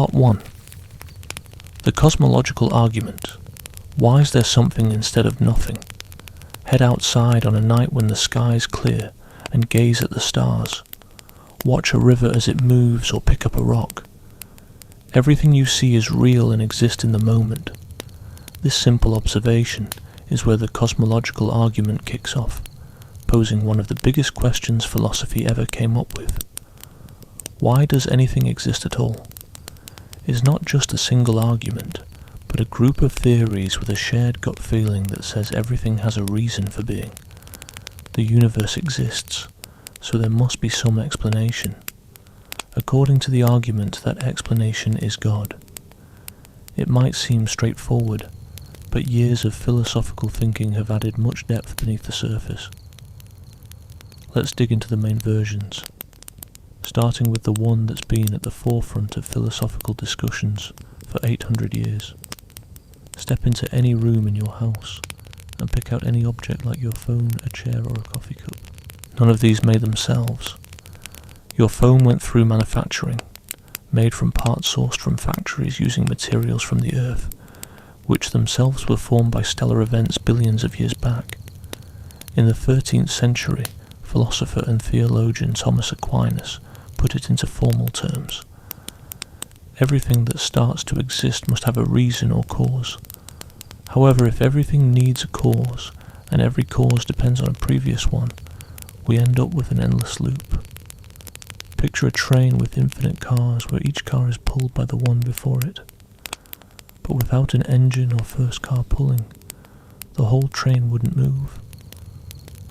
Part 1. The cosmological argument. Why is there something instead of nothing? Head outside on a night when the sky is clear and gaze at the stars. Watch a river as it moves or pick up a rock. Everything you see is real and exists in the moment. This simple observation is where the cosmological argument kicks off, posing one of the biggest questions philosophy ever came up with. Why does anything exist at all? It's not just a single argument, but a group of theories with a shared gut feeling that says everything has a reason for being. The universe exists, so there must be some explanation. According to the argument, that explanation is God. It might seem straightforward, but years of philosophical thinking have added much depth beneath the surface. Let's dig into the main versions, starting with the one that's been at the forefront of philosophical discussions for 800 years. Step into any room in your house and pick out any object like your phone, a chair, or a coffee cup. None of these made themselves. Your phone went through manufacturing, made from parts sourced from factories using materials from the earth, which themselves were formed by stellar events billions of years back. In the 13th century, philosopher and theologian Thomas Aquinas put it into formal terms. Everything that starts to exist must have a reason or cause. However, if everything needs a cause, and every cause depends on a previous one, we end up with an endless loop. Picture a train with infinite cars where each car is pulled by the one before it. But without an engine or first car pulling, the whole train wouldn't move.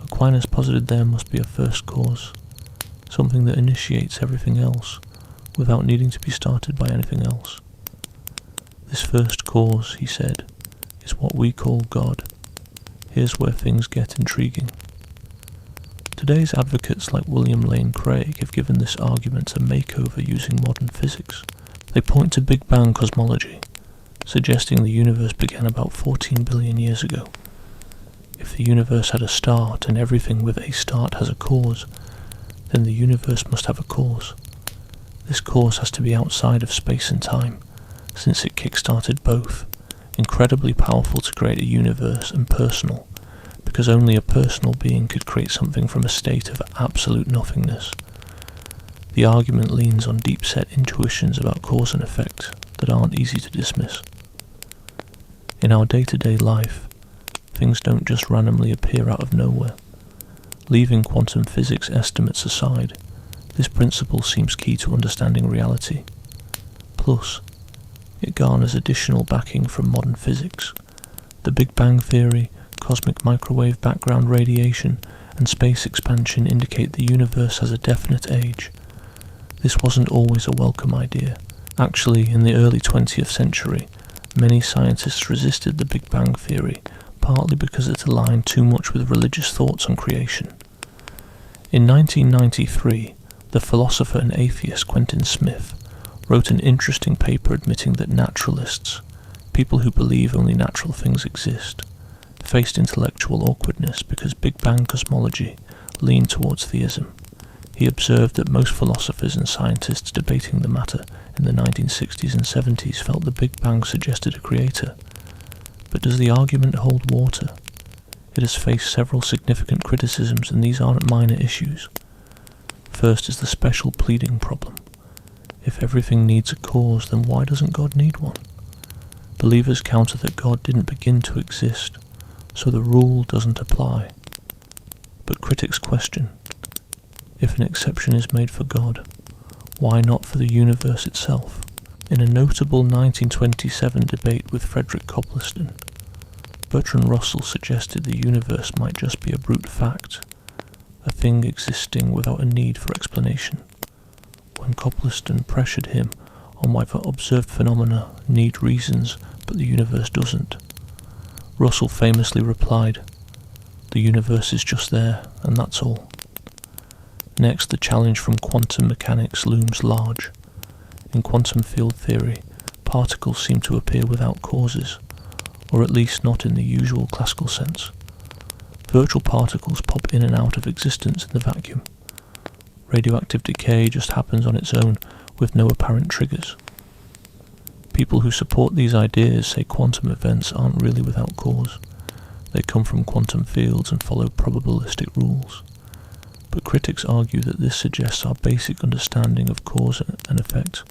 Aquinas posited there must be a first cause, something that initiates everything else, without needing to be started by anything else. This first cause, he said, is what we call God. Here's where things get intriguing. Today's advocates like William Lane Craig have given this argument a makeover using modern physics. They point to Big Bang cosmology, suggesting the universe began about 14 billion years ago. If the universe had a start and everything with a start has a cause, then the universe must have a cause. This cause has to be outside of space and time, since it kick-started both, incredibly powerful to create a universe and personal, because only a personal being could create something from a state of absolute nothingness. The argument leans on deep-set intuitions about cause and effect that aren't easy to dismiss. In our day-to-day life, things don't just randomly appear out of nowhere. Leaving quantum physics estimates aside, this principle seems key to understanding reality. Plus, it garners additional backing from modern physics. The Big Bang theory, cosmic microwave background radiation, and space expansion indicate the universe has a definite age. This wasn't always a welcome idea. Actually, in the early 20th century, many scientists resisted the Big Bang theory, partly because it aligned too much with religious thoughts on creation. In 1993, the philosopher and atheist Quentin Smith wrote an interesting paper admitting that naturalists, people who believe only natural things exist, faced intellectual awkwardness because Big Bang cosmology leaned towards theism. He observed that most philosophers and scientists debating the matter in the 1960s and 70s felt the Big Bang suggested a creator. But does the argument hold water? It has faced several significant criticisms, and these aren't minor issues. First is the special pleading problem. If everything needs a cause, then why doesn't God need one? Believers counter that God didn't begin to exist, so the rule doesn't apply. But critics question, if an exception is made for God, why not for the universe itself? In a notable 1927 debate with Frederick Copleston, Bertrand Russell suggested the universe might just be a brute fact, a thing existing without a need for explanation. When Copleston pressured him on whether observed phenomena need reasons but the universe doesn't, Russell famously replied, "The universe is just there, and that's all." Next, the challenge from quantum mechanics looms large. In quantum field theory, particles seem to appear without causes, or at least not in the usual classical sense. Virtual particles pop in and out of existence in the vacuum. Radioactive decay just happens on its own with no apparent triggers. People who support these ideas say quantum events aren't really without cause. They come from quantum fields and follow probabilistic rules. But critics argue that this suggests our basic understanding of cause and effect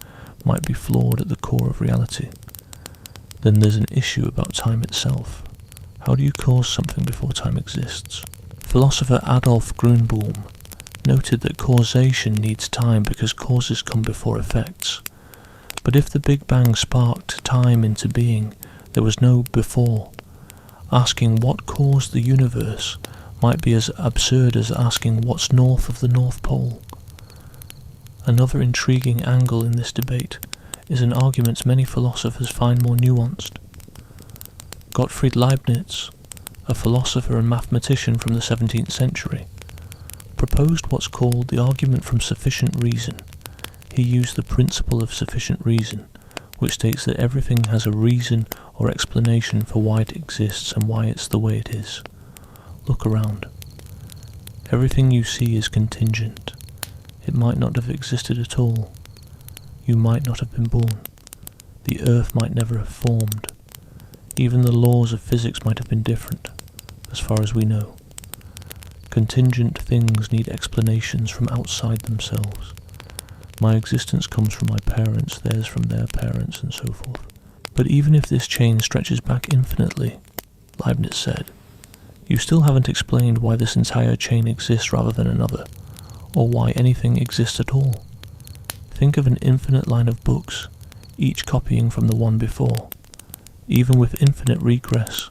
might be flawed at the core of reality. Then there's an issue about time itself. How do you cause something before time exists? Philosopher Adolf Grünbaum noted that causation needs time because causes come before effects. But if the Big Bang sparked time into being, there was no before. Asking what caused the universe might be as absurd as asking what's north of the North Pole. Another intriguing angle in this debate is an argument many philosophers find more nuanced. Gottfried Leibniz, a philosopher and mathematician from the 17th century, proposed what's called the argument from sufficient reason. He used the principle of sufficient reason, which states that everything has a reason or explanation for why it exists and why it's the way it is. Look around. Everything you see is contingent. It might not have existed at all. You might not have been born. The earth might never have formed. Even the laws of physics might have been different, as far as we know. Contingent things need explanations from outside themselves. My existence comes from my parents, theirs from their parents, and so forth. But even if this chain stretches back infinitely, Leibniz said, you still haven't explained why this entire chain exists rather than another, or why anything exists at all. Think of an infinite line of books, each copying from the one before. Even with infinite regress,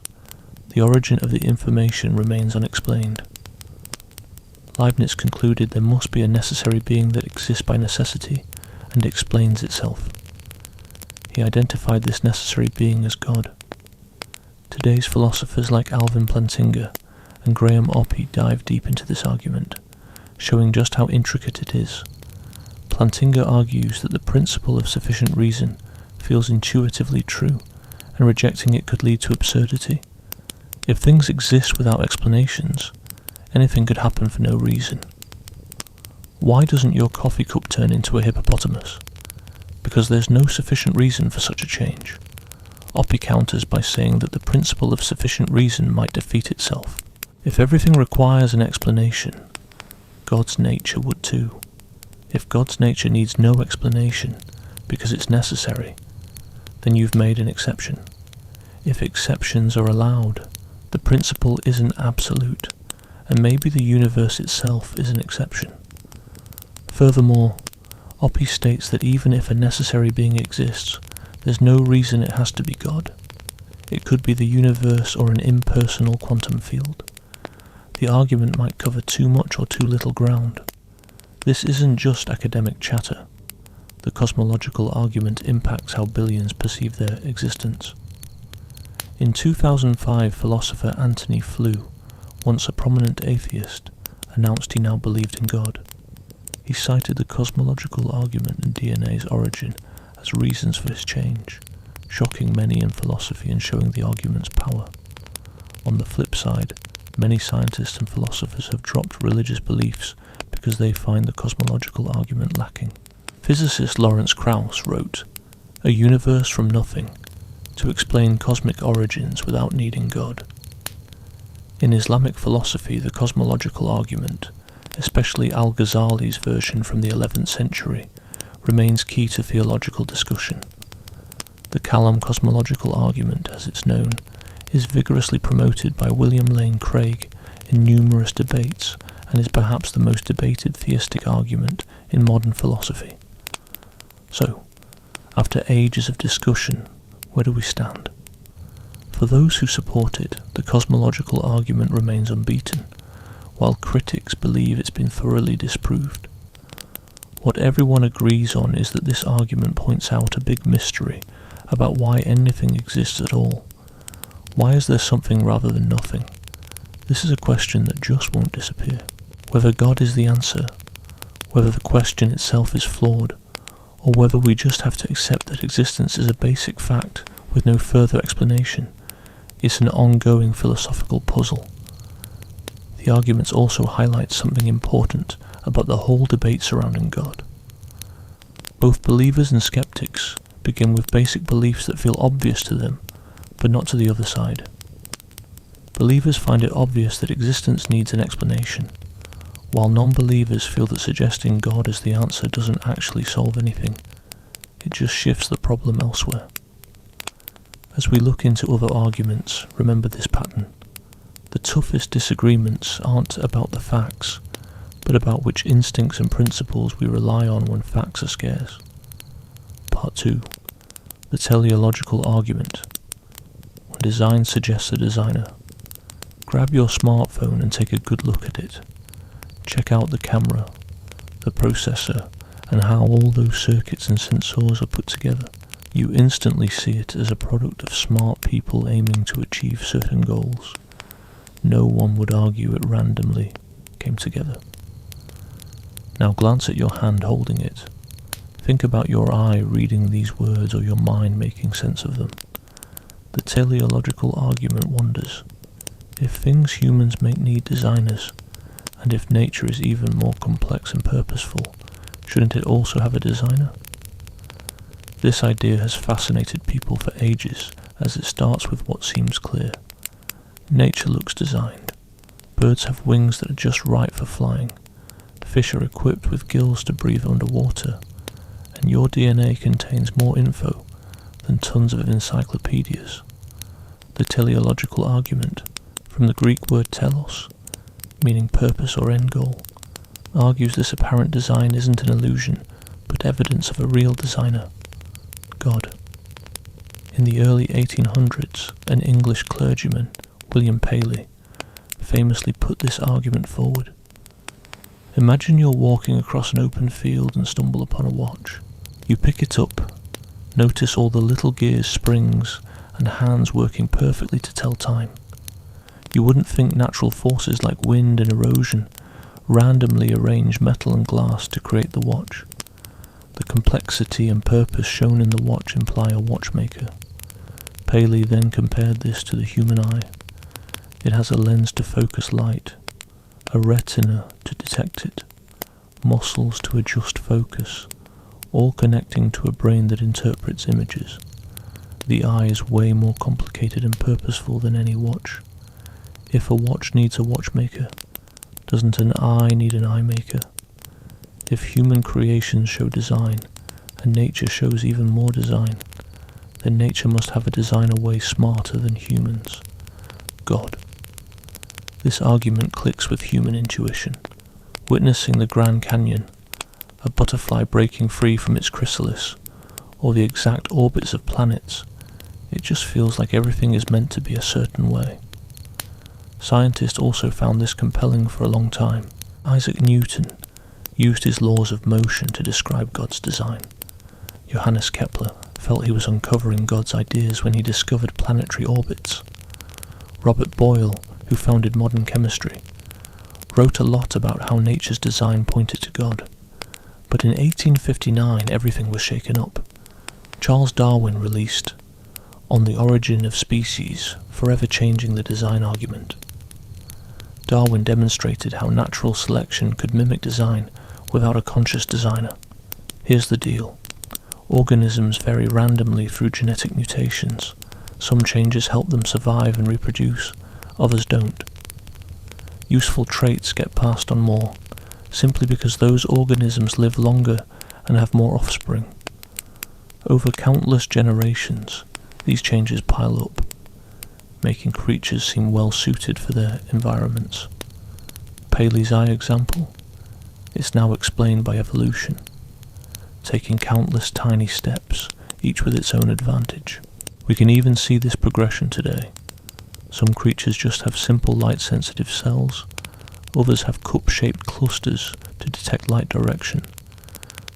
the origin of the information remains unexplained. Leibniz concluded there must be a necessary being that exists by necessity and explains itself. He identified this necessary being as God. Today's philosophers like Alvin Plantinga and Graham Oppy dive deep into this argument, showing just how intricate it is. Plantinga argues that the principle of sufficient reason feels intuitively true, and rejecting it could lead to absurdity. If things exist without explanations, anything could happen for no reason. Why doesn't your coffee cup turn into a hippopotamus? Because there's no sufficient reason for such a change. Oppy counters by saying that the principle of sufficient reason might defeat itself. If everything requires an explanation, God's nature would too. If God's nature needs no explanation because it's necessary, then you've made an exception. If exceptions are allowed, the principle isn't absolute, and maybe the universe itself is an exception. Furthermore, Oppy states that even if a necessary being exists, there's no reason it has to be God. It could be the universe or an impersonal quantum field. The argument might cover too much or too little ground. This isn't just academic chatter. The cosmological argument impacts how billions perceive their existence. In 2005, philosopher Antony Flew, once a prominent atheist, announced he now believed in God. He cited the cosmological argument and DNA's origin as reasons for his change, shocking many in philosophy and showing the argument's power. On the flip side, many scientists and philosophers have dropped religious beliefs because they find the cosmological argument lacking. Physicist Lawrence Krauss wrote, "A universe from nothing, to explain cosmic origins without needing God." In Islamic philosophy, the cosmological argument, especially Al-Ghazali's version from the 11th century, remains key to theological discussion. The Kalam cosmological argument, as it's known, is vigorously promoted by William Lane Craig in numerous debates and is perhaps the most debated theistic argument in modern philosophy. So, after ages of discussion, where do we stand? For those who support it, the cosmological argument remains unbeaten, while critics believe it's been thoroughly disproved. What everyone agrees on is that this argument points out a big mystery about why anything exists at all. Why is there something rather than nothing? This is a question that just won't disappear. Whether God is the answer, whether the question itself is flawed, or whether we just have to accept that existence is a basic fact with no further explanation, it's an ongoing philosophical puzzle. The arguments also highlight something important about the whole debate surrounding God. Both believers and skeptics begin with basic beliefs that feel obvious to them, but not to the other side. Believers find it obvious that existence needs an explanation, while non-believers feel that suggesting God as the answer doesn't actually solve anything. It just shifts the problem elsewhere. As we look into other arguments, remember this pattern. The toughest disagreements aren't about the facts, but about which instincts and principles we rely on when facts are scarce. Part 2. The teleological argument. When design suggests a designer. Grab your smartphone and take a good look at it. Check out the camera, the processor, and how all those circuits and sensors are put together. You instantly see it as a product of smart people aiming to achieve certain goals. No one would argue it randomly came together. Now glance at your hand holding it. Think about your eye reading these words or your mind making sense of them. The teleological argument wonders, if things humans make need designers, and if nature is even more complex and purposeful, shouldn't it also have a designer? This idea has fascinated people for ages, as it starts with what seems clear. Nature looks designed. Birds have wings that are just right for flying. Fish are equipped with gills to breathe underwater, and your DNA contains more info than tons of encyclopedias. The teleological argument, from the Greek word telos, meaning purpose or end goal, argues this apparent design isn't an illusion, but evidence of a real designer, God. In the early 1800s, an English clergyman, William Paley, famously put this argument forward. Imagine you're walking across an open field and stumble upon a watch. You pick it up, notice all the little gears, springs, and hands working perfectly to tell time. You wouldn't think natural forces like wind and erosion randomly arrange metal and glass to create the watch. The complexity and purpose shown in the watch imply a watchmaker. Paley then compared this to the human eye. It has a lens to focus light, a retina to detect it, muscles to adjust focus, all connecting to a brain that interprets images. The eye is way more complicated and purposeful than any watch. If a watch needs a watchmaker, doesn't an eye need an eye maker? If human creations show design, and nature shows even more design, then nature must have a designer way smarter than humans. God. This argument clicks with human intuition. Witnessing the Grand Canyon, a butterfly breaking free from its chrysalis, or the exact orbits of planets, it just feels like everything is meant to be a certain way. Scientists also found this compelling for a long time. Isaac Newton used his laws of motion to describe God's design. Johannes Kepler felt he was uncovering God's ideas when he discovered planetary orbits. Robert Boyle, who founded modern chemistry, wrote a lot about how nature's design pointed to God. But in 1859 everything was shaken up. Charles Darwin released On the Origin of Species, forever changing the design argument. Darwin demonstrated how natural selection could mimic design without a conscious designer. Here's the deal. Organisms vary randomly through genetic mutations. Some changes help them survive and reproduce, others don't. Useful traits get passed on more, simply because those organisms live longer and have more offspring. Over countless generations, these changes pile up, making creatures seem well suited for their environments. Paley's eye example is now explained by evolution, taking countless tiny steps, each with its own advantage. We can even see this progression today. Some creatures just have simple light-sensitive cells, others have cup-shaped clusters to detect light direction.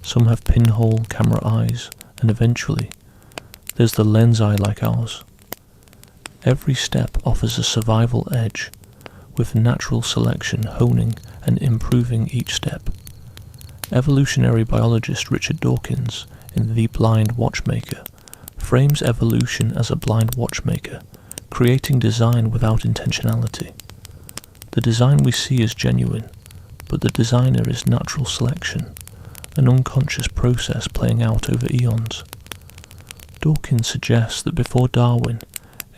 Some have pinhole camera eyes, and eventually, there's the lens eye like ours. Every step offers a survival edge, with natural selection honing and improving each step. Evolutionary biologist Richard Dawkins, in The Blind Watchmaker, frames evolution as a blind watchmaker, creating design without intentionality. The design we see is genuine, but the designer is natural selection, an unconscious process playing out over eons. Dawkins suggests that before Darwin,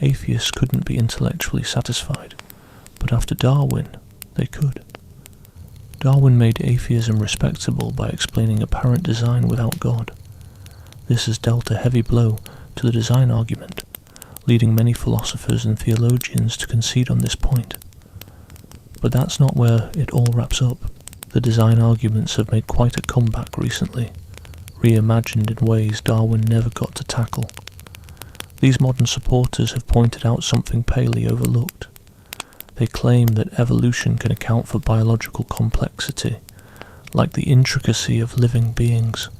atheists couldn't be intellectually satisfied, but after Darwin, they could. Darwin made atheism respectable by explaining apparent design without God. This has dealt a heavy blow to the design argument, leading many philosophers and theologians to concede on this point. But that's not where it all wraps up. The design arguments have made quite a comeback recently, reimagined in ways Darwin never got to tackle. These modern supporters have pointed out something Paley overlooked. They claim that evolution can account for biological complexity, like the intricacy of living beings,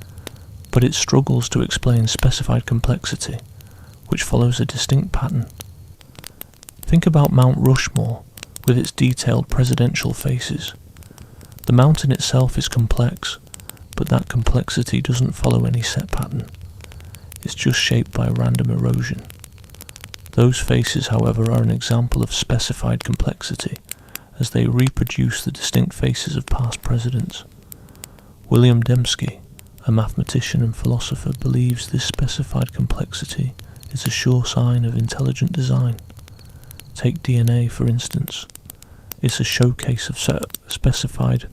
but it struggles to explain specified complexity, which follows a distinct pattern. Think about Mount Rushmore, with its detailed presidential faces. The mountain itself is complex, but that complexity doesn't follow any set pattern. It's just shaped by random erosion. Those faces, however, are an example of specified complexity, as they reproduce the distinct faces of past presidents. William Dembski, a mathematician and philosopher, believes this specified complexity is a sure sign of intelligent design. Take DNA, for instance. It's a showcase of specified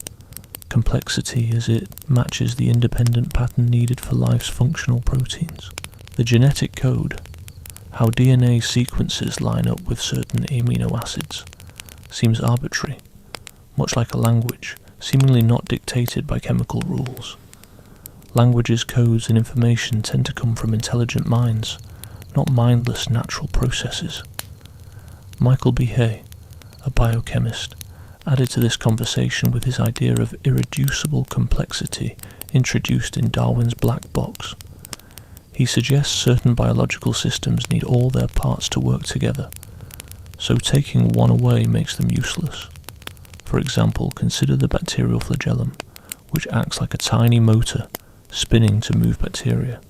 complexity as it matches the independent pattern needed for life's functional proteins. The genetic code, how DNA sequences line up with certain amino acids, seems arbitrary, much like a language, seemingly not dictated by chemical rules. Languages, codes, and information tend to come from intelligent minds, not mindless natural processes. Michael B. Hay, a biochemist, added to this conversation with his idea of irreducible complexity introduced in Darwin's black box. He suggests certain biological systems need all their parts to work together, so taking one away makes them useless. For example, consider the bacterial flagellum, which acts like a tiny motor spinning to move bacteria.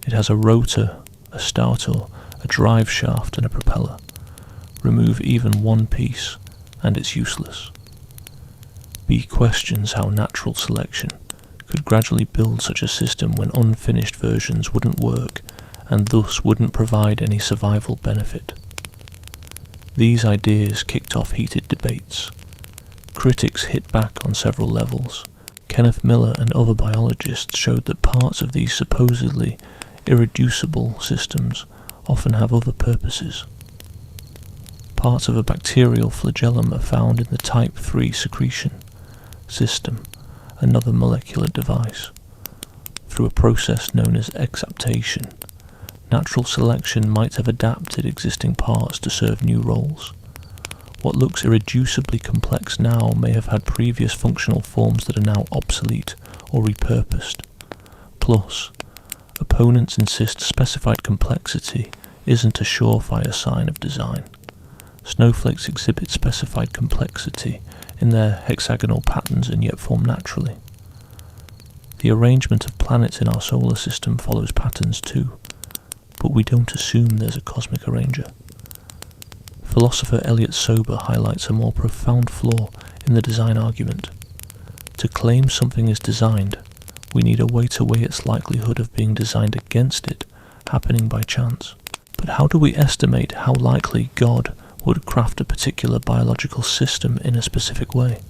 It has a rotor, a stator, a drive shaft, and a propeller. Remove even one piece, and it's useless. B questions how natural selection could gradually build such a system when unfinished versions wouldn't work and thus wouldn't provide any survival benefit. These ideas kicked off heated debates. Critics hit back on several levels. Kenneth Miller and other biologists showed that parts of these supposedly irreducible systems often have other purposes. Parts of a bacterial flagellum are found in the type 3 secretion system, another molecular device. Through a process known as exaptation, natural selection might have adapted existing parts to serve new roles. What looks irreducibly complex now may have had previous functional forms that are now obsolete or repurposed. Plus, opponents insist specified complexity isn't a surefire sign of design. Snowflakes exhibit specified complexity in their hexagonal patterns and yet form naturally. The arrangement of planets in our solar system follows patterns too, but we don't assume there's a cosmic arranger. Philosopher Elliot Sober highlights a more profound flaw in the design argument. To claim something is designed, we need a way to weigh its likelihood of being designed against it happening by chance. But how do we estimate how likely God would craft a particular biological system in a specific way?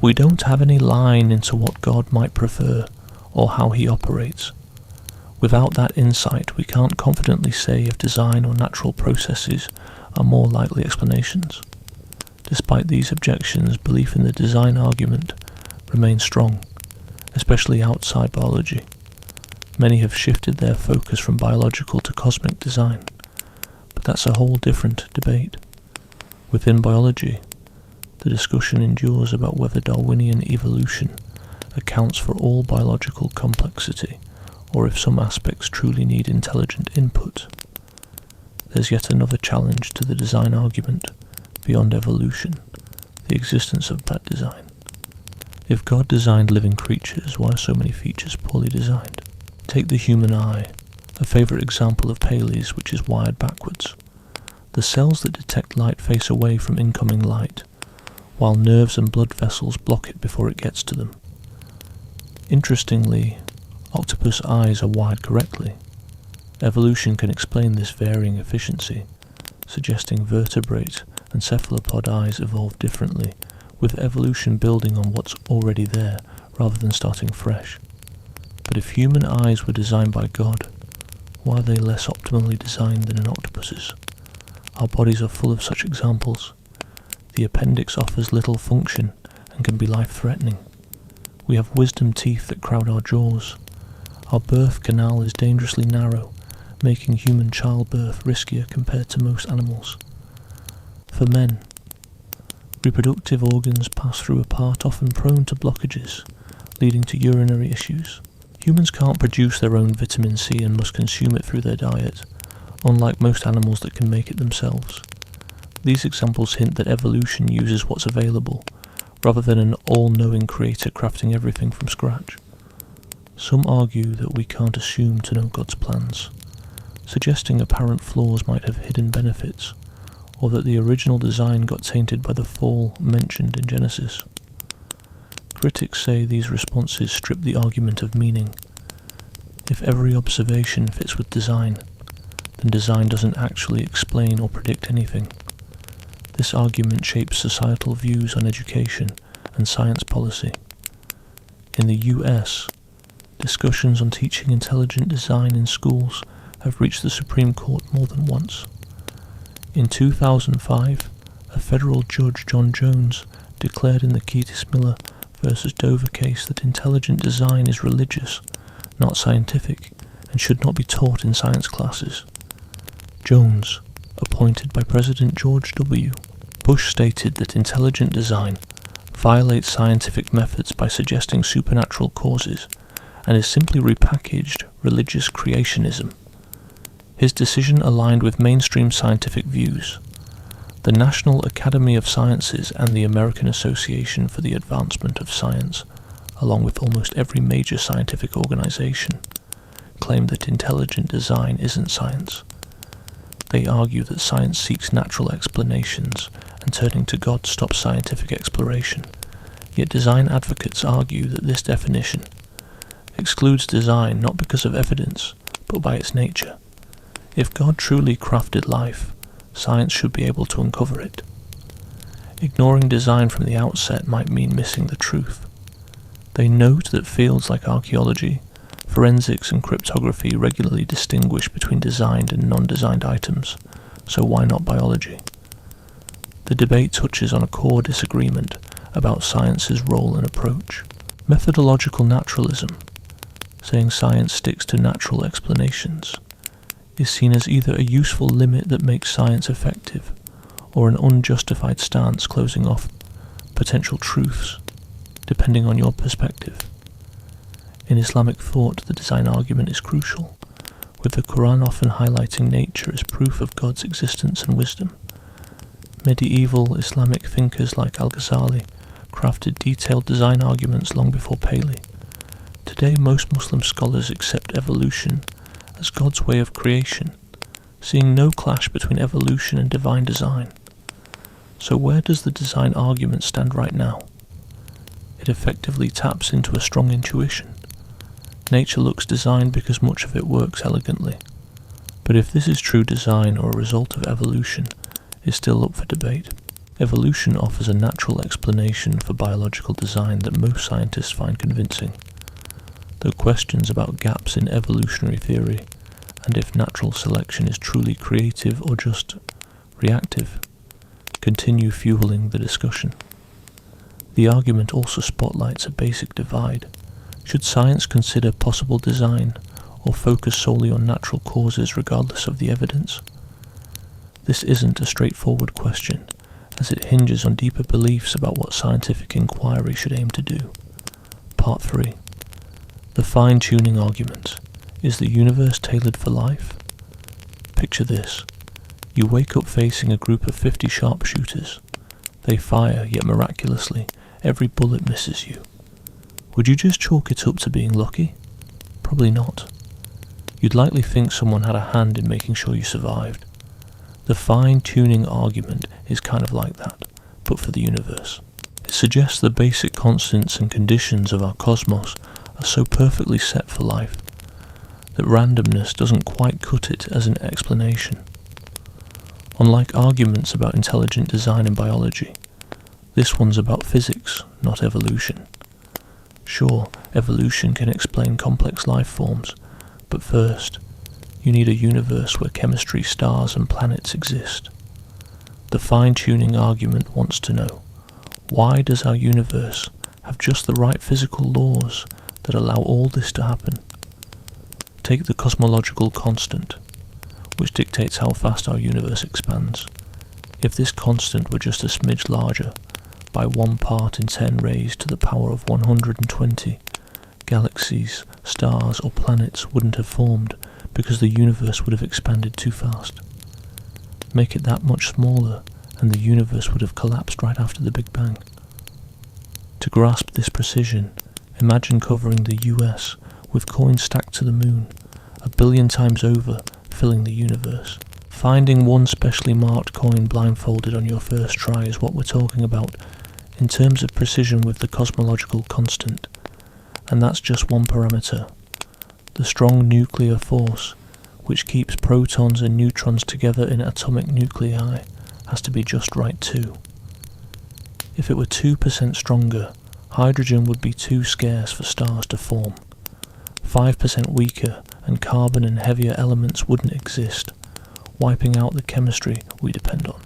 We don't have any line into what God might prefer or how he operates. Without that insight, we can't confidently say if design or natural processes are more likely explanations. Despite these objections, belief in the design argument remains strong, especially outside biology. Many have shifted their focus from biological to cosmic design, but that's a whole different debate. Within biology, the discussion endures about whether Darwinian evolution accounts for all biological complexity, or if some aspects truly need intelligent input. There's yet another challenge to the design argument, beyond evolution, the existence of bad design. If God designed living creatures, why are so many features poorly designed? Take the human eye, a favourite example of Paley's, which is wired backwards. The cells that detect light face away from incoming light, while nerves and blood vessels block it before it gets to them. Interestingly, octopus eyes are wired correctly. Evolution can explain this varying efficiency, suggesting vertebrate and cephalopod eyes evolved differently, with evolution building on what's already there rather than starting fresh. But if human eyes were designed by God, why are they less optimally designed than an octopus's? Our bodies are full of such examples. The appendix offers little function and can be life-threatening. We have wisdom teeth that crowd our jaws. Our birth canal is dangerously narrow, making human childbirth riskier compared to most animals. For men, reproductive organs pass through a part often prone to blockages, leading to urinary issues. Humans can't produce their own vitamin C and must consume it through their diet, unlike most animals that can make it themselves. These examples hint that evolution uses what's available, rather than an all-knowing creator crafting everything from scratch. Some argue that we can't assume to know God's plans, suggesting apparent flaws might have hidden benefits, or that the original design got tainted by the fall mentioned in Genesis. Critics say these responses strip the argument of meaning. If every observation fits with design, then design doesn't actually explain or predict anything. This argument shapes societal views on education and science policy. In the US, discussions on teaching intelligent design in schools have reached the Supreme Court more than once. In 2005, a federal judge, John Jones, declared in the Ketis-Miller versus Dover case that intelligent design is religious, not scientific, and should not be taught in science classes. Jones, appointed by President George W. Bush, stated that intelligent design violates scientific methods by suggesting supernatural causes and is simply repackaged religious creationism. His decision aligned with mainstream scientific views. The National Academy of Sciences and the American Association for the Advancement of Science, along with almost every major scientific organization, claim that intelligent design isn't science. They argue that science seeks natural explanations and turning to God stops scientific exploration, yet design advocates argue that this definition excludes design not because of evidence, but by its nature. If God truly crafted life, science should be able to uncover it. Ignoring design from the outset might mean missing the truth. They note that fields like archaeology, forensics and cryptography regularly distinguish between designed and non-designed items, so why not biology? The debate touches on a core disagreement about science's role and approach. Methodological naturalism, saying science sticks to natural explanations, is seen as either a useful limit that makes science effective, or an unjustified stance closing off potential truths, depending on your perspective. In Islamic thought, the design argument is crucial, with the Quran often highlighting nature as proof of God's existence and wisdom. Medieval Islamic thinkers like Al-Ghazali crafted detailed design arguments long before Paley. Today, most Muslim scholars accept evolution as God's way of creation, seeing no clash between evolution and divine design. So where does the design argument stand right now? It effectively taps into a strong intuition. Nature looks designed because much of it works elegantly. But if this is true design or a result of evolution is still up for debate. Evolution offers a natural explanation for biological design that most scientists find convincing, though questions about gaps in evolutionary theory and if natural selection is truly creative or just reactive continue fueling the discussion. The argument also spotlights a basic divide. Should science consider possible design or focus solely on natural causes regardless of the evidence? This isn't a straightforward question, as it hinges on deeper beliefs about what scientific inquiry should aim to do. Part 3. The fine-tuning argument. Is the universe tailored for life? Picture this. You wake up facing a group of 50 sharpshooters. They fire, yet miraculously, every bullet misses you. Would you just chalk it up to being lucky? Probably not. You'd likely think someone had a hand in making sure you survived. The fine-tuning argument is kind of like that, but for the universe. It suggests the basic constants and conditions of our cosmos are so perfectly set for life. that randomness doesn't quite cut it as an explanation. Unlike arguments about intelligent design in biology, this one's about physics, not evolution. Sure, evolution can explain complex life forms, but first, you need a universe where chemistry, stars and planets exist. The fine-tuning argument wants to know, why does our universe have just the right physical laws that allow all this to happen? Take the cosmological constant, which dictates how fast our universe expands. If this constant were just a smidge larger, by 1 part in 10 raised to the power of 120, galaxies, stars or planets wouldn't have formed because the universe would have expanded too fast. Make it that much smaller and the universe would have collapsed right after the Big Bang. To grasp this precision, imagine covering the US with coins stacked to the moon, 1 billion times over, filling the universe. Finding one specially marked coin blindfolded on your first try is what we're talking about in terms of precision with the cosmological constant, and that's just one parameter. The strong nuclear force, which keeps protons and neutrons together in atomic nuclei, has to be just right too. If it were 2% stronger, hydrogen would be too scarce for stars to form. 5% weaker, and carbon and heavier elements wouldn't exist, wiping out the chemistry we depend on.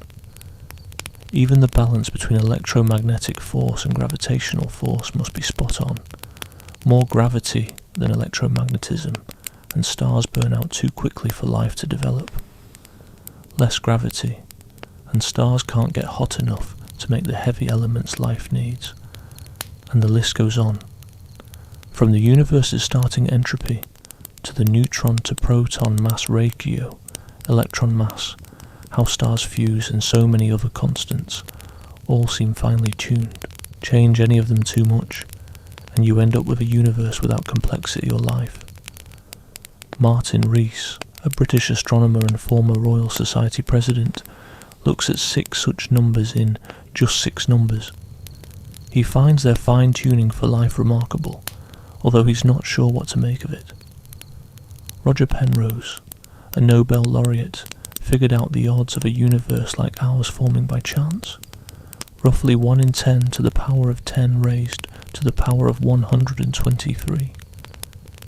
Even the balance between electromagnetic force and gravitational force must be spot on. More gravity than electromagnetism, and stars burn out too quickly for life to develop. Less gravity, and stars can't get hot enough to make the heavy elements life needs. And the list goes on. From the universe's starting entropy, to the neutron to proton mass ratio, electron mass, how stars fuse and so many other constants, all seem finely tuned. Change any of them too much, and you end up with a universe without complexity or life. Martin Rees, a British astronomer and former Royal Society president, looks at 6 such numbers in Just 6 Numbers. He finds their fine-tuning for life remarkable, although he's not sure what to make of it. Roger Penrose, a Nobel laureate, figured out the odds of a universe like ours forming by chance. Roughly 1 in 10 to the power of 10 raised to the power of 123.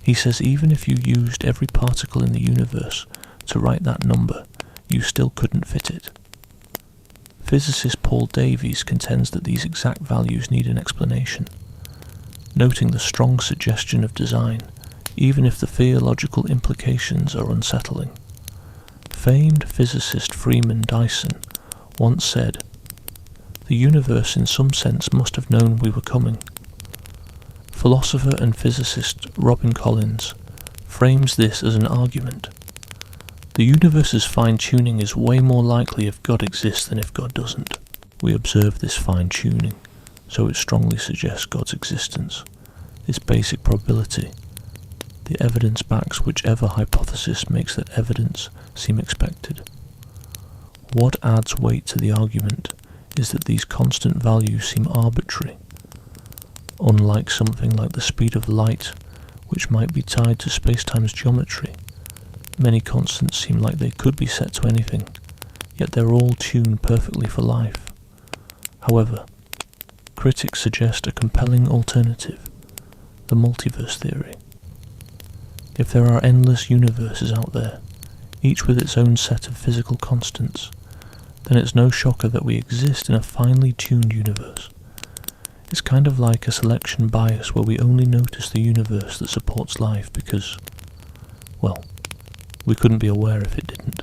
He says even if you used every particle in the universe to write that number, you still couldn't fit it. Physicist Paul Davies contends that these exact values need an explanation, noting the strong suggestion of design, even if the theological implications are unsettling. Famed physicist Freeman Dyson once said, "The universe in some sense must have known we were coming." Philosopher and physicist Robin Collins frames this as an argument. The universe's fine-tuning is way more likely if God exists than if God doesn't. We observe this fine-tuning, so it strongly suggests God's existence, its basic probability. The evidence backs whichever hypothesis makes that evidence seem expected. What adds weight to the argument is that these constant values seem arbitrary. Unlike something like the speed of light, which might be tied to spacetime's geometry, many constants seem like they could be set to anything, yet they're all tuned perfectly for life. However, critics suggest a compelling alternative, the multiverse theory. If there are endless universes out there, each with its own set of physical constants, then it's no shocker that we exist in a finely tuned universe. It's kind of like a selection bias where we only notice the universe that supports life because, well, we couldn't be aware if it didn't.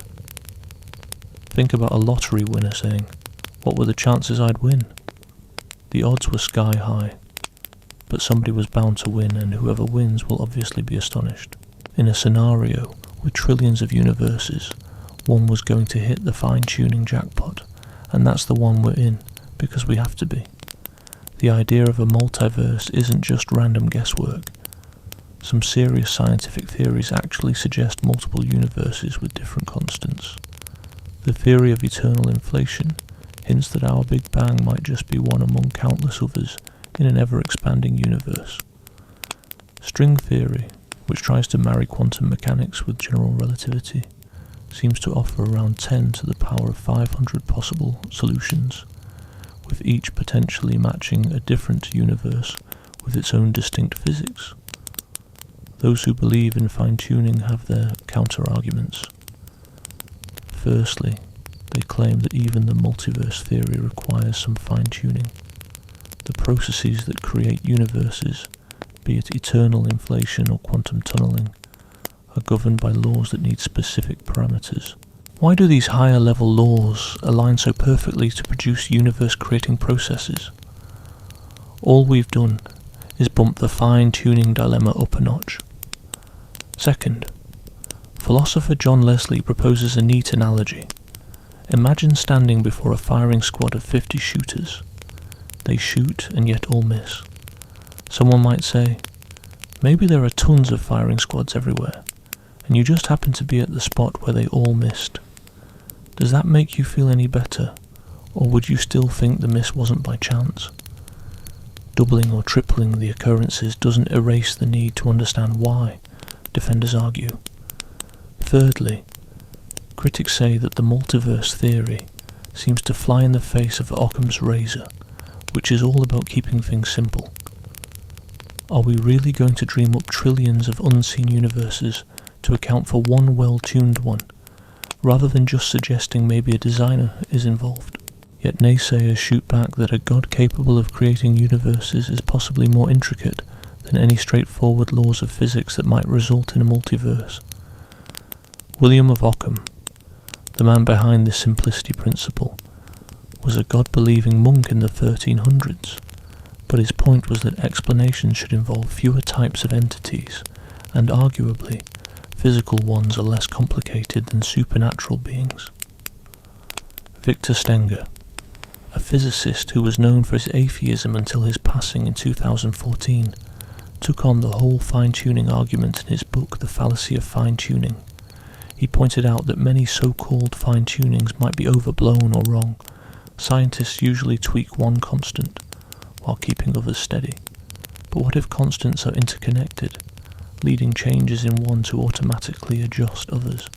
Think about a lottery winner saying, "What were the chances I'd win?" The odds were sky high, but somebody was bound to win, and whoever wins will obviously be astonished. In a scenario with trillions of universes, one was going to hit the fine-tuning jackpot, and that's the one we're in, because we have to be. The idea of a multiverse isn't just random guesswork. Some serious scientific theories actually suggest multiple universes with different constants. The theory of eternal inflation hints that our Big Bang might just be one among countless others in an ever-expanding universe. String theory, which tries to marry quantum mechanics with general relativity, seems to offer around 10 to the power of 500 possible solutions, with each potentially matching a different universe with its own distinct physics. Those who believe in fine-tuning have their counter-arguments. Firstly, they claim that even the multiverse theory requires some fine-tuning. The processes that create universes, be it eternal inflation or quantum tunneling, are governed by laws that need specific parameters. Why do these higher-level laws align so perfectly to produce universe-creating processes? All we've done is bump the fine-tuning dilemma up a notch. Second, philosopher John Leslie proposes a neat analogy. Imagine standing before a firing squad of 50 shooters. They shoot and yet all miss. Someone might say, maybe there are tons of firing squads everywhere, and you just happen to be at the spot where they all missed. Does that make you feel any better, or would you still think the miss wasn't by chance? Doubling or tripling the occurrences doesn't erase the need to understand why, defenders argue. Thirdly, critics say that the multiverse theory seems to fly in the face of Occam's razor, which is all about keeping things simple. Are we really going to dream up trillions of unseen universes to account for one well-tuned one, rather than just suggesting maybe a designer is involved? Yet naysayers shoot back that a God capable of creating universes is possibly more intricate than any straightforward laws of physics that might result in a multiverse. William of Ockham, the man behind this simplicity principle, was a God-believing monk in the 1300s, but his point was that explanations should involve fewer types of entities, and arguably, physical ones are less complicated than supernatural beings. Victor Stenger, a physicist who was known for his atheism until his passing in 2014, took on the whole fine-tuning argument in his book The Fallacy of Fine-Tuning. He pointed out that many so-called fine-tunings might be overblown or wrong. Scientists usually tweak one constant, while keeping others steady. But what if constants are interconnected, leading changes in one to automatically adjust others?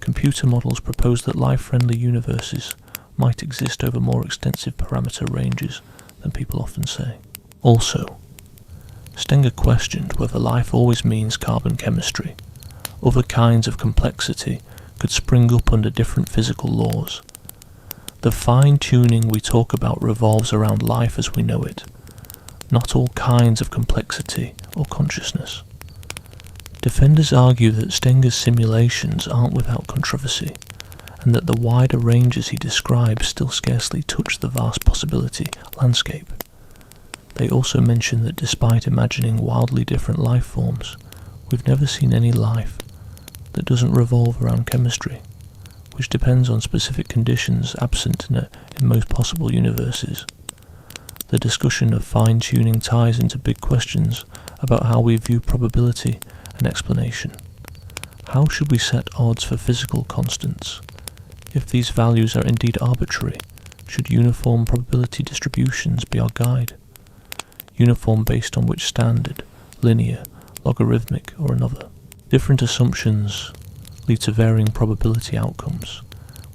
Computer models propose that life-friendly universes might exist over more extensive parameter ranges than people often say. Also, Stenger questioned whether life always means carbon chemistry. Other kinds of complexity could spring up under different physical laws. The fine-tuning we talk about revolves around life as we know it, not all kinds of complexity or consciousness. Defenders argue that Stenger's simulations aren't without controversy, and that the wider ranges he describes still scarcely touch the vast possibility landscape. They also mention that despite imagining wildly different life forms, we've never seen any life that doesn't revolve around chemistry, which depends on specific conditions absent in most possible universes. The discussion of fine-tuning ties into big questions about how we view probability and explanation. How should we set odds for physical constants? If these values are indeed arbitrary, should uniform probability distributions be our guide? Uniform based on which standard, linear, logarithmic, or another? Different assumptions lead to varying probability outcomes,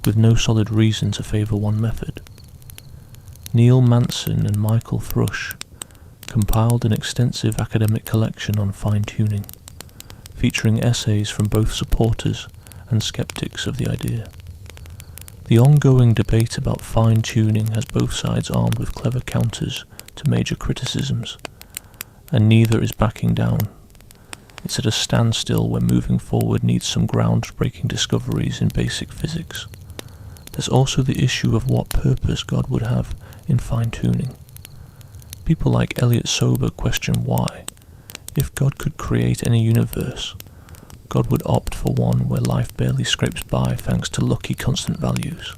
with no solid reason to favour one method. Neil Manson and Michael Thrush compiled an extensive academic collection on fine-tuning, featuring essays from both supporters and skeptics of the idea. The ongoing debate about fine-tuning has both sides armed with clever counters to major criticisms, and neither is backing down. It's at a standstill where moving forward needs some groundbreaking discoveries in basic physics. There's also the issue of what purpose God would have in fine-tuning. People like Elliot Sober question why, if God could create any universe, God would opt for one where life barely scrapes by thanks to lucky constant values.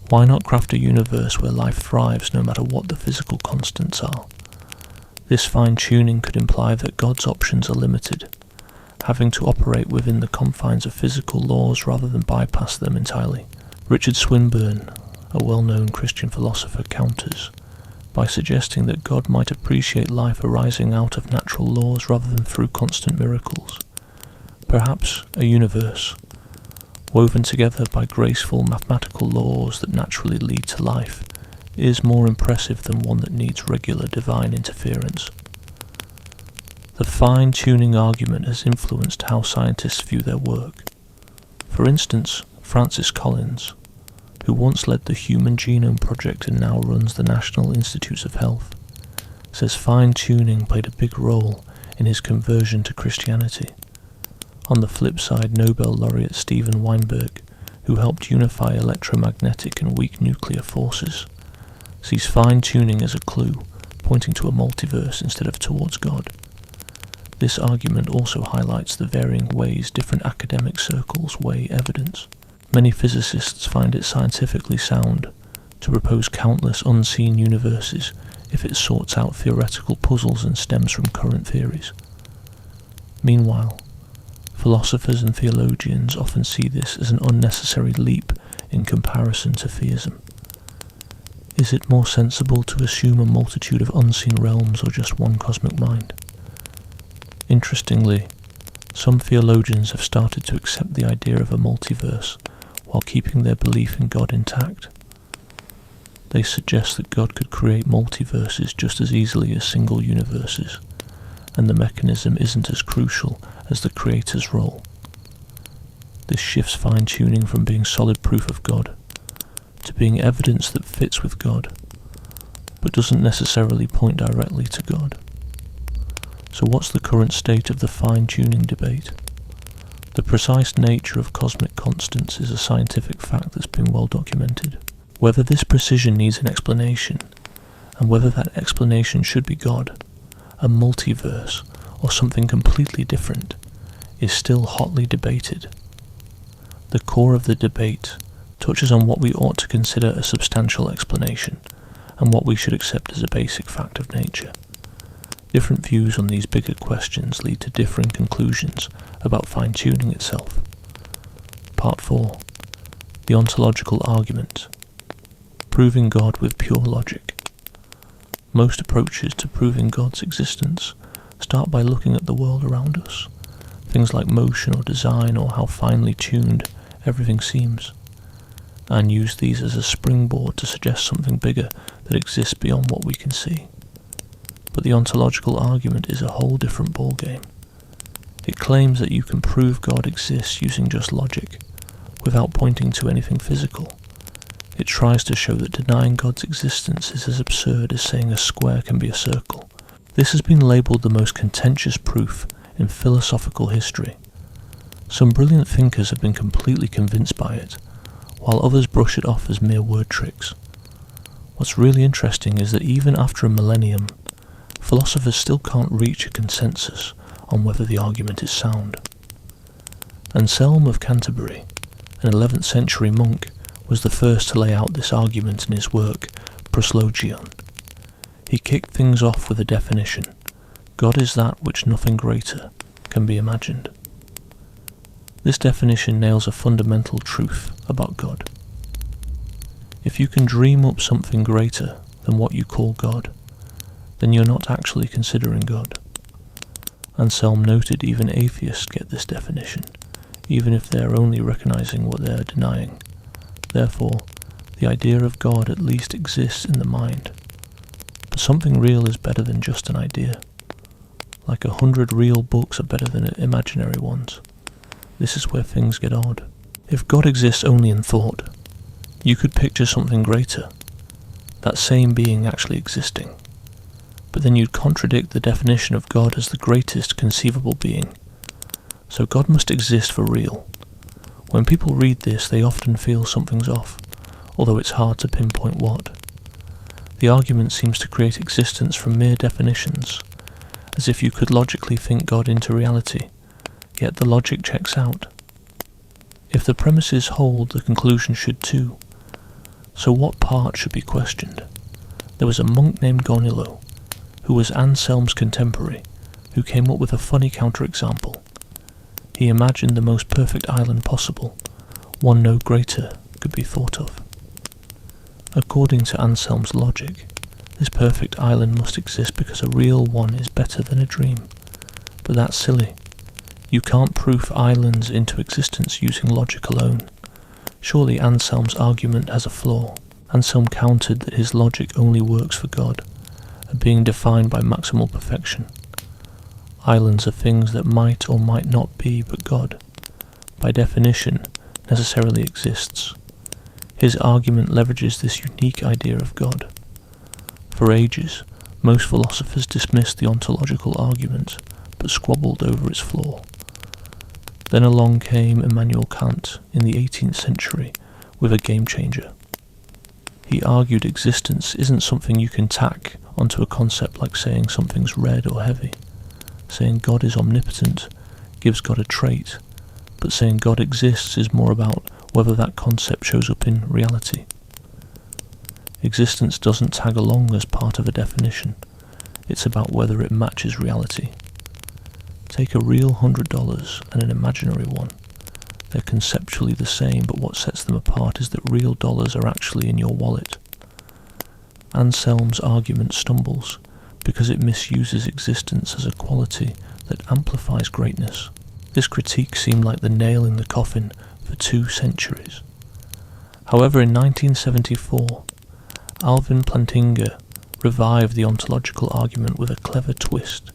Why not craft a universe where life thrives no matter what the physical constants are? This fine-tuning could imply that God's options are limited, having to operate within the confines of physical laws rather than bypass them entirely. Richard Swinburne, a well-known Christian philosopher, counters by suggesting that God might appreciate life arising out of natural laws rather than through constant miracles. Perhaps a universe, woven together by graceful mathematical laws that naturally lead to life, is more impressive than one that needs regular divine interference. The fine-tuning argument has influenced how scientists view their work. For instance, Francis Collins, who once led the Human Genome Project and now runs the National Institutes of Health, says fine-tuning played a big role in his conversion to Christianity. On the flip side, Nobel laureate Steven Weinberg, who helped unify electromagnetic and weak nuclear forces, sees fine-tuning as a clue, pointing to a multiverse instead of towards God. This argument also highlights the varying ways different academic circles weigh evidence. Many physicists find it scientifically sound to propose countless unseen universes if it sorts out theoretical puzzles and stems from current theories. Meanwhile, philosophers and theologians often see this as an unnecessary leap in comparison to theism. Is it more sensible to assume a multitude of unseen realms or just one cosmic mind? Interestingly, some theologians have started to accept the idea of a multiverse while keeping their belief in God intact. They suggest that God could create multiverses just as easily as single universes, and the mechanism isn't as crucial as the creator's role. This shifts fine-tuning from being solid proof of God to being evidence that fits with God, but doesn't necessarily point directly to God. So what's the current state of the fine-tuning debate? The precise nature of cosmic constants is a scientific fact that's been well documented. Whether this precision needs an explanation, and whether that explanation should be God, a multiverse, or something completely different, is still hotly debated. The core of the debate touches on what we ought to consider a substantial explanation, and what we should accept as a basic fact of nature. Different views on these bigger questions lead to differing conclusions about fine-tuning itself. Part 4. The ontological argument. Proving God with pure logic. Most approaches to proving God's existence start by looking at the world around us, things like motion or design or how finely tuned everything seems, and use these as a springboard to suggest something bigger that exists beyond what we can see. But the ontological argument is a whole different ballgame. It claims that you can prove God exists using just logic, without pointing to anything physical. It tries to show that denying God's existence is as absurd as saying a square can be a circle. This has been labelled the most contentious proof in philosophical history. Some brilliant thinkers have been completely convinced by it, while others brush it off as mere word tricks. What's really interesting is that even after a millennium, philosophers still can't reach a consensus on whether the argument is sound. Anselm of Canterbury, an 11th century monk, was the first to lay out this argument in his work, Proslogion. He kicked things off with a definition: God is that which nothing greater can be imagined. This definition nails a fundamental truth about God. If you can dream up something greater than what you call God, then you're not actually considering God. Anselm noted even atheists get this definition, even if they're only recognizing what they're denying. Therefore, the idea of God at least exists in the mind. But something real is better than just an idea. Like 100 real books are better than imaginary ones. This is where things get odd. If God exists only in thought, you could picture something greater, that same being actually existing. But then you'd contradict the definition of God as the greatest conceivable being. So God must exist for real. When people read this, they often feel something's off, although it's hard to pinpoint what. The argument seems to create existence from mere definitions, as if you could logically think God into reality, yet the logic checks out. If the premises hold, the conclusion should too. So what part should be questioned? There was a monk named Gonilo, who was Anselm's contemporary, who came up with a funny counterexample. He imagined the most perfect island possible, one no greater could be thought of. According to Anselm's logic, This perfect island must exist because a real one is better than a dream. But that's silly. You can't proof islands into existence using logic alone. Surely Anselm's argument has a flaw. Anselm countered that his logic only works for God, a being defined by maximal perfection. Islands are things that might or might not be, but God, by definition, necessarily exists. His argument leverages this unique idea of God. For ages, most philosophers dismissed the ontological argument, but squabbled over its flaw. Then along came Immanuel Kant in the 18th century with a game-changer. He argued existence isn't something you can tack onto a concept like saying something's red or heavy. Saying God is omnipotent gives God a trait, but saying God exists is more about whether that concept shows up in reality. Existence doesn't tag along as part of a definition. It's about whether it matches reality. Take a real $100 and an imaginary one. They're conceptually the same, but what sets them apart is that real dollars are actually in your wallet. Anselm's argument stumbles because it misuses existence as a quality that amplifies greatness. This critique seemed like the nail in the coffin for 2 centuries. However, in 1974, Alvin Plantinga revived the ontological argument with a clever twist,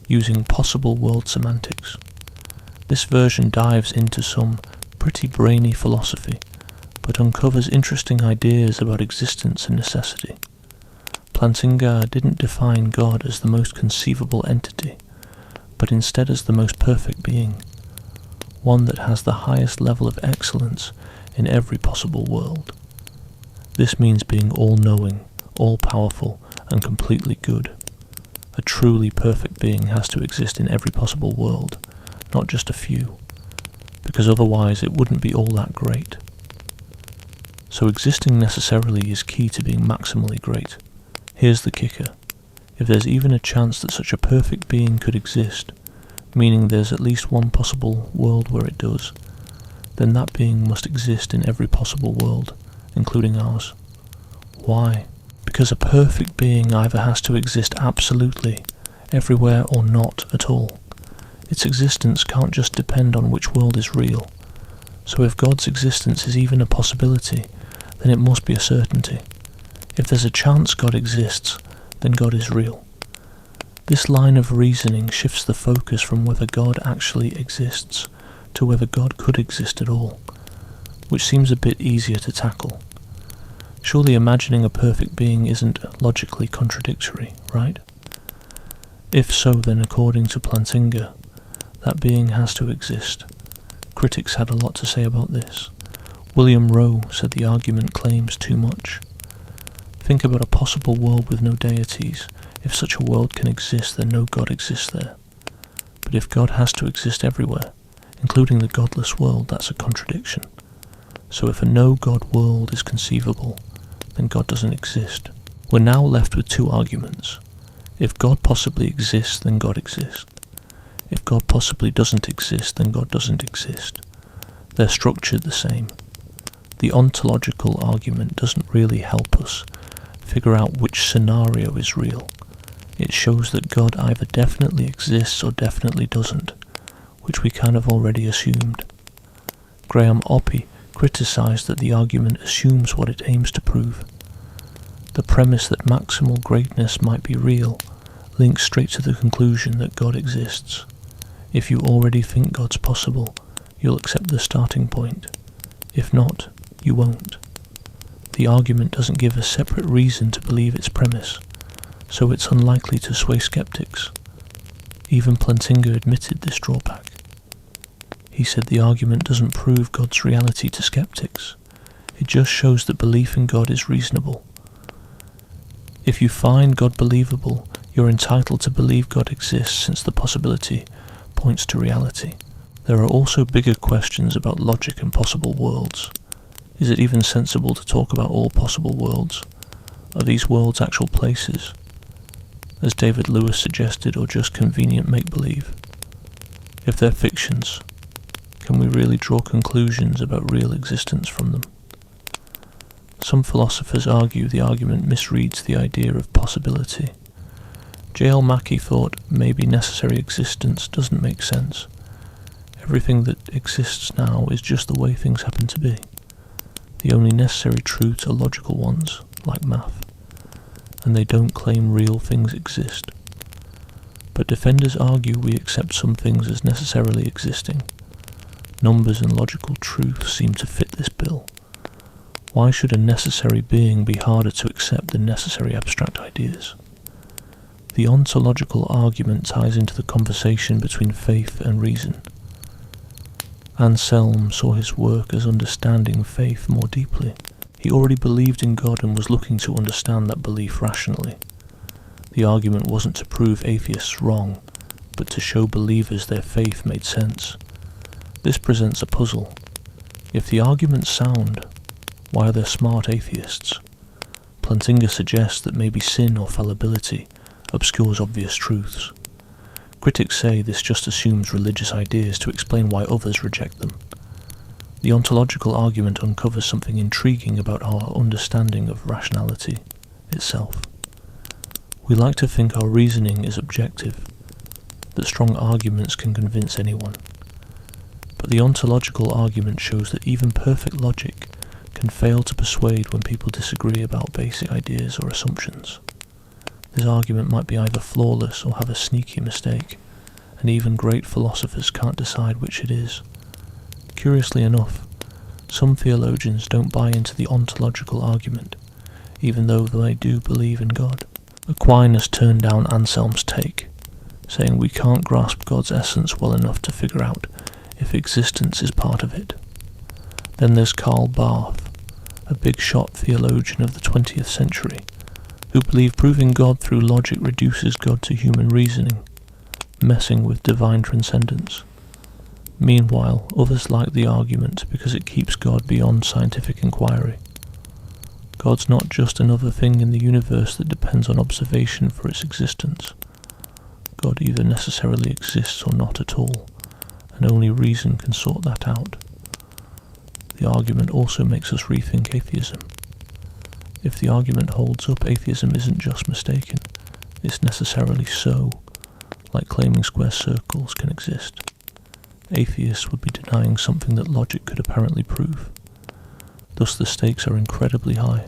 using possible world semantics. This version dives into some pretty brainy philosophy, but uncovers interesting ideas about existence and necessity. Plantinga didn't define God as the most conceivable entity, but instead as the most perfect being, one that has the highest level of excellence in every possible world. This means being all-knowing, all-powerful, and completely good. A truly perfect being has to exist in every possible world, not just a few, because otherwise it wouldn't be all that great. So existing necessarily is key to being maximally great. Here's the kicker. If there's even a chance that such a perfect being could exist, meaning there's at least one possible world where it does, then that being must exist in every possible world, including ours. Why? Because a perfect being either has to exist absolutely, everywhere, or not at all. Its existence can't just depend on which world is real. So if God's existence is even a possibility, then it must be a certainty. If there's a chance God exists, then God is real. This line of reasoning shifts the focus from whether God actually exists to whether God could exist at all, which seems a bit easier to tackle. Surely imagining a perfect being isn't logically contradictory, right? If so, then according to Plantinga, that being has to exist. Critics had a lot to say about this. William Rowe said the argument claims too much. Think about a possible world with no deities. If such a world can exist, then no God exists there. But if God has to exist everywhere, including the godless world, that's a contradiction. So if a no-God world is conceivable, then God doesn't exist. We're now left with 2 arguments. If God possibly exists, then God exists. If God possibly doesn't exist, then God doesn't exist. They're structured the same. The ontological argument doesn't really help us figure out which scenario is real. It shows that God either definitely exists or definitely doesn't, which we kind of already assumed. Graham Oppy criticized that the argument assumes what it aims to prove. The premise that maximal greatness might be real links straight to the conclusion that God exists. If you already think God's possible, you'll accept the starting point. If not, you won't. The argument doesn't give a separate reason to believe its premise, so it's unlikely to sway skeptics. Even Plantinga admitted this drawback. He said the argument doesn't prove God's reality to skeptics. It just shows that belief in God is reasonable. If you find God believable, you're entitled to believe God exists since the possibility points to reality. There are also bigger questions about logic and possible worlds. Is it even sensible to talk about all possible worlds? Are these worlds actual places, as David Lewis suggested, or just convenient make-believe? If they're fictions, can we really draw conclusions about real existence from them? Some philosophers argue the argument misreads the idea of possibility. J.L. Mackie thought maybe necessary existence doesn't make sense. Everything that exists now is just the way things happen to be. The only necessary truths are logical ones, like math, and they don't claim real things exist. But defenders argue we accept some things as necessarily existing. Numbers and logical truth seem to fit this bill. Why should a necessary being be harder to accept than necessary abstract ideas? The ontological argument ties into the conversation between faith and reason. Anselm saw his work as understanding faith more deeply. He already believed in God and was looking to understand that belief rationally. The argument wasn't to prove atheists wrong, but to show believers their faith made sense. This presents a puzzle. If the argument's sound, why are there smart atheists? Plantinga suggests that maybe sin or fallibility obscures obvious truths. Critics say this just assumes religious ideas to explain why others reject them. The ontological argument uncovers something intriguing about our understanding of rationality itself. We like to think our reasoning is objective, that strong arguments can convince anyone. But the ontological argument shows that even perfect logic can fail to persuade when people disagree about basic ideas or assumptions. This argument might be either flawless or have a sneaky mistake, and even great philosophers can't decide which it is. Curiously enough, some theologians don't buy into the ontological argument, even though they do believe in God. Aquinas turned down Anselm's take, saying we can't grasp God's essence well enough to figure out if existence is part of it. Then there's Karl Barth, a big-shot theologian of the 20th century, who believed proving God through logic reduces God to human reasoning, messing with divine transcendence. Meanwhile, others like the argument because it keeps God beyond scientific inquiry. God's not just another thing in the universe that depends on observation for its existence. God either necessarily exists or not at all, and only reason can sort that out. The argument also makes us rethink atheism. If the argument holds up, atheism isn't just mistaken, it's necessarily so, like claiming square circles can exist. Atheists would be denying something that logic could apparently prove. Thus the stakes are incredibly high.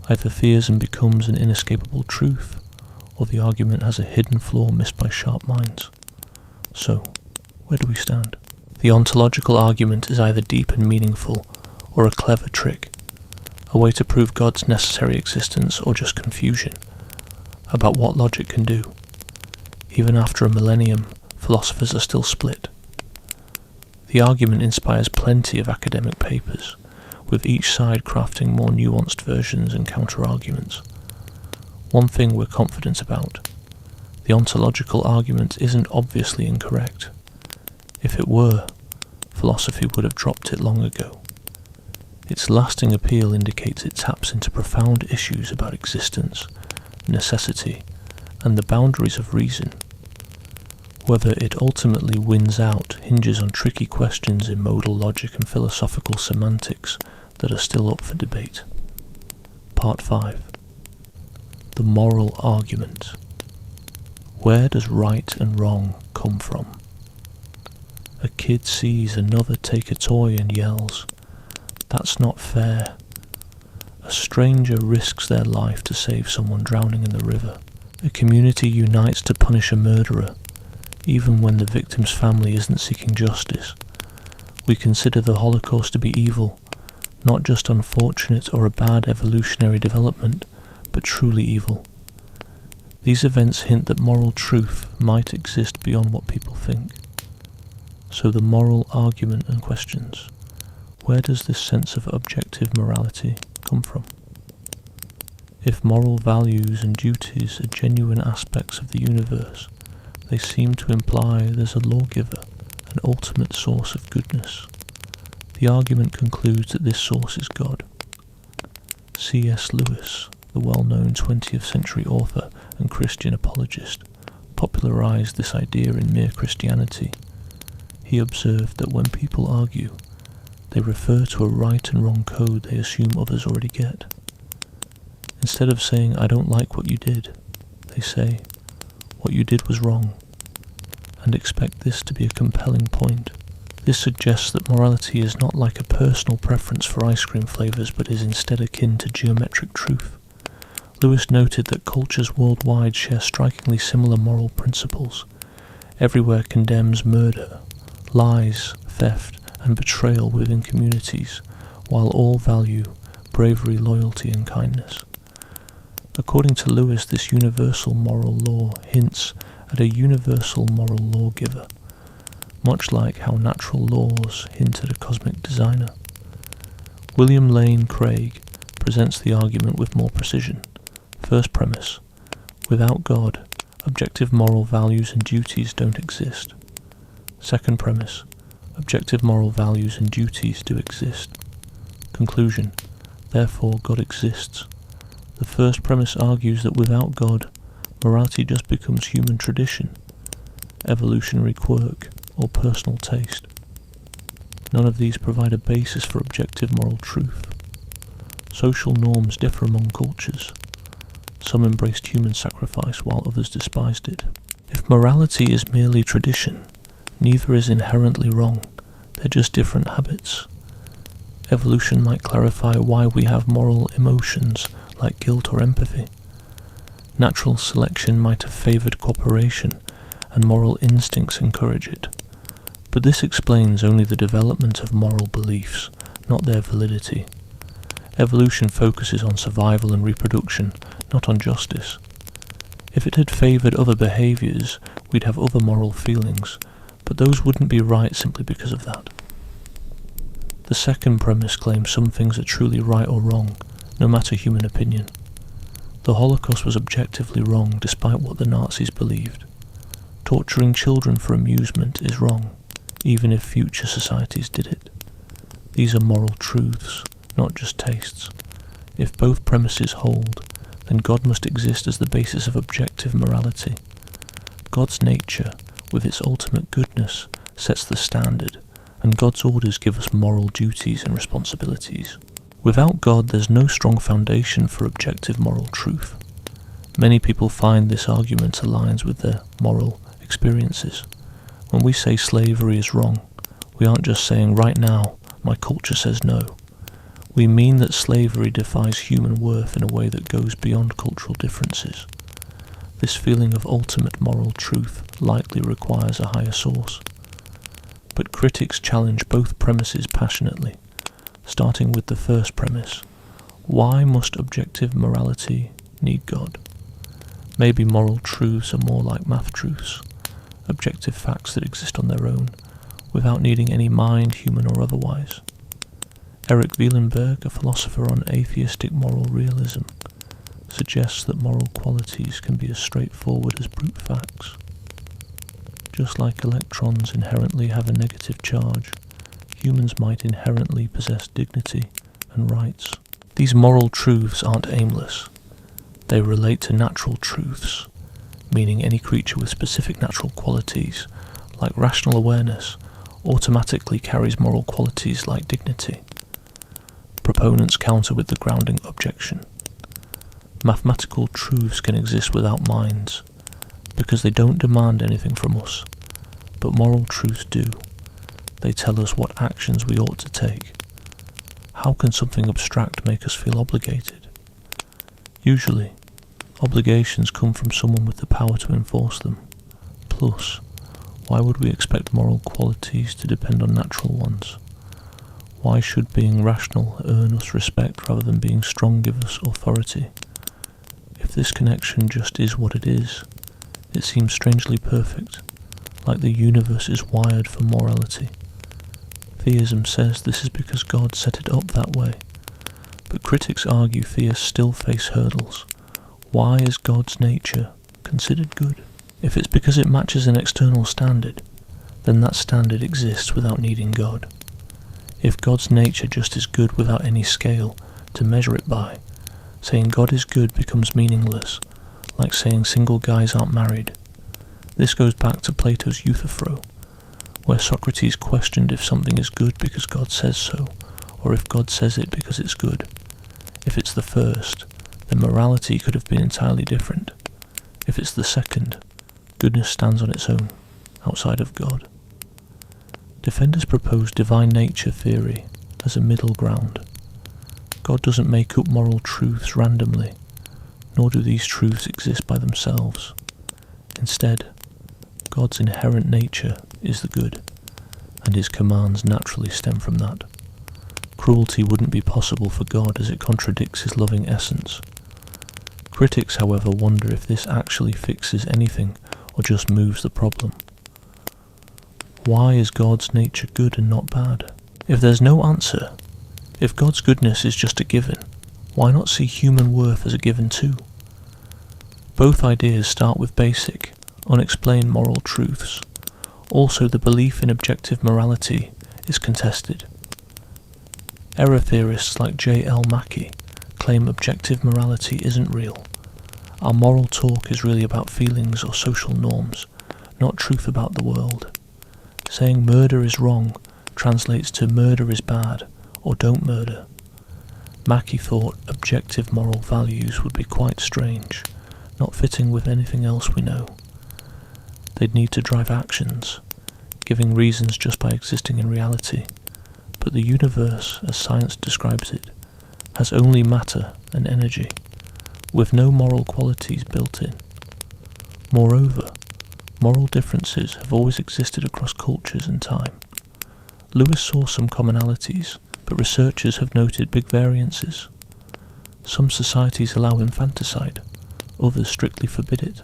Either theism becomes an inescapable truth, or the argument has a hidden flaw missed by sharp minds. So, where do we stand? The ontological argument is either deep and meaningful, or a clever trick, a way to prove God's necessary existence, or just confusion about what logic can do. Even after a millennium, philosophers are still split. The argument inspires plenty of academic papers, with each side crafting more nuanced versions and counter-arguments. One thing we're confident about: the ontological argument isn't obviously incorrect. If it were, philosophy would have dropped it long ago. Its lasting appeal indicates it taps into profound issues about existence, necessity, and the boundaries of reason. Whether it ultimately wins out hinges on tricky questions in modal logic and philosophical semantics that are still up for debate. Part 5. The moral argument. Where does right and wrong come from? A kid sees another take a toy and yells, "That's not fair." A stranger risks their life to save someone drowning in the river. A community unites to punish a murderer, even when the victim's family isn't seeking justice. We consider the Holocaust to be evil, not just unfortunate or a bad evolutionary development, but truly evil. These events hint that moral truth might exist beyond what people think. So the moral argument and questions: where does this sense of objective morality come from? If moral values and duties are genuine aspects of the universe, they seem to imply there's a lawgiver, an ultimate source of goodness. The argument concludes that this source is God. C.S. Lewis, the well-known 20th century author and Christian apologist, popularized this idea in Mere Christianity. He observed that when people argue, they refer to a right and wrong code they assume others already get. Instead of saying, "I don't like what you did," they say, "What you did was wrong," and expect this to be a compelling point. This suggests that morality is not like a personal preference for ice cream flavours, but is instead akin to geometric truth. Lewis noted that cultures worldwide share strikingly similar moral principles. Everywhere condemns murder, lies, theft, and betrayal within communities, while all value bravery, loyalty, and kindness. According to Lewis, this universal moral law hints at a universal moral lawgiver, much like how natural laws hint at a cosmic designer. William Lane Craig presents the argument with more precision. First premise: without God, objective moral values and duties don't exist. Second premise: objective moral values and duties do exist. Conclusion: therefore God exists. The first premise argues that without God, morality just becomes human tradition, evolutionary quirk, or personal taste. None of these provide a basis for objective moral truth. Social norms differ among cultures. Some embraced human sacrifice while others despised it. If morality is merely tradition, neither is inherently wrong, they're just different habits. Evolution might clarify why we have moral emotions like guilt or empathy. Natural selection might have favoured cooperation, and moral instincts encourage it. But this explains only the development of moral beliefs, not their validity. Evolution focuses on survival and reproduction, not on justice. If it had favoured other behaviours, we'd have other moral feelings, but those wouldn't be right simply because of that. The second premise claims some things are truly right or wrong, no matter human opinion. The Holocaust was objectively wrong despite what the Nazis believed. Torturing children for amusement is wrong, even if future societies did it. These are moral truths, not just tastes. If both premises hold, then God must exist as the basis of objective morality. God's nature, with its ultimate goodness, sets the standard, and God's orders give us moral duties and responsibilities. Without God, there's no strong foundation for objective moral truth. Many people find this argument aligns with their moral experiences. When we say slavery is wrong, we aren't just saying, right now, my culture says no. We mean that slavery defies human worth in a way that goes beyond cultural differences. This feeling of ultimate moral truth likely requires a higher source. But critics challenge both premises passionately, starting with the first premise. Why must objective morality need God? Maybe moral truths are more like math truths, objective facts that exist on their own, without needing any mind, human or otherwise. Eric Wielenberg, a philosopher on atheistic moral realism, suggests that moral qualities can be as straightforward as brute facts. Just like electrons inherently have a negative charge, humans might inherently possess dignity and rights. These moral truths aren't aimless. They relate to natural truths, meaning any creature with specific natural qualities, like rational awareness, automatically carries moral qualities like dignity. Proponents counter with the grounding objection. Mathematical truths can exist without minds, because they don't demand anything from us, but moral truths do. They tell us what actions we ought to take. How can something abstract make us feel obligated? Usually, obligations come from someone with the power to enforce them. Plus, why would we expect moral qualities to depend on natural ones? Why should being rational earn us respect rather than being strong give us authority? If this connection just is what it is, it seems strangely perfect, like the universe is wired for morality. Theism says this is because God set it up that way, but critics argue theists still face hurdles. Why is God's nature considered good? If it's because it matches an external standard, then that standard exists without needing God. If God's nature just is good without any scale to measure it by, saying God is good becomes meaningless, like saying single guys aren't married. This goes back to Plato's Euthyphro. where Socrates questioned if something is good because God says so, or if God says it because it's good. If it's the first, then morality could have been entirely different. If it's the second, goodness stands on its own, outside of God. Defenders propose divine nature theory as a middle ground. God doesn't make up moral truths randomly, nor do these truths exist by themselves. Instead, God's inherent nature is the good, and his commands naturally stem from that. Cruelty wouldn't be possible for God as it contradicts his loving essence. Critics, however, wonder if this actually fixes anything or just moves the problem. Why is God's nature good and not bad? If there's no answer, if God's goodness is just a given, why not see human worth as a given too? Both ideas start with basic, unexplained moral truths. Also, the belief in objective morality is contested. Error theorists like J.L. Mackie claim objective morality isn't real. Our moral talk is really about feelings or social norms, not truth about the world. Saying murder is wrong translates to murder is bad, or don't murder. Mackie thought objective moral values would be quite strange, not fitting with anything else we know. They'd need to drive actions, giving reasons just by existing in reality. But the universe, as science describes it, has only matter and energy, with no moral qualities built in. Moreover, moral differences have always existed across cultures and time. Lewis saw some commonalities, but researchers have noted big variances. Some societies allow infanticide, others strictly forbid it.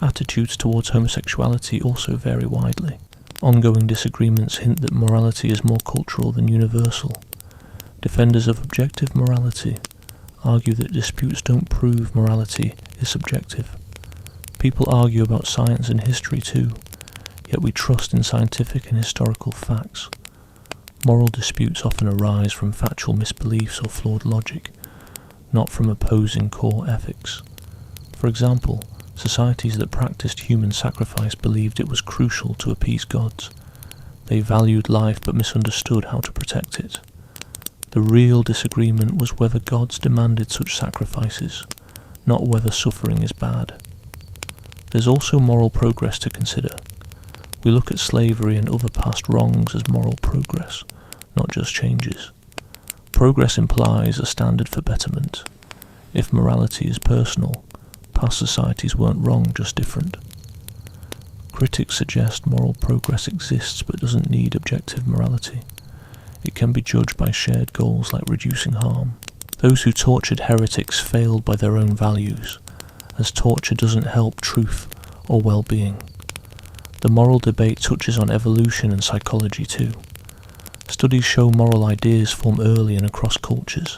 Attitudes towards homosexuality also vary widely. Ongoing disagreements hint that morality is more cultural than universal. Defenders of objective morality argue that disputes don't prove morality is subjective. People argue about science and history too, yet we trust in scientific and historical facts. Moral disputes often arise from factual misbeliefs or flawed logic, not from opposing core ethics. For example, societies that practiced human sacrifice believed it was crucial to appease gods. They valued life but misunderstood how to protect it. The real disagreement was whether gods demanded such sacrifices, not whether suffering is bad. There's also moral progress to consider. We look at slavery and other past wrongs as moral progress, not just changes. Progress implies a standard for betterment. If morality is personal, past societies weren't wrong, just different. Critics suggest moral progress exists but doesn't need objective morality. It can be judged by shared goals like reducing harm. Those who tortured heretics failed by their own values, as torture doesn't help truth or well-being. The moral debate touches on evolution and psychology too. Studies show moral ideas form early and across cultures.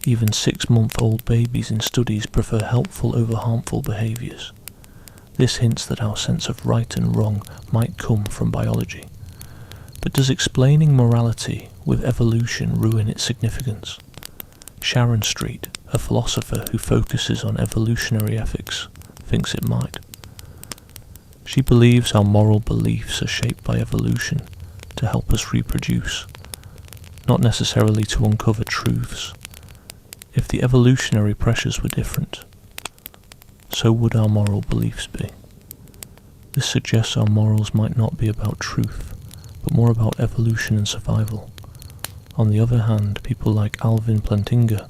Even 6-month-old babies in studies prefer helpful over harmful behaviours. This hints that our sense of right and wrong might come from biology. But does explaining morality with evolution ruin its significance? Sharon Street, a philosopher who focuses on evolutionary ethics, thinks it might. She believes our moral beliefs are shaped by evolution to help us reproduce, not necessarily to uncover truths. If the evolutionary pressures were different, so would our moral beliefs be. This suggests our morals might not be about truth, but more about evolution and survival. On the other hand, people like Alvin Plantinga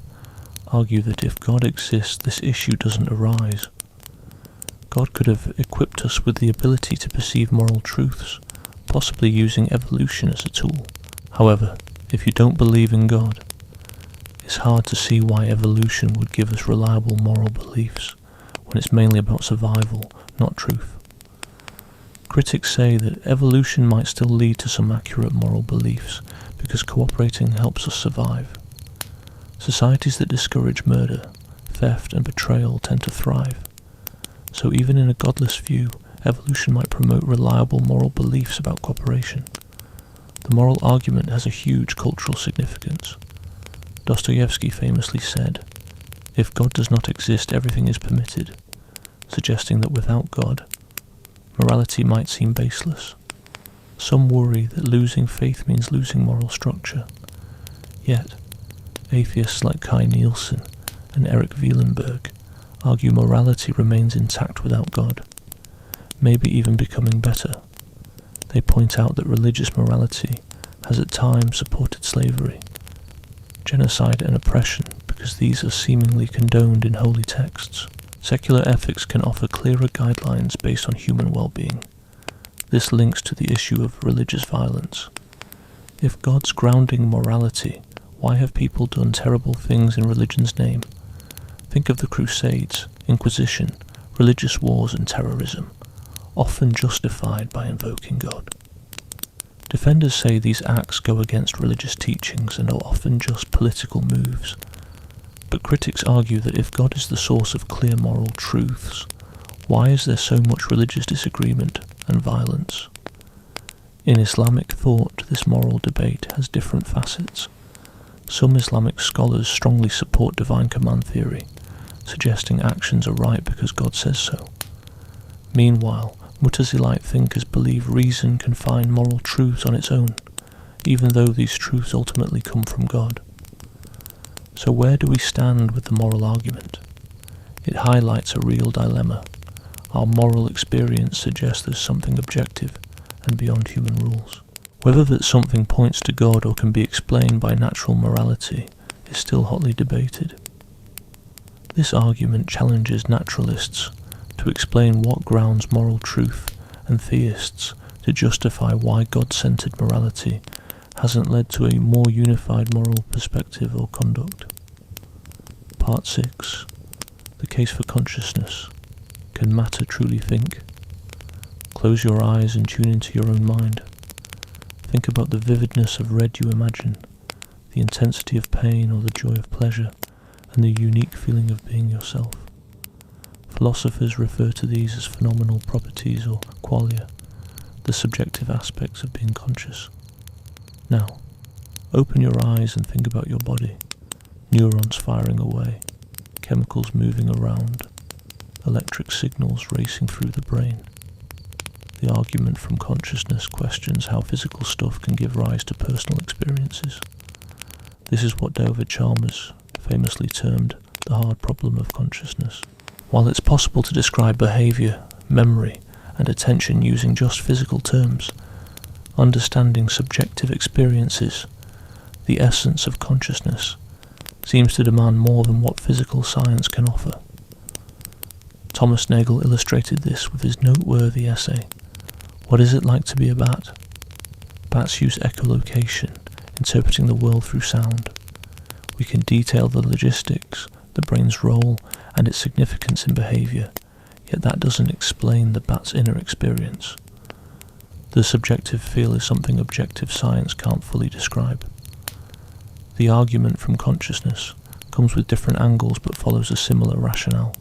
argue that if God exists, this issue doesn't arise. God could have equipped us with the ability to perceive moral truths, possibly using evolution as a tool. However, if you don't believe in God, it's hard to see why evolution would give us reliable moral beliefs, when it's mainly about survival, not truth. Critics say that evolution might still lead to some accurate moral beliefs, because cooperating helps us survive. Societies that discourage murder, theft and betrayal tend to thrive. So even in a godless view, evolution might promote reliable moral beliefs about cooperation. The moral argument has a huge cultural significance. Dostoevsky famously said, "If God does not exist, everything is permitted," suggesting that without God, morality might seem baseless. Some worry that losing faith means losing moral structure. Yet, atheists like Kai Nielsen and Eric Wielenberg argue morality remains intact without God, maybe even becoming better. They point out that religious morality has at times supported slavery, genocide and oppression because these are seemingly condoned in holy texts. Secular ethics can offer clearer guidelines based on human well-being. This links to the issue of religious violence. If God's grounding morality, why have people done terrible things in religion's name? Think of the Crusades, Inquisition, religious wars and terrorism, often justified by invoking God. Defenders say these acts go against religious teachings and are often just political moves. But critics argue that if God is the source of clear moral truths, why is there so much religious disagreement and violence? In Islamic thought, this moral debate has different facets. Some Islamic scholars strongly support divine command theory, suggesting actions are right because God says so. Meanwhile, Mutazilite thinkers believe reason can find moral truths on its own, even though these truths ultimately come from God. So where do we stand with the moral argument? It highlights a real dilemma. Our moral experience suggests there's something objective and beyond human rules. Whether that something points to God or can be explained by natural morality is still hotly debated. This argument challenges naturalists to explain what grounds moral truth and theists to justify why God-centered morality hasn't led to a more unified moral perspective or conduct. Part 6. The case for consciousness. Can matter truly think? Close your eyes and tune into your own mind. Think about the vividness of red you imagine, the intensity of pain or the joy of pleasure, and the unique feeling of being yourself. Philosophers refer to these as phenomenal properties or qualia, the subjective aspects of being conscious. Now, open your eyes and think about your body, neurons firing away, chemicals moving around, electric signals racing through the brain. The argument from consciousness questions how physical stuff can give rise to personal experiences. This is what David Chalmers famously termed the hard problem of consciousness. While it's possible to describe behaviour, memory, and attention using just physical terms, understanding subjective experiences, the essence of consciousness, seems to demand more than what physical science can offer. Thomas Nagel illustrated this with his noteworthy essay, What is it like to be a bat? Bats use echolocation, interpreting the world through sound. We can detail the logistics, the brain's role, and its significance in behaviour, yet that doesn't explain the bat's inner experience. The subjective feel is something objective science can't fully describe. The argument from consciousness comes with different angles but follows a similar rationale.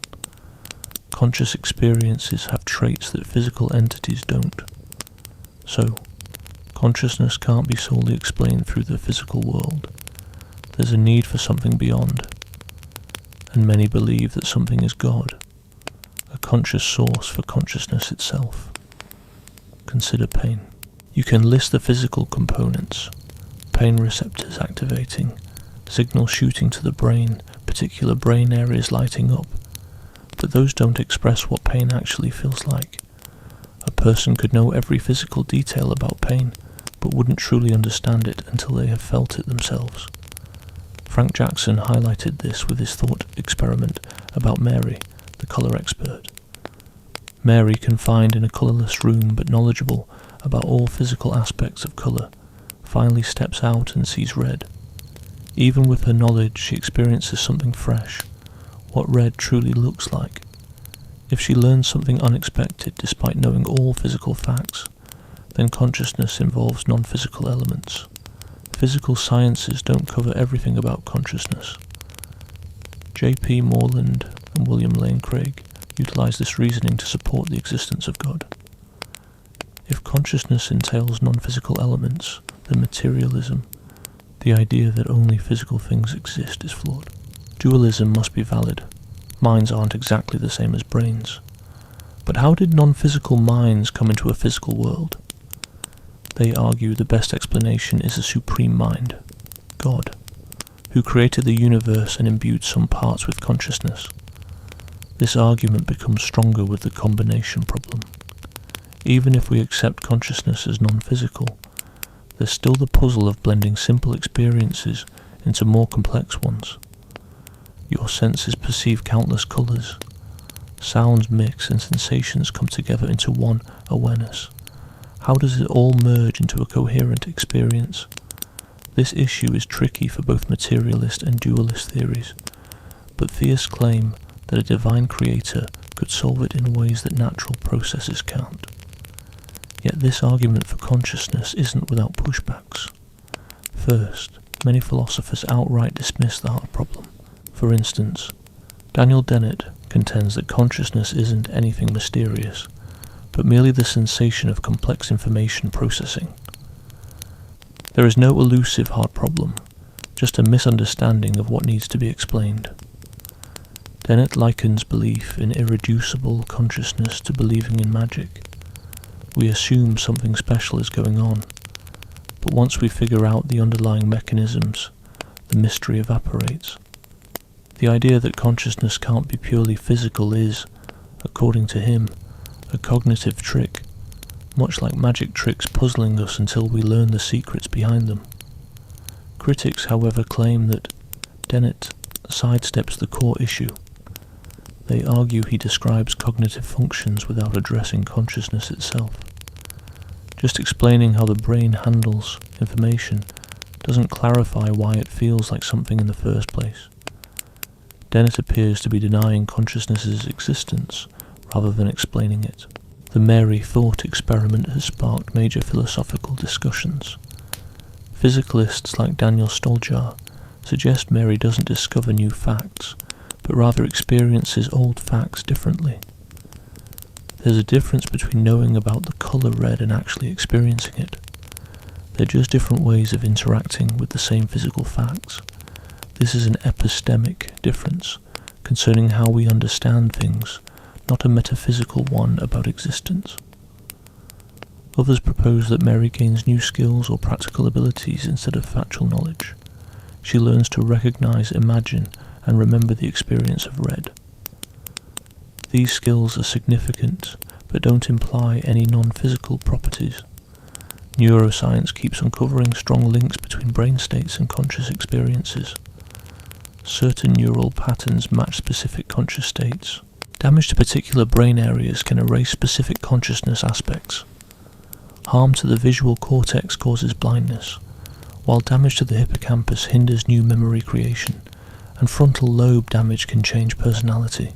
Conscious experiences have traits that physical entities don't. So, consciousness can't be solely explained through the physical world. There's a need for something beyond, and many believe that something is God, a conscious source for consciousness itself. Consider pain. You can list the physical components, pain receptors activating, signals shooting to the brain, particular brain areas lighting up, but those don't express what pain actually feels like. A person could know every physical detail about pain, but wouldn't truly understand it until they have felt it themselves. Frank Jackson highlighted this with his thought experiment about Mary, the colour expert. Mary, confined in a colourless room but knowledgeable about all physical aspects of colour, finally steps out and sees red. Even with her knowledge, she experiences something fresh, what red truly looks like. If she learns something unexpected despite knowing all physical facts, then consciousness involves non-physical elements. Physical sciences don't cover everything about consciousness. J.P. Moreland and William Lane Craig utilize this reasoning to support the existence of God. If consciousness entails non-physical elements, then materialism, the idea that only physical things exist, is flawed. Dualism must be valid. Minds aren't exactly the same as brains. But how did non-physical minds come into a physical world? They argue the best explanation is a supreme mind, God, who created the universe and imbued some parts with consciousness. This argument becomes stronger with the combination problem. Even if we accept consciousness as non-physical, there's still the puzzle of blending simple experiences into more complex ones. Your senses perceive countless colours, sounds mix and sensations come together into one awareness. How does it all merge into a coherent experience? This issue is tricky for both materialist and dualist theories, but theists claim that a divine creator could solve it in ways that natural processes can't. Yet this argument for consciousness isn't without pushbacks. First, many philosophers outright dismiss the heart problem. For instance, Daniel Dennett contends that consciousness isn't anything mysterious, but merely the sensation of complex information processing. There is no elusive heart problem, just a misunderstanding of what needs to be explained. Dennett likens belief in irreducible consciousness to believing in magic. We assume something special is going on, but once we figure out the underlying mechanisms, the mystery evaporates. The idea that consciousness can't be purely physical is, according to him, a cognitive trick, much like magic tricks puzzling us until we learn the secrets behind them. Critics, however, claim that Dennett sidesteps the core issue. They argue he describes cognitive functions without addressing consciousness itself. Just explaining how the brain handles information doesn't clarify why it feels like something in the first place. Dennett appears to be denying consciousness's existence rather than explaining it. The Mary thought experiment has sparked major philosophical discussions. Physicalists like Daniel Stoljar suggest Mary doesn't discover new facts, but rather experiences old facts differently. There's a difference between knowing about the colour red and actually experiencing it. They're just different ways of interacting with the same physical facts. This is an epistemic difference concerning how we understand things, not a metaphysical one about existence. Others propose that Mary gains new skills or practical abilities instead of factual knowledge. She learns to recognise, imagine, and remember the experience of red. These skills are significant, but don't imply any non-physical properties. Neuroscience keeps uncovering strong links between brain states and conscious experiences. Certain neural patterns match specific conscious states. Damage to particular brain areas can erase specific consciousness aspects. Harm to the visual cortex causes blindness, while damage to the hippocampus hinders new memory creation, and frontal lobe damage can change personality.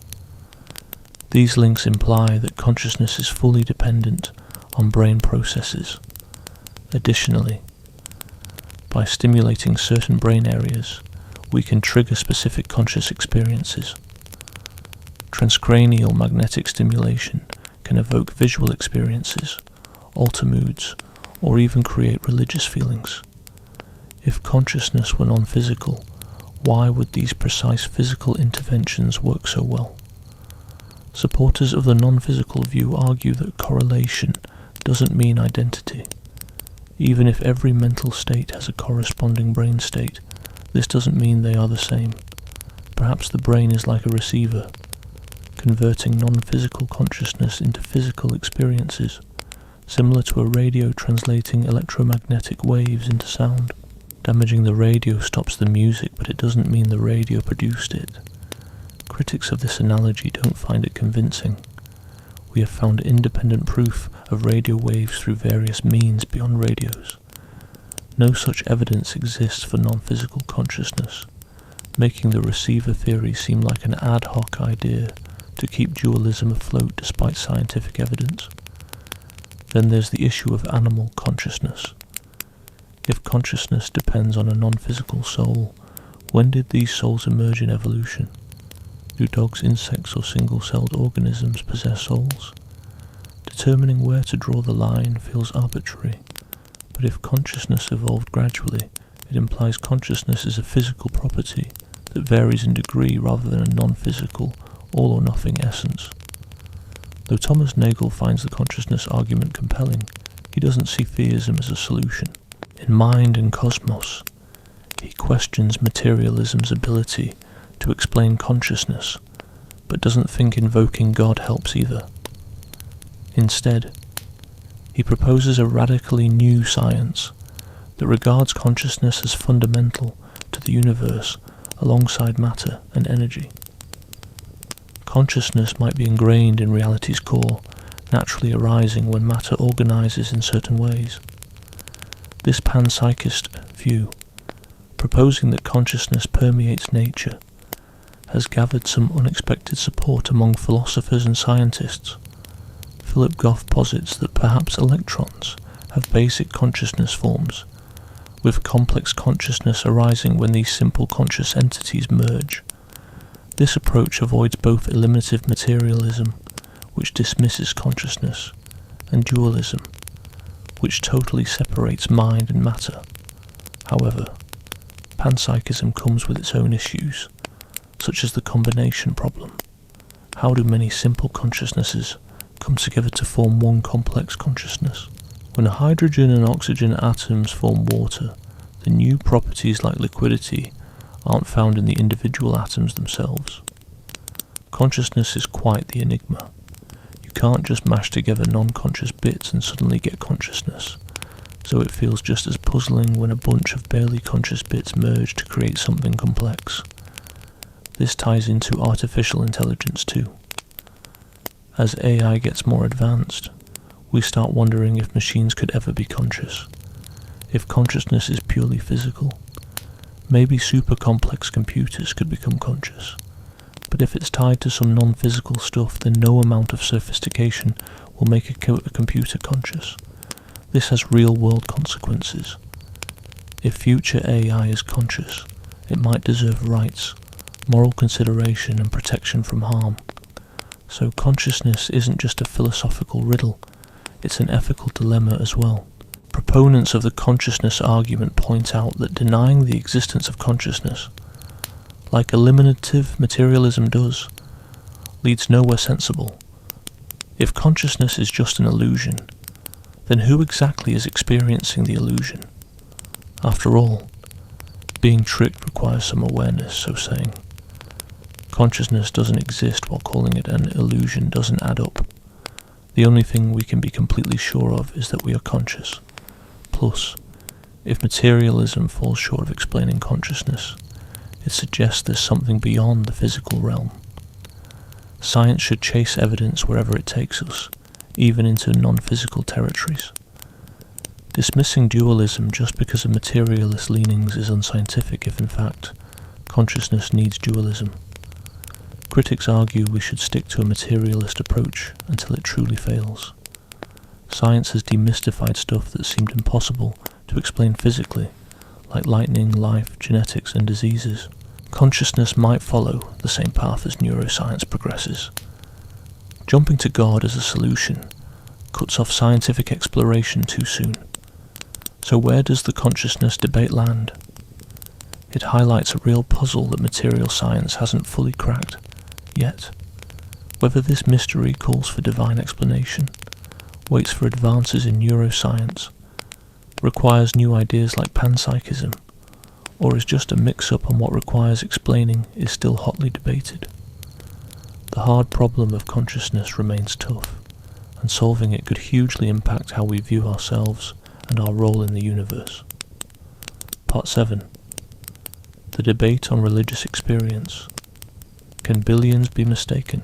These links imply that consciousness is fully dependent on brain processes. Additionally, by stimulating certain brain areas, we can trigger specific conscious experiences. Transcranial magnetic stimulation can evoke visual experiences, alter moods, or even create religious feelings. If consciousness were non-physical, why would these precise physical interventions work so well? Supporters of the non-physical view argue that correlation doesn't mean identity. Even if every mental state has a corresponding brain state, this doesn't mean they are the same. Perhaps the brain is like a receiver, converting non-physical consciousness into physical experiences, similar to a radio translating electromagnetic waves into sound. Damaging the radio stops the music, but it doesn't mean the radio produced it. Critics of this analogy don't find it convincing. We have found independent proof of radio waves through various means beyond radios. No such evidence exists for non-physical consciousness, making the receiver theory seem like an ad hoc idea to keep dualism afloat despite scientific evidence. Then there's the issue of animal consciousness. If consciousness depends on a non-physical soul, when did these souls emerge in evolution? Do dogs, insects, or single-celled organisms possess souls? Determining where to draw the line feels arbitrary, but if consciousness evolved gradually, it implies consciousness is a physical property that varies in degree rather than a non-physical, all-or-nothing essence. Though Thomas Nagel finds the consciousness argument compelling, He doesn't see theism as a solution. In Mind and Cosmos, he questions materialism's ability to explain consciousness, but doesn't think invoking God helps either. Instead, he proposes a radically new science that regards consciousness as fundamental to the universe alongside matter and energy. Consciousness might be ingrained in reality's core, naturally arising when matter organizes in certain ways. This panpsychist view, proposing that consciousness permeates nature, has gathered some unexpected support among philosophers and scientists. Philip Goff posits that perhaps electrons have basic consciousness forms, with complex consciousness arising when these simple conscious entities merge. This approach avoids both eliminative materialism, which dismisses consciousness, and dualism, which totally separates mind and matter. However, panpsychism comes with its own issues, such as the combination problem. How do many simple consciousnesses come together to form one complex consciousness? When hydrogen and oxygen atoms form water, the new properties like liquidity aren't found in the individual atoms themselves. Consciousness is quite the enigma. You can't just mash together non-conscious bits and suddenly get consciousness, so it feels just as puzzling when a bunch of barely conscious bits merge to create something complex. This ties into artificial intelligence too. As AI gets more advanced, we start wondering if machines could ever be conscious. If consciousness is purely physical, maybe super complex computers could become conscious. But if it's tied to some non-physical stuff, then no amount of sophistication will make a computer conscious. This has real-world consequences. If future AI is conscious, it might deserve rights, moral consideration and protection from harm. So consciousness isn't just a philosophical riddle, it's an ethical dilemma as well. Proponents of the consciousness argument point out that denying the existence of consciousness, like eliminative materialism does, leads nowhere sensible. If consciousness is just an illusion, then who exactly is experiencing the illusion? After all, being tricked requires some awareness, so saying consciousness doesn't exist while calling it an illusion doesn't add up. The only thing we can be completely sure of is that we are conscious. Plus, if materialism falls short of explaining consciousness, it suggests there's something beyond the physical realm. Science should chase evidence wherever it takes us, even into non-physical territories. Dismissing dualism just because of materialist leanings is unscientific if in fact consciousness needs dualism. Critics argue we should stick to a materialist approach until it truly fails. Science has demystified stuff that seemed impossible to explain physically, like lightning, life, genetics and diseases. Consciousness might follow the same path as neuroscience progresses. Jumping to God as a solution cuts off scientific exploration too soon. So where does the consciousness debate land? It highlights a real puzzle that material science hasn't fully cracked yet. Whether this mystery calls for divine explanation, waits for advances in neuroscience, requires new ideas like panpsychism, or is just a mix-up on what requires explaining is still hotly debated. The hard problem of consciousness remains tough, and solving it could hugely impact how we view ourselves and our role in the universe. Part 7. The debate on religious experience. Can billions be mistaken?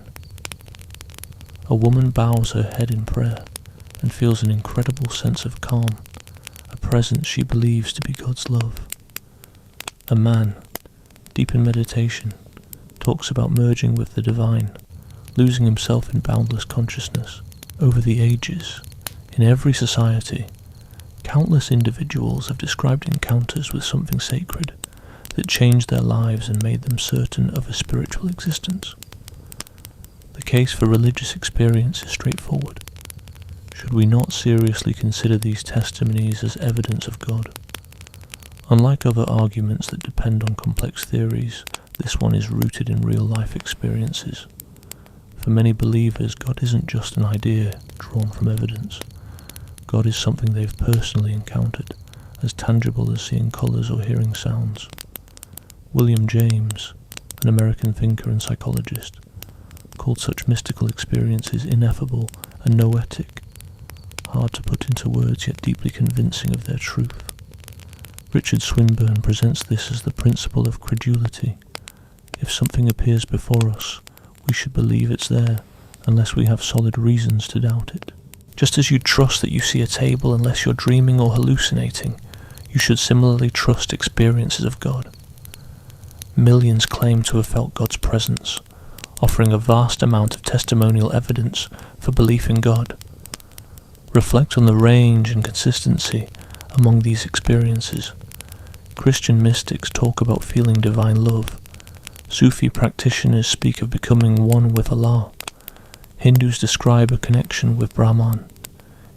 A woman bows her head in prayer and feels an incredible sense of calm, a presence she believes to be God's love. A man, deep in meditation, talks about merging with the divine, losing himself in boundless consciousness. Over the ages, in every society, countless individuals have described encounters with something sacred that changed their lives and made them certain of a spiritual existence. The case for religious experience is straightforward. Should we not seriously consider these testimonies as evidence of God? Unlike other arguments that depend on complex theories, this one is rooted in real-life experiences. For many believers, God isn't just an idea drawn from evidence. God is something they've personally encountered, as tangible as seeing colours or hearing sounds. William James, an American thinker and psychologist, called such mystical experiences ineffable and noetic, hard to put into words yet deeply convincing of their truth. Richard Swinburne presents this as the principle of credulity. If something appears before us, we should believe it's there, unless we have solid reasons to doubt it. Just as you trust that you see a table unless you're dreaming or hallucinating, you should similarly trust experiences of God. Millions claim to have felt God's presence, offering a vast amount of testimonial evidence for belief in God. Reflect on the range and consistency among these experiences. Christian mystics talk about feeling divine love. Sufi practitioners speak of becoming one with Allah. Hindus describe a connection with Brahman.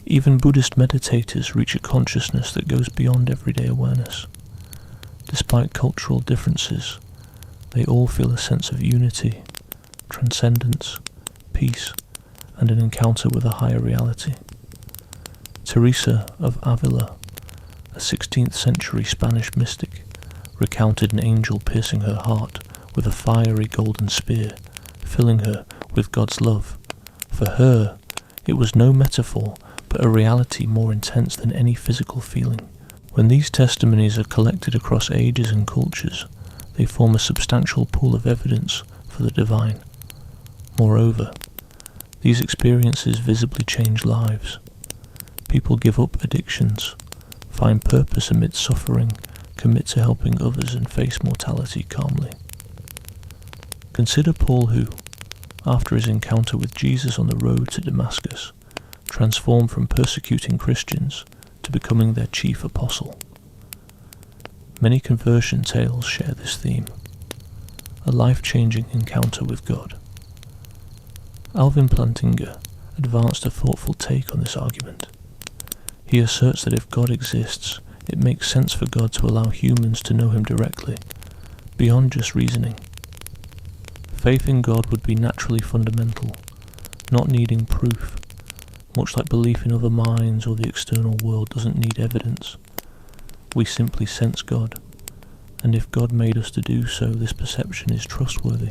Even Buddhist meditators reach a consciousness that goes beyond everyday awareness. Despite cultural differences, they all feel a sense of unity, transcendence, peace, and an encounter with a higher reality. Teresa of Avila, a 16th century Spanish mystic, recounted an angel piercing her heart with a fiery golden spear, filling her with God's love. For her, it was no metaphor, but a reality more intense than any physical feeling. When these testimonies are collected across ages and cultures, they form a substantial pool of evidence for the divine. Moreover, these experiences visibly change lives. People give up addictions, find purpose amidst suffering, commit to helping others, and face mortality calmly. Consider Paul who, after his encounter with Jesus on the road to Damascus, transformed from persecuting Christians to becoming their chief apostle. Many conversion tales share this theme, a life-changing encounter with God. Alvin Plantinga advanced a thoughtful take on this argument. He asserts that if God exists, it makes sense for God to allow humans to know him directly, beyond just reasoning. Faith in God would be naturally fundamental, not needing proof, much like belief in other minds or the external world doesn't need evidence. We simply sense God, and if God made us to do so, this perception is trustworthy.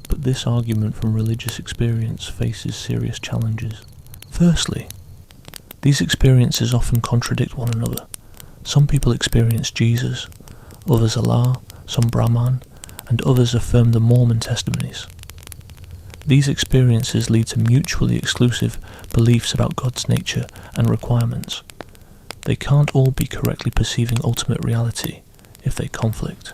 But this argument from religious experience faces serious challenges. Firstly, these experiences often contradict one another. Some people experience Jesus, others Allah, some Brahman, and others affirm the Mormon testimonies. These experiences lead to mutually exclusive beliefs about God's nature and requirements. They can't all be correctly perceiving ultimate reality if they conflict.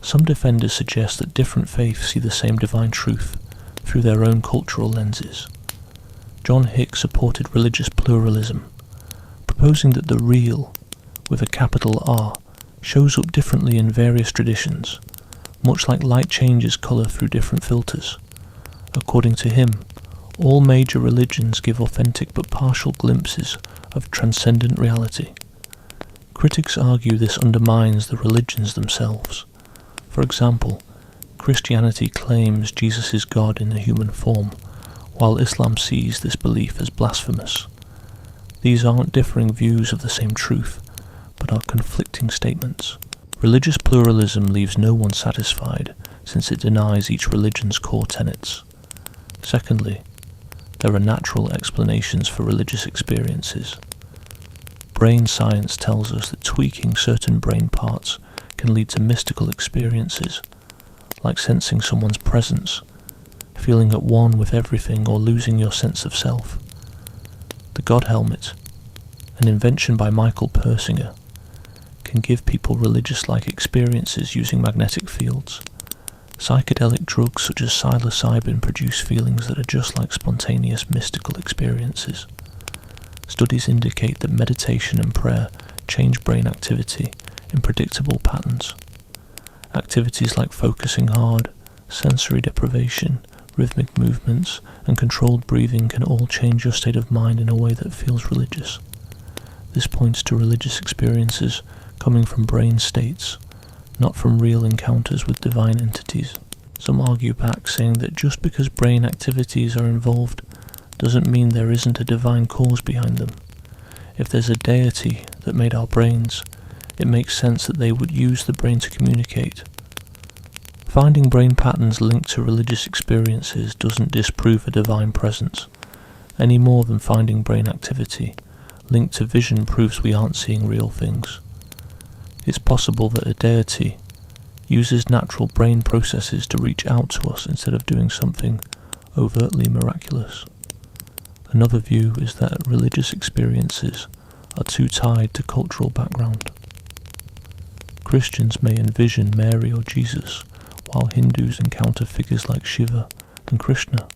Some defenders suggest that different faiths see the same divine truth through their own cultural lenses. John Hick supported religious pluralism, proposing that the real, with a capital R, shows up differently in various traditions, much like light changes colour through different filters. According to him, all major religions give authentic but partial glimpses of transcendent reality. Critics argue this undermines the religions themselves. For example, Christianity claims Jesus is God in a human form, while Islam sees this belief as blasphemous. These aren't differing views of the same truth, but are conflicting statements. Religious pluralism leaves no one satisfied, since it denies each religion's core tenets. Secondly, there are natural explanations for religious experiences. Brain science tells us that tweaking certain brain parts can lead to mystical experiences, like sensing someone's presence, feeling at one with everything, or losing your sense of self. The God helmet, an invention by Michael Persinger, can give people religious-like experiences using magnetic fields. Psychedelic drugs such as psilocybin produce feelings that are just like spontaneous mystical experiences. Studies indicate that meditation and prayer change brain activity in predictable patterns. Activities like focusing hard, sensory deprivation, rhythmic movements, and controlled breathing can all change your state of mind in a way that feels religious. This points to religious experiences coming from brain states, not from real encounters with divine entities. Some argue back, saying that just because brain activities are involved doesn't mean there isn't a divine cause behind them. If there's a deity that made our brains, it makes sense that they would use the brain to communicate. Finding brain patterns linked to religious experiences doesn't disprove a divine presence, any more than finding brain activity linked to vision proves we aren't seeing real things. It's possible that a deity uses natural brain processes to reach out to us instead of doing something overtly miraculous. Another view is that religious experiences are too tied to cultural background. Christians may envision Mary or Jesus, while Hindus encounter figures like Shiva and Krishna,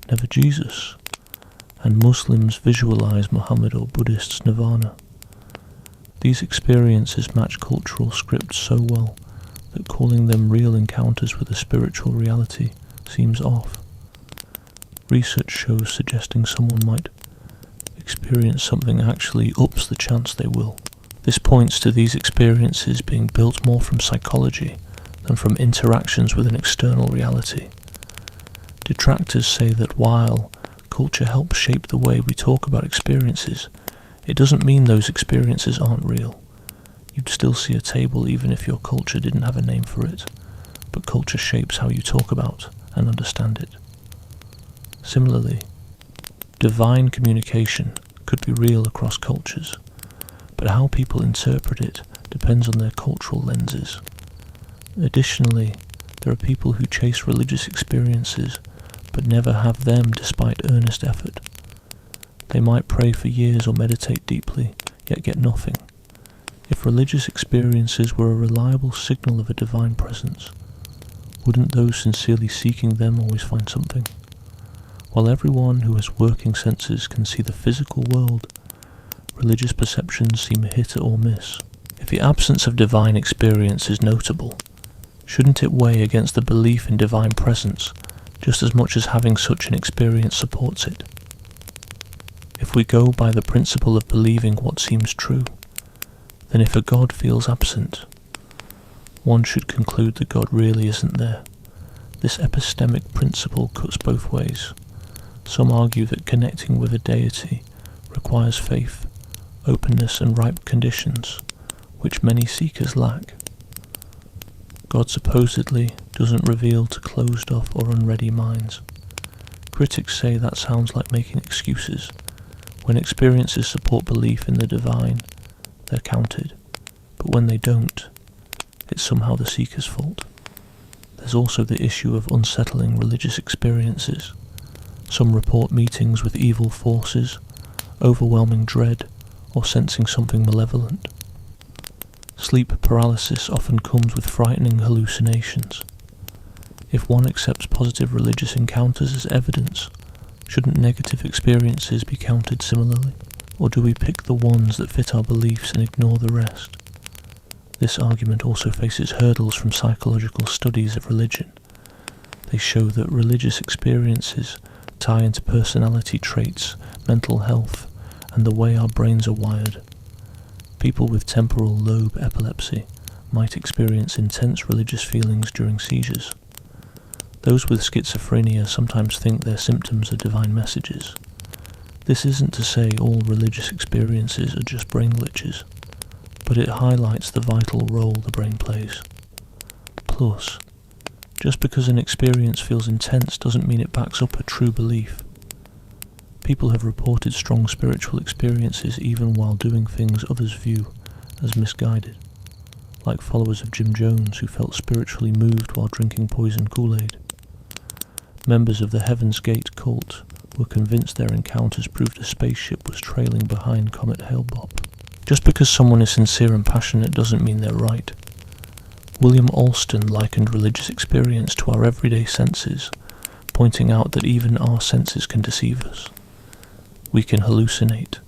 never Jesus, and Muslims visualize Muhammad or Buddhists' nirvana. These experiences match cultural scripts so well that calling them real encounters with a spiritual reality seems off. Research shows suggesting someone might experience something actually ups the chance they will. This points to these experiences being built more from psychology than from interactions with an external reality. Detractors say that while culture helps shape the way we talk about experiences, it doesn't mean those experiences aren't real. You'd still see a table even if your culture didn't have a name for it, but culture shapes how you talk about and understand it. Similarly, divine communication could be real across cultures, but how people interpret it depends on their cultural lenses. Additionally, there are people who chase religious experiences but never have them despite earnest effort. They might pray for years or meditate deeply, yet get nothing. If religious experiences were a reliable signal of a divine presence, wouldn't those sincerely seeking them always find something? While everyone who has working senses can see the physical world, religious perceptions seem hit or miss. If the absence of divine experience is notable, shouldn't it weigh against the belief in divine presence just as much as having such an experience supports it? If we go by the principle of believing what seems true, then if a God feels absent, one should conclude that God really isn't there. This epistemic principle cuts both ways. Some argue that connecting with a deity requires faith, openness and ripe conditions, which many seekers lack. God supposedly doesn't reveal to closed-off or unready minds. Critics say that sounds like making excuses. When experiences support belief in the divine, they're counted, but when they don't, it's somehow the seeker's fault. There's also the issue of unsettling religious experiences. Some report meetings with evil forces, overwhelming dread, or sensing something malevolent. Sleep paralysis often comes with frightening hallucinations. If one accepts positive religious encounters as evidence, shouldn't negative experiences be counted similarly? Or do we pick the ones that fit our beliefs and ignore the rest? This argument also faces hurdles from psychological studies of religion. They show that religious experiences tie into personality traits, mental health, and the way our brains are wired. People with temporal lobe epilepsy might experience intense religious feelings during seizures. Those with schizophrenia sometimes think their symptoms are divine messages. This isn't to say all religious experiences are just brain glitches, but it highlights the vital role the brain plays. Plus, just because an experience feels intense doesn't mean it backs up a true belief. People have reported strong spiritual experiences even while doing things others view as misguided, like followers of Jim Jones who felt spiritually moved while drinking poison Kool-Aid. Members of the Heaven's Gate cult were convinced their encounters proved a spaceship was trailing behind Comet Hale-Bopp. Just because someone is sincere and passionate doesn't mean they're right. William Alston likened religious experience to our everyday senses, pointing out that even our senses can deceive us. We can hallucinate,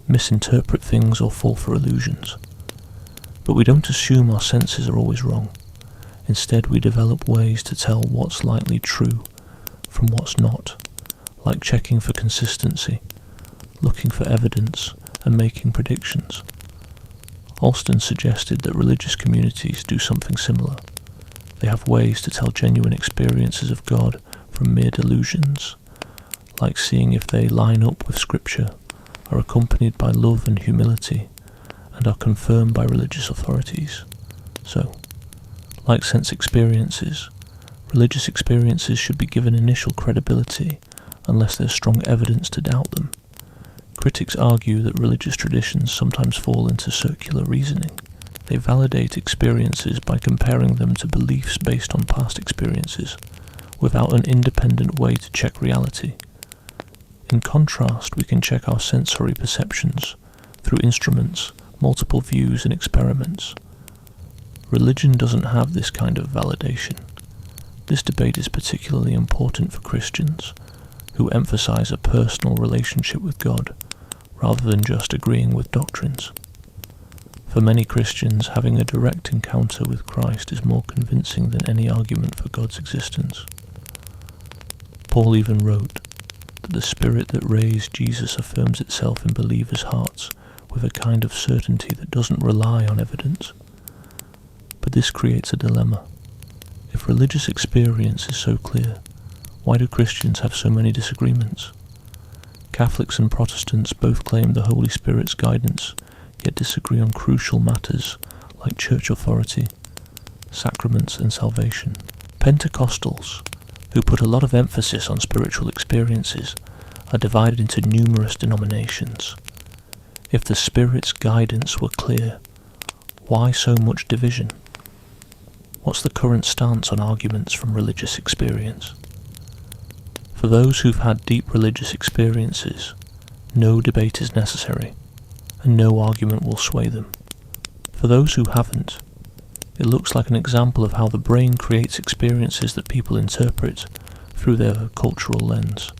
misinterpret things or fall for illusions. But we don't assume our senses are always wrong. Instead, we develop ways to tell what's likely true from what's not, like checking for consistency, looking for evidence, and making predictions. Alston suggested that religious communities do something similar. They have ways to tell genuine experiences of God from mere delusions, like seeing if they line up with Scripture, are accompanied by love and humility, and are confirmed by religious authorities. So, like sense experiences, religious experiences should be given initial credibility unless there's strong evidence to doubt them. Critics argue that religious traditions sometimes fall into circular reasoning. They validate experiences by comparing them to beliefs based on past experiences, without an independent way to check reality. In contrast, we can check our sensory perceptions through instruments, multiple views, and experiments. Religion doesn't have this kind of validation. This debate is particularly important for Christians, who emphasize a personal relationship with God, rather than just agreeing with doctrines. For many Christians, having a direct encounter with Christ is more convincing than any argument for God's existence. Paul even wrote that the Spirit that raised Jesus affirms itself in believers' hearts with a kind of certainty that doesn't rely on evidence. But this creates a dilemma. If religious experience is so clear, why do Christians have so many disagreements? Catholics and Protestants both claim the Holy Spirit's guidance, yet disagree on crucial matters like church authority, sacraments, and salvation. Pentecostals, who put a lot of emphasis on spiritual experiences, are divided into numerous denominations. If the Spirit's guidance were clear, why so much division? What's the current stance on arguments from religious experience? For those who've had deep religious experiences, no debate is necessary, and no argument will sway them. For those who haven't, it looks like an example of how the brain creates experiences that people interpret through their cultural lens.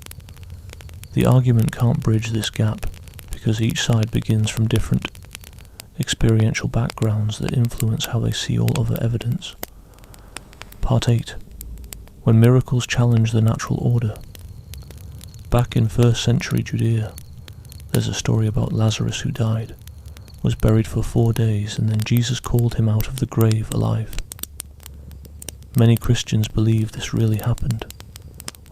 The argument can't bridge this gap, because each side begins from different experiential backgrounds that influence how they see all other evidence. Part 8. When miracles challenge the natural order. Back in 1st century Judea, there's a story about Lazarus who died, was buried for 4 days, and then Jesus called him out of the grave alive. Many Christians believe this really happened,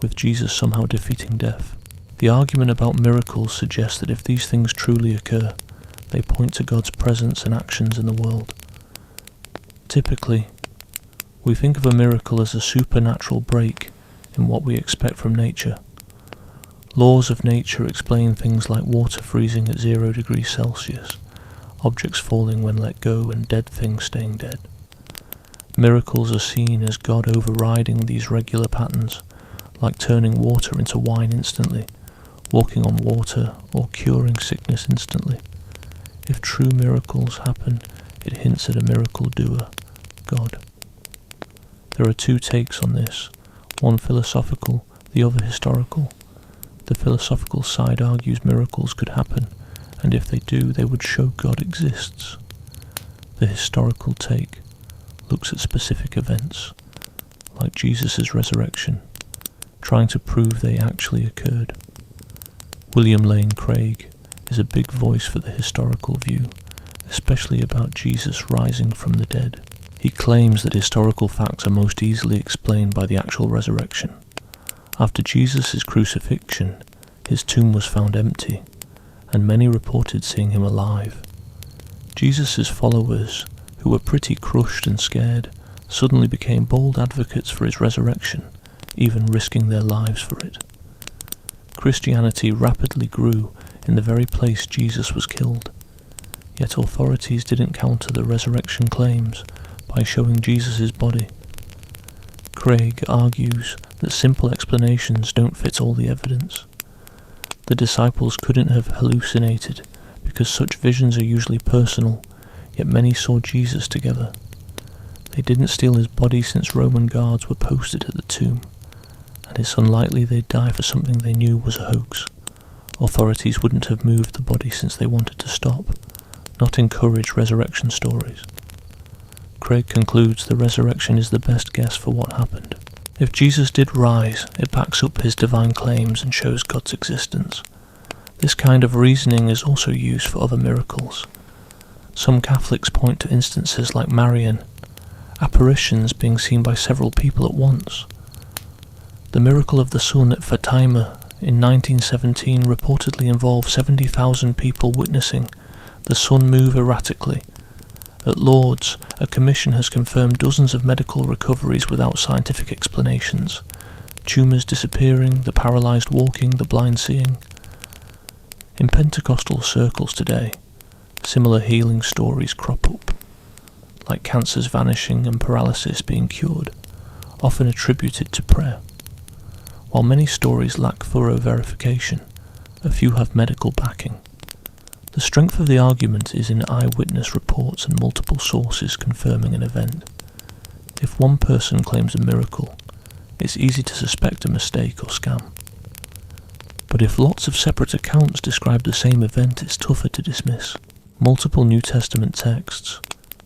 with Jesus somehow defeating death. The argument about miracles suggests that if these things truly occur, they point to God's presence and actions in the world. Typically, we think of a miracle as a supernatural break in what we expect from nature. Laws of nature explain things like water freezing at 0 degrees Celsius, objects falling when let go, and dead things staying dead. Miracles are seen as God overriding these regular patterns, like turning water into wine instantly, walking on water, or curing sickness instantly. If true miracles happen, it hints at a miracle doer, God. There are 2 takes on this, one philosophical, the other historical. The philosophical side argues miracles could happen, and if they do, they would show God exists. The historical take looks at specific events, like Jesus' resurrection, trying to prove they actually occurred. William Lane Craig is a big voice for the historical view, especially about Jesus rising from the dead. He claims that historical facts are most easily explained by the actual resurrection. After Jesus' crucifixion, his tomb was found empty, and many reported seeing him alive. Jesus' followers, who were pretty crushed and scared, suddenly became bold advocates for his resurrection, even risking their lives for it. Christianity rapidly grew in the very place Jesus was killed, yet authorities didn't counter the resurrection claims by showing Jesus' body. Craig argues that simple explanations don't fit all the evidence. The disciples couldn't have hallucinated because such visions are usually personal, yet many saw Jesus together. They didn't steal his body since Roman guards were posted at the tomb, and it's unlikely they'd die for something they knew was a hoax. Authorities wouldn't have moved the body since they wanted to stop, not encourage resurrection stories. Craig concludes the resurrection is the best guess for what happened. If Jesus did rise, it backs up his divine claims and shows God's existence. This kind of reasoning is also used for other miracles. Some Catholics point to instances like Marian, apparitions being seen by several people at once. The miracle of the sun at Fatima in 1917 reportedly involved 70,000 people witnessing the sun move erratically. At Lourdes, a commission has confirmed dozens of medical recoveries without scientific explanations. Tumours disappearing, the paralysed walking, the blind seeing. In Pentecostal circles today, similar healing stories crop up, like cancers vanishing and paralysis being cured, often attributed to prayer. While many stories lack thorough verification, a few have medical backing. The strength of the argument is in eyewitness reports and multiple sources confirming an event. If one person claims a miracle, it's easy to suspect a mistake or scam. But if lots of separate accounts describe the same event, it's tougher to dismiss. Multiple New Testament texts,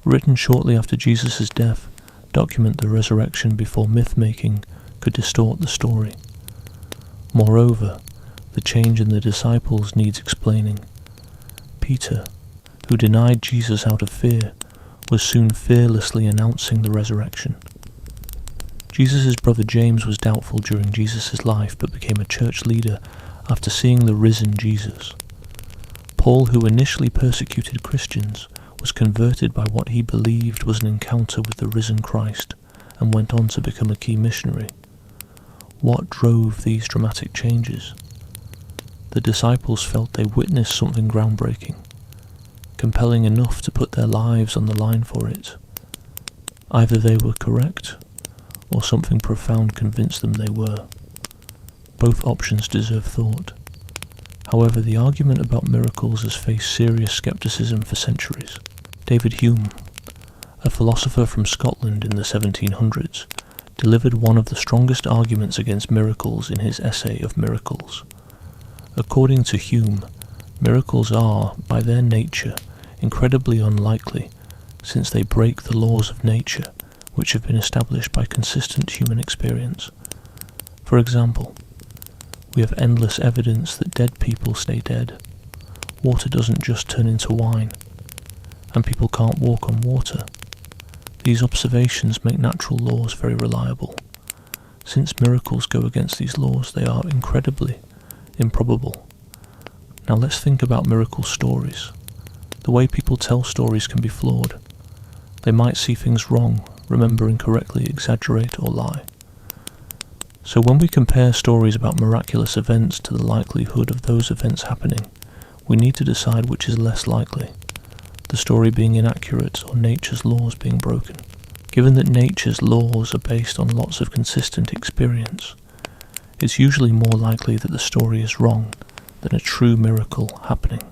written shortly after Jesus' death, document the resurrection before myth-making could distort the story. Moreover, the change in the disciples needs explaining. Peter, who denied Jesus out of fear, was soon fearlessly announcing the resurrection. Jesus' brother James was doubtful during Jesus' life but became a church leader after seeing the risen Jesus. Paul, who initially persecuted Christians, was converted by what he believed was an encounter with the risen Christ and went on to become a key missionary. What drove these dramatic changes? The disciples felt they witnessed something groundbreaking, compelling enough to put their lives on the line for it. Either they were correct, or something profound convinced them they were. Both options deserve thought. However, the argument about miracles has faced serious skepticism for centuries. David Hume, a philosopher from Scotland in the 1700s, delivered one of the strongest arguments against miracles in his essay of Miracles. According to Hume, miracles are, by their nature, incredibly unlikely, since they break the laws of nature, which have been established by consistent human experience. For example, we have endless evidence that dead people stay dead. Water doesn't just turn into wine, and people can't walk on water. These observations make natural laws very reliable. Since miracles go against these laws, they are incredibly improbable. Now let's think about miracle stories. The way people tell stories can be flawed. They might see things wrong, remember incorrectly, exaggerate, or lie. So when we compare stories about miraculous events to the likelihood of those events happening, we need to decide which is less likely, the story being inaccurate or nature's laws being broken. Given that nature's laws are based on lots of consistent experience, it's usually more likely that the story is wrong than a true miracle happening.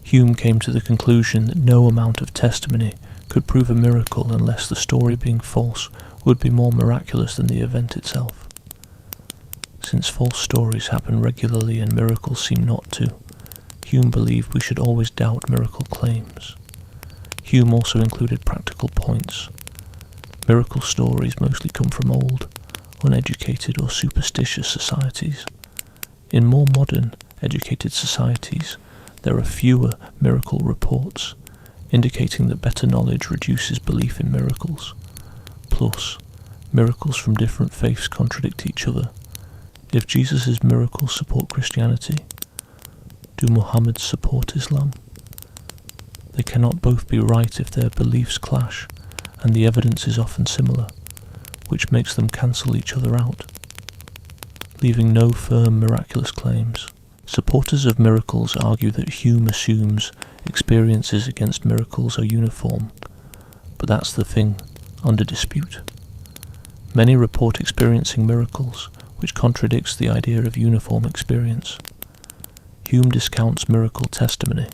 Hume came to the conclusion that no amount of testimony could prove a miracle unless the story being false would be more miraculous than the event itself. Since false stories happen regularly and miracles seem not to, Hume believed we should always doubt miracle claims. Hume also included practical points. Miracle stories mostly come from old, uneducated or superstitious societies. In more modern, educated societies, there are fewer miracle reports, indicating that better knowledge reduces belief in miracles. Plus, miracles from different faiths contradict each other. If Jesus' miracles support Christianity, do Muhammad's support Islam? They cannot both be right if their beliefs clash, and the evidence is often similar, which makes them cancel each other out, leaving no firm miraculous claims. Supporters of miracles argue that Hume assumes experiences against miracles are uniform, but that's the thing under dispute. Many report experiencing miracles, which contradicts the idea of uniform experience. Hume discounts miracle testimony,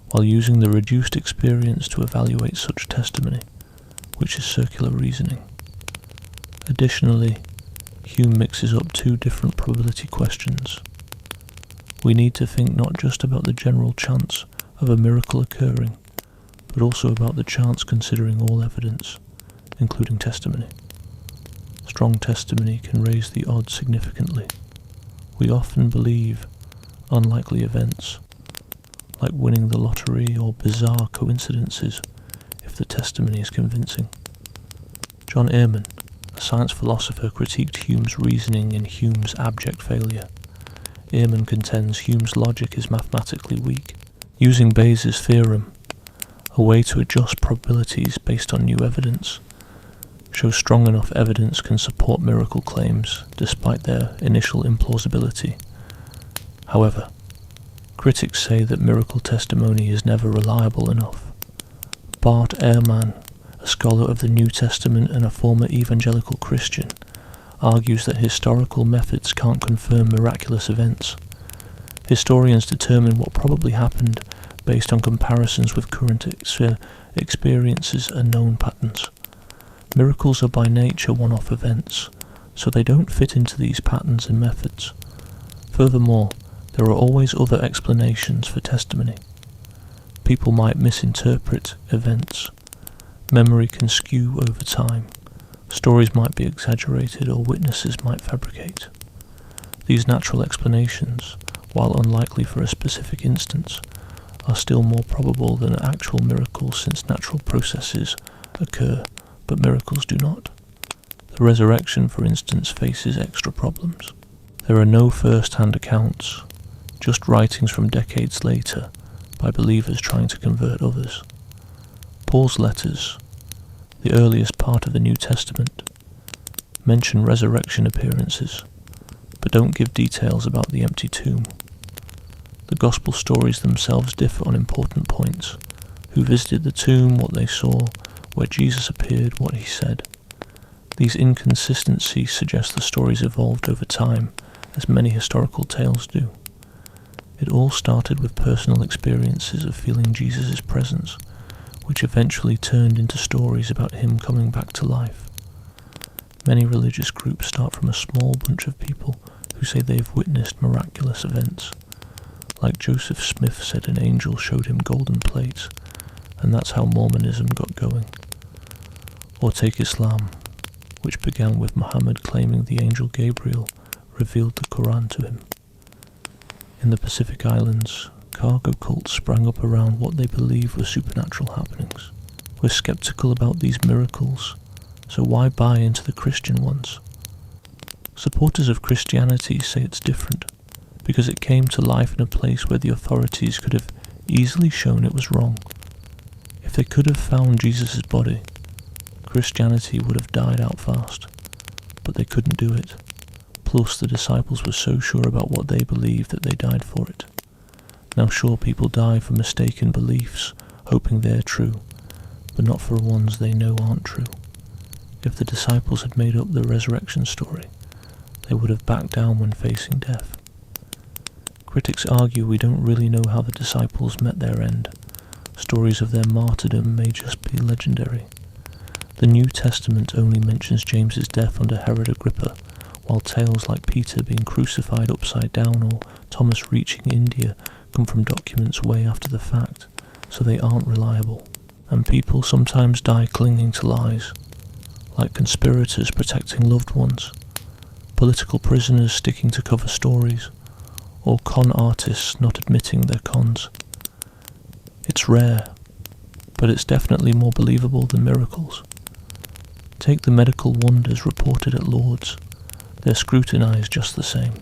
while using the reduced experience to evaluate such testimony, which is circular reasoning. Additionally, Hume mixes up two different probability questions. We need to think not just about the general chance of a miracle occurring, but also about the chance considering all evidence, including testimony. Strong testimony can raise the odds significantly. We often believe unlikely events, like winning the lottery or bizarre coincidences, if the testimony is convincing. John Ehrman, a science philosopher, critiqued Hume's reasoning in Hume's Abject Failure. Ehrman contends Hume's logic is mathematically weak. Using Bayes' theorem, a way to adjust probabilities based on new evidence, shows strong enough evidence can support miracle claims despite their initial implausibility. However, critics say that miracle testimony is never reliable enough. Bart Ehrman, a scholar of the New Testament and a former evangelical Christian, argues that historical methods can't confirm miraculous events. Historians determine what probably happened based on comparisons with current experiences and known patterns. Miracles are by nature one-off events, so they don't fit into these patterns and methods. Furthermore, there are always other explanations for testimony. People might misinterpret events. Memory can skew over time. Stories might be exaggerated or witnesses might fabricate. These natural explanations, while unlikely for a specific instance, are still more probable than actual miracles since natural processes occur, but miracles do not. The resurrection, for instance, faces extra problems. There are no first-hand accounts, just writings from decades later by believers trying to convert others. Paul's letters, the earliest part of the New Testament, mention resurrection appearances, but don't give details about the empty tomb. The Gospel stories themselves differ on important points: who visited the tomb, what they saw, where Jesus appeared, what he said. These inconsistencies suggest the stories evolved over time, as many historical tales do. It all started with personal experiences of feeling Jesus' presence, which eventually turned into stories about him coming back to life. Many religious groups start from a small bunch of people who say they've witnessed miraculous events. Like Joseph Smith said an angel showed him golden plates, and that's how Mormonism got going. Or take Islam, which began with Muhammad claiming the angel Gabriel revealed the Quran to him. In the Pacific Islands, cargo cults sprang up around what they believe were supernatural happenings. We're skeptical about these miracles, so why buy into the Christian ones? Supporters of Christianity say it's different, because it came to life in a place where the authorities could have easily shown it was wrong. If they could have found Jesus' body, Christianity would have died out fast, but they couldn't do it. Plus, the disciples were so sure about what they believed that they died for it. Now sure, people die for mistaken beliefs, hoping they're true, but not for ones they know aren't true. If the disciples had made up the resurrection story, they would have backed down when facing death. Critics argue we don't really know how the disciples met their end. Stories of their martyrdom may just be legendary. The New Testament only mentions James's death under Herod Agrippa, while tales like Peter being crucified upside down or Thomas reaching India come from documents way after the fact, so they aren't reliable. And people sometimes die clinging to lies, like conspirators protecting loved ones, political prisoners sticking to cover stories, or con artists not admitting their cons. It's rare, but it's definitely more believable than miracles. Take the medical wonders reported at Lourdes. They're scrutinised just the same.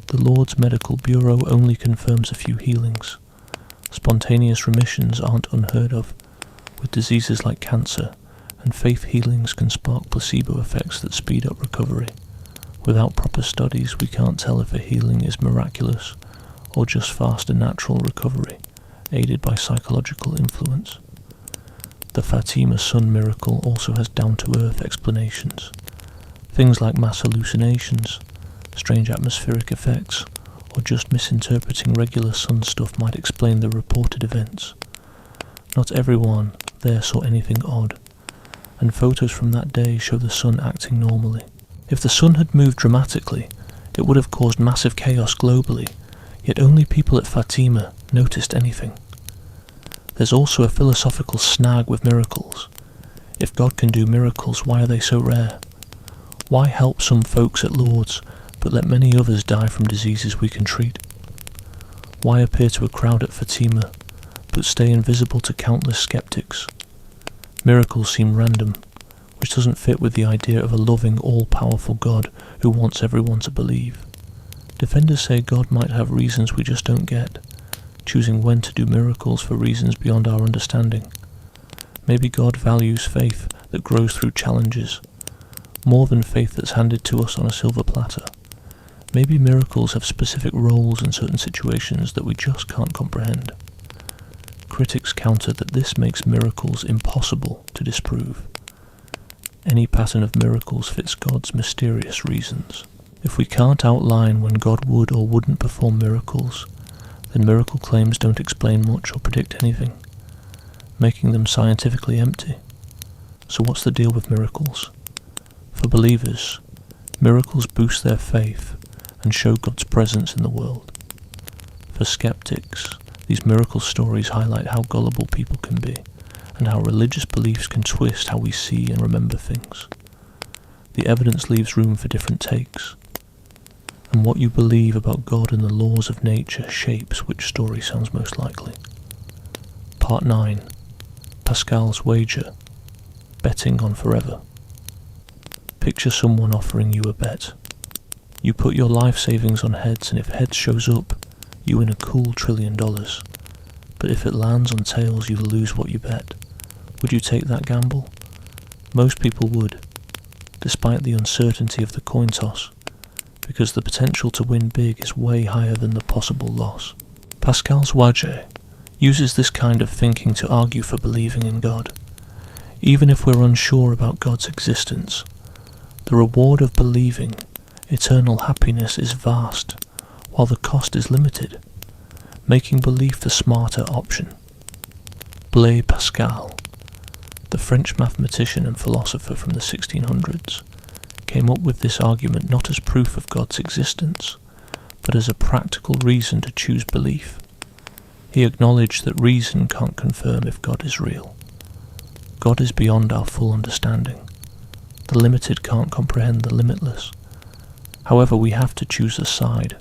The Lourdes Medical Bureau only confirms a few healings. Spontaneous remissions aren't unheard of, with diseases like cancer, and faith healings can spark placebo effects that speed up recovery. Without proper studies, we can't tell if a healing is miraculous or just faster natural recovery, aided by psychological influence. The Fatima sun miracle also has down-to-earth explanations. Things like mass hallucinations, strange atmospheric effects, or just misinterpreting regular sun stuff might explain the reported events. Not everyone there saw anything odd, and photos from that day show the sun acting normally. If the sun had moved dramatically, it would have caused massive chaos globally, yet only people at Fatima noticed anything. There's also a philosophical snag with miracles. If God can do miracles, why are they so rare? Why help some folks at Lourdes, but let many others die from diseases we can treat? Why appear to a crowd at Fatima, but stay invisible to countless skeptics? Miracles seem random, which doesn't fit with the idea of a loving, all-powerful God who wants everyone to believe. Defenders say God might have reasons we just don't get, choosing when to do miracles for reasons beyond our understanding. Maybe God values faith that grows through challenges, more than faith that's handed to us on a silver platter. Maybe miracles have specific roles in certain situations that we just can't comprehend. Critics counter that this makes miracles impossible to disprove. Any pattern of miracles fits God's mysterious reasons. If we can't outline when God would or wouldn't perform miracles, then miracle claims don't explain much or predict anything, making them scientifically empty. So what's the deal with miracles? For believers, miracles boost their faith and show God's presence in the world. For skeptics, these miracle stories highlight how gullible people can be, and how religious beliefs can twist how we see and remember things. The evidence leaves room for different takes, and what you believe about God and the laws of nature shapes which story sounds most likely. Part 9. Pascal's Wager. Betting on forever. Picture someone offering you a bet. You put your life savings on heads, and if heads shows up, you win a cool $1 trillion. But if it lands on tails, you lose what you bet. Would you take that gamble? Most people would, despite the uncertainty of the coin toss, because the potential to win big is way higher than the possible loss. Pascal's Wager uses this kind of thinking to argue for believing in God. Even if we're unsure about God's existence, the reward of believing, eternal happiness, is vast, while the cost is limited, making belief the smarter option. Blaise Pascal, the French mathematician and philosopher from the 1600s, came up with this argument not as proof of God's existence, but as a practical reason to choose belief. He acknowledged that reason can't confirm if God is real. God is beyond our full understanding. The limited can't comprehend the limitless. However, we have to choose a side,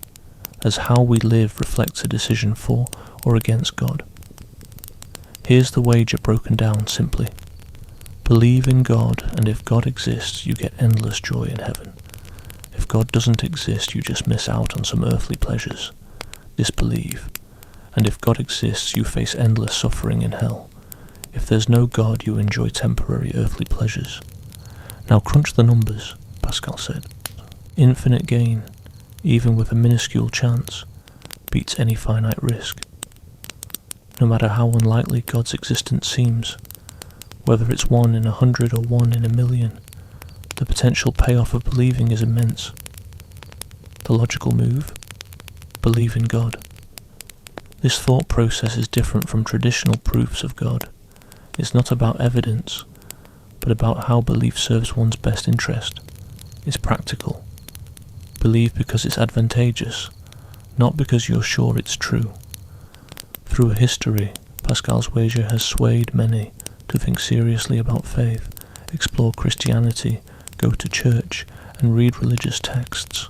as how we live reflects a decision for or against God. Here's the wager broken down simply. Believe in God, and if God exists, you get endless joy in heaven. If God doesn't exist, you just miss out on some earthly pleasures. Disbelieve. And if God exists, you face endless suffering in hell. If there's no God, you enjoy temporary earthly pleasures. Now crunch the numbers, Pascal said. Infinite gain, even with a minuscule chance, beats any finite risk. No matter how unlikely God's existence seems, whether it's 1 in 100 or 1 in 1,000,000, the potential payoff of believing is immense. The logical move? Believe in God. This thought process is different from traditional proofs of God. It's not about evidence, but about how belief serves one's best interest. It's practical. Believe because it's advantageous, not because you're sure it's true. Through history, Pascal's Wager has swayed many to think seriously about faith, explore Christianity, go to church, and read religious texts.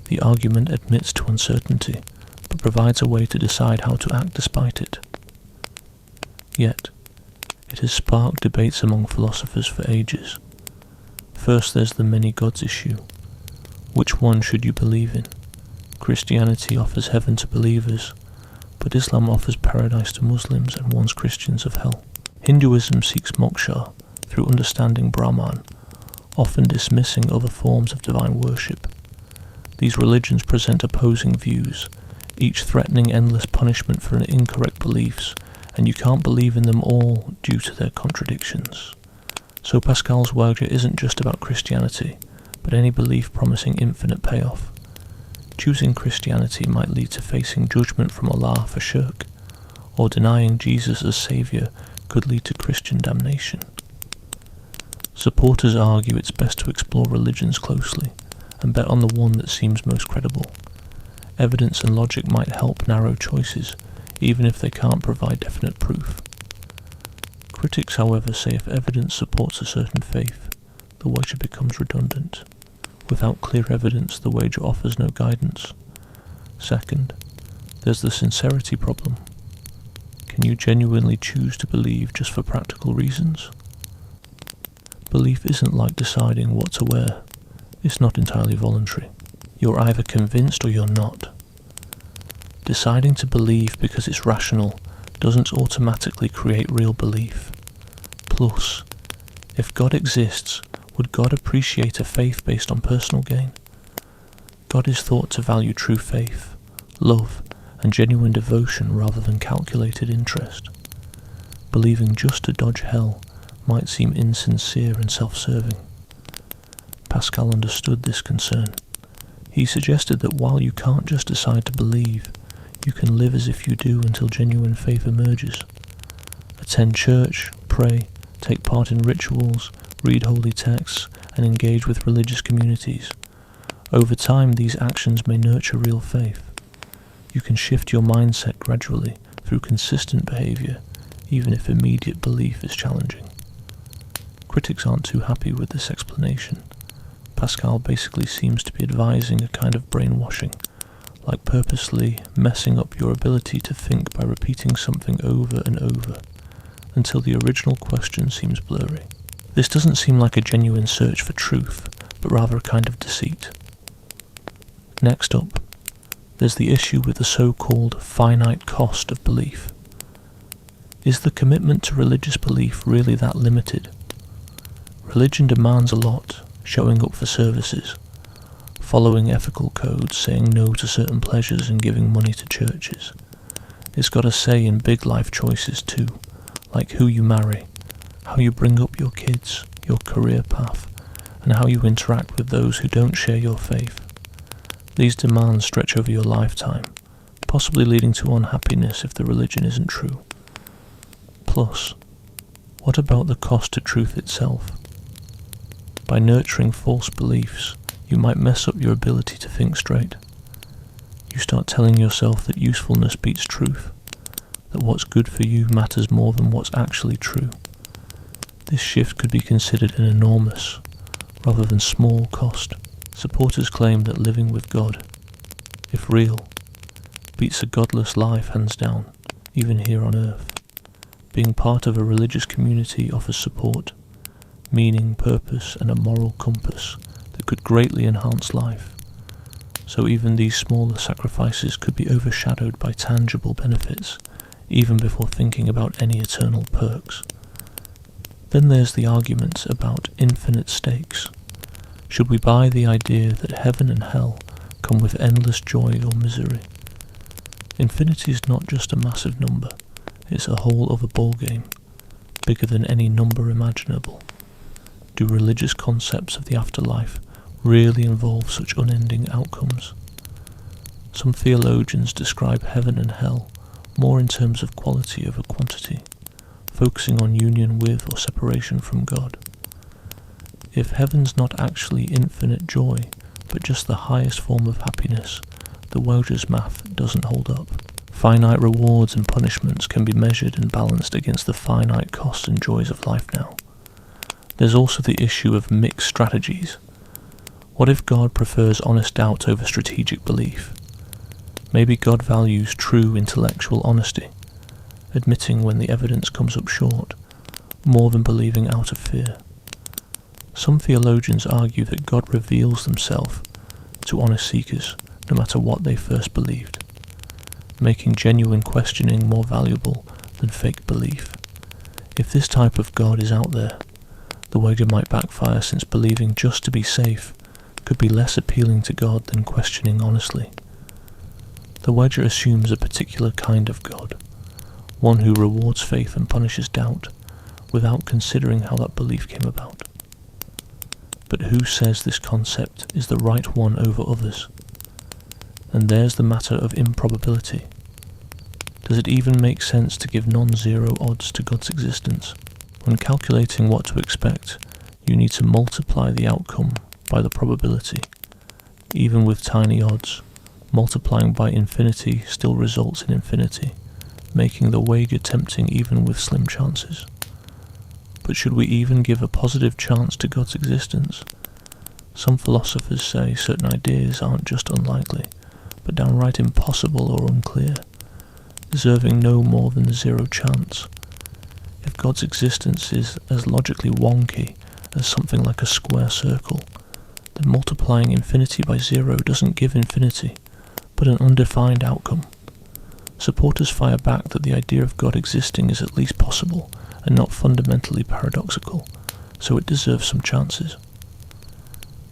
The argument admits to uncertainty, but provides a way to decide how to act despite it. Yet, it has sparked debates among philosophers for ages. First, there's the many gods issue. Which one should you believe in? Christianity offers heaven to believers, but Islam offers paradise to Muslims and warns Christians of hell. Hinduism seeks moksha through understanding Brahman, often dismissing other forms of divine worship. These religions present opposing views, each threatening endless punishment for incorrect beliefs, and you can't believe in them all due to their contradictions. So Pascal's Wager isn't just about Christianity, but any belief promising infinite payoff. Choosing Christianity might lead to facing judgment from Allah for shirk, or denying Jesus as Saviour could lead to Christian damnation. Supporters argue it's best to explore religions closely and bet on the one that seems most credible. Evidence and logic might help narrow choices, even if they can't provide definite proof. Critics, however, say if evidence supports a certain faith, the wager becomes redundant. Without clear evidence, the wager offers no guidance. Second, there's the sincerity problem. Can you genuinely choose to believe just for practical reasons? Belief isn't like deciding what to wear. It's not entirely voluntary. You're either convinced or you're not. Deciding to believe because it's rational doesn't automatically create real belief. Plus, if God exists, would God appreciate a faith based on personal gain? God is thought to value true faith, love, and genuine devotion rather than calculated interest. Believing just to dodge hell might seem insincere and self-serving. Pascal understood this concern. He suggested that while you can't just decide to believe, you can live as if you do until genuine faith emerges. Attend church, pray, take part in rituals, read holy texts, and engage with religious communities. Over time, these actions may nurture real faith. You can shift your mindset gradually through consistent behavior, even if immediate belief is challenging. Critics aren't too happy with this explanation. Pascal basically seems to be advising a kind of brainwashing, like purposely messing up your ability to think by repeating something over and over, until the original question seems blurry. This doesn't seem like a genuine search for truth, but rather a kind of deceit. Next up, there's the issue with the so-called finite cost of belief. Is the commitment to religious belief really that limited? Religion demands a lot, showing up for services, following ethical codes, saying no to certain pleasures and giving money to churches. It's got a say in big life choices too, like who you marry, how you bring up your kids, your career path, and how you interact with those who don't share your faith. These demands stretch over your lifetime, possibly leading to unhappiness if the religion isn't true. Plus, what about the cost to truth itself? By nurturing false beliefs, you might mess up your ability to think straight. You start telling yourself that usefulness beats truth, that what's good for you matters more than what's actually true. This shift could be considered an enormous, rather than small, cost. Supporters claim that living with God, if real, beats a godless life hands down, even here on earth. Being part of a religious community offers support, meaning, purpose, and a moral compass that could greatly enhance life. So even these smaller sacrifices could be overshadowed by tangible benefits, even before thinking about any eternal perks. Then there's the argument about infinite stakes. Should we buy the idea that heaven and hell come with endless joy or misery? Infinity is not just a massive number, it's a whole other ballgame, bigger than any number imaginable. Do religious concepts of the afterlife really involve such unending outcomes? Some theologians describe heaven and hell more in terms of quality over quantity, focusing on union with or separation from God. If heaven's not actually infinite joy, but just the highest form of happiness, the Welsh's math doesn't hold up. Finite rewards and punishments can be measured and balanced against the finite costs and joys of life now. There's also the issue of mixed strategies. What if God prefers honest doubt over strategic belief? Maybe God values true intellectual honesty, admitting when the evidence comes up short, more than believing out of fear. Some theologians argue that God reveals himself to honest seekers, no matter what they first believed, making genuine questioning more valuable than fake belief. If this type of God is out there, the wager might backfire, since believing just to be safe could be less appealing to God than questioning honestly. The wager assumes a particular kind of God, one who rewards faith and punishes doubt, without considering how that belief came about. But who says this concept is the right one over others? And there's the matter of improbability. Does it even make sense to give non-zero odds to God's existence? When calculating what to expect, you need to multiply the outcome by the probability. Even with tiny odds, multiplying by infinity still results in infinity, making the wager tempting even with slim chances. But should we even give a positive chance to God's existence? Some philosophers say certain ideas aren't just unlikely, but downright impossible or unclear, deserving no more than 0 chance. If God's existence is as logically wonky as something like a square circle, that multiplying infinity by zero doesn't give infinity, but an undefined outcome. Supporters fire back that the idea of God existing is at least possible and not fundamentally paradoxical, so it deserves some chances.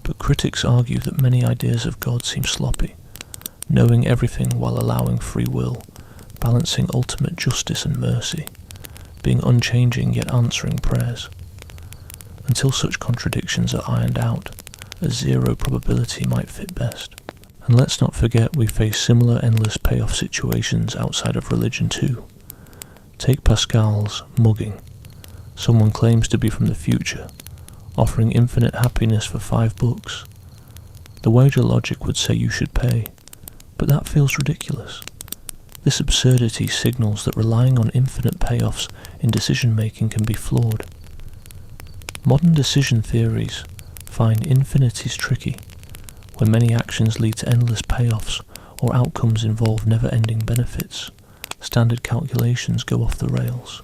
But critics argue that many ideas of God seem sloppy, knowing everything while allowing free will, balancing ultimate justice and mercy, being unchanging yet answering prayers. Until such contradictions are ironed out, a zero probability might fit best. And let's not forget we face similar endless payoff situations outside of religion too. Take Pascal's mugging. Someone claims to be from the future, offering infinite happiness for 5 books. The wager logic would say you should pay, but that feels ridiculous. This absurdity signals that relying on infinite payoffs in decision-making can be flawed. Modern decision theories find infinities tricky, when many actions lead to endless payoffs or outcomes involve never-ending benefits. Standard calculations go off the rails.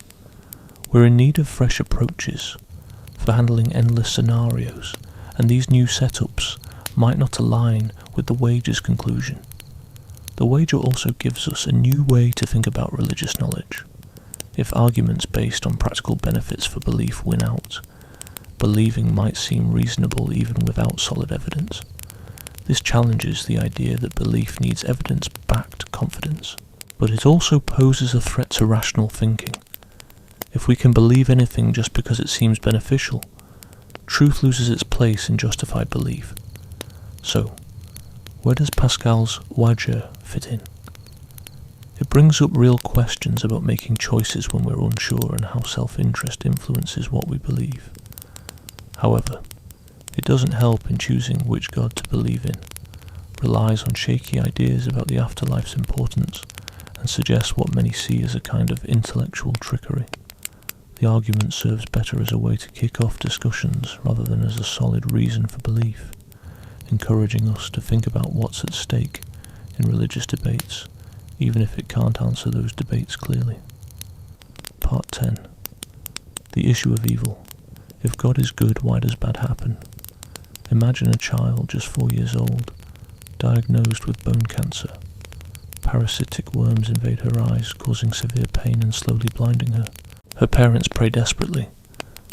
We're in need of fresh approaches for handling endless scenarios, and these new setups might not align with the wager's conclusion. The wager also gives us a new way to think about religious knowledge. If arguments based on practical benefits for belief win out, believing might seem reasonable even without solid evidence. This challenges the idea that belief needs evidence-backed confidence, but it also poses a threat to rational thinking. If we can believe anything just because it seems beneficial, truth loses its place in justified belief. So, where does Pascal's wager fit in? It brings up real questions about making choices when we're unsure and how self-interest influences what we believe. However, it doesn't help in choosing which God to believe in, relies on shaky ideas about the afterlife's importance, and suggests what many see as a kind of intellectual trickery. The argument serves better as a way to kick off discussions rather than as a solid reason for belief, encouraging us to think about what's at stake in religious debates, even if it can't answer those debates clearly. Part 10. The issue of evil. If God is good, why does bad happen? Imagine a child just 4 years old, diagnosed with bone cancer. Parasitic worms invade her eyes, causing severe pain and slowly blinding her. Her parents pray desperately,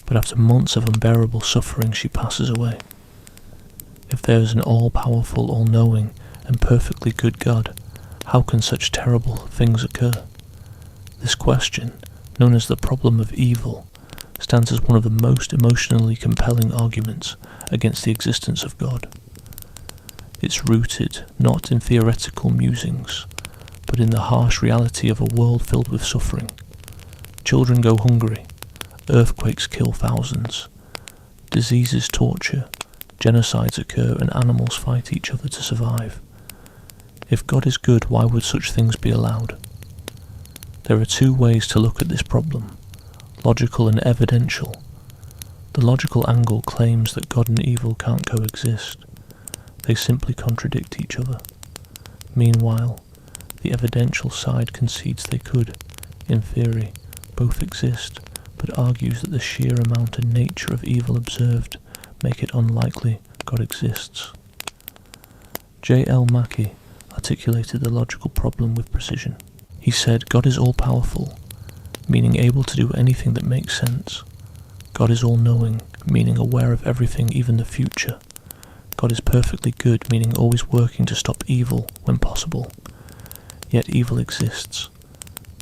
but after months of unbearable suffering she passes away. If there is an all-powerful, all-knowing, and perfectly good God, how can such terrible things occur? This question, known as the problem of evil, stands as one of the most emotionally compelling arguments against the existence of God. It's rooted not in theoretical musings, but in the harsh reality of a world filled with suffering. Children go hungry, earthquakes kill thousands, diseases torture, genocides occur, and animals fight each other to survive. If God is good, why would such things be allowed? There are 2 ways to look at this problem, logical and evidential. The logical angle claims that God and evil can't coexist. They simply contradict each other. Meanwhile, the evidential side concedes they could, in theory, both exist, but argues that the sheer amount and nature of evil observed make it unlikely God exists. J.L. Mackie articulated the logical problem with precision. He said, God is all-powerful, meaning able to do anything that makes sense. God is all-knowing, meaning aware of everything, even the future. God is perfectly good, meaning always working to stop evil when possible. Yet evil exists.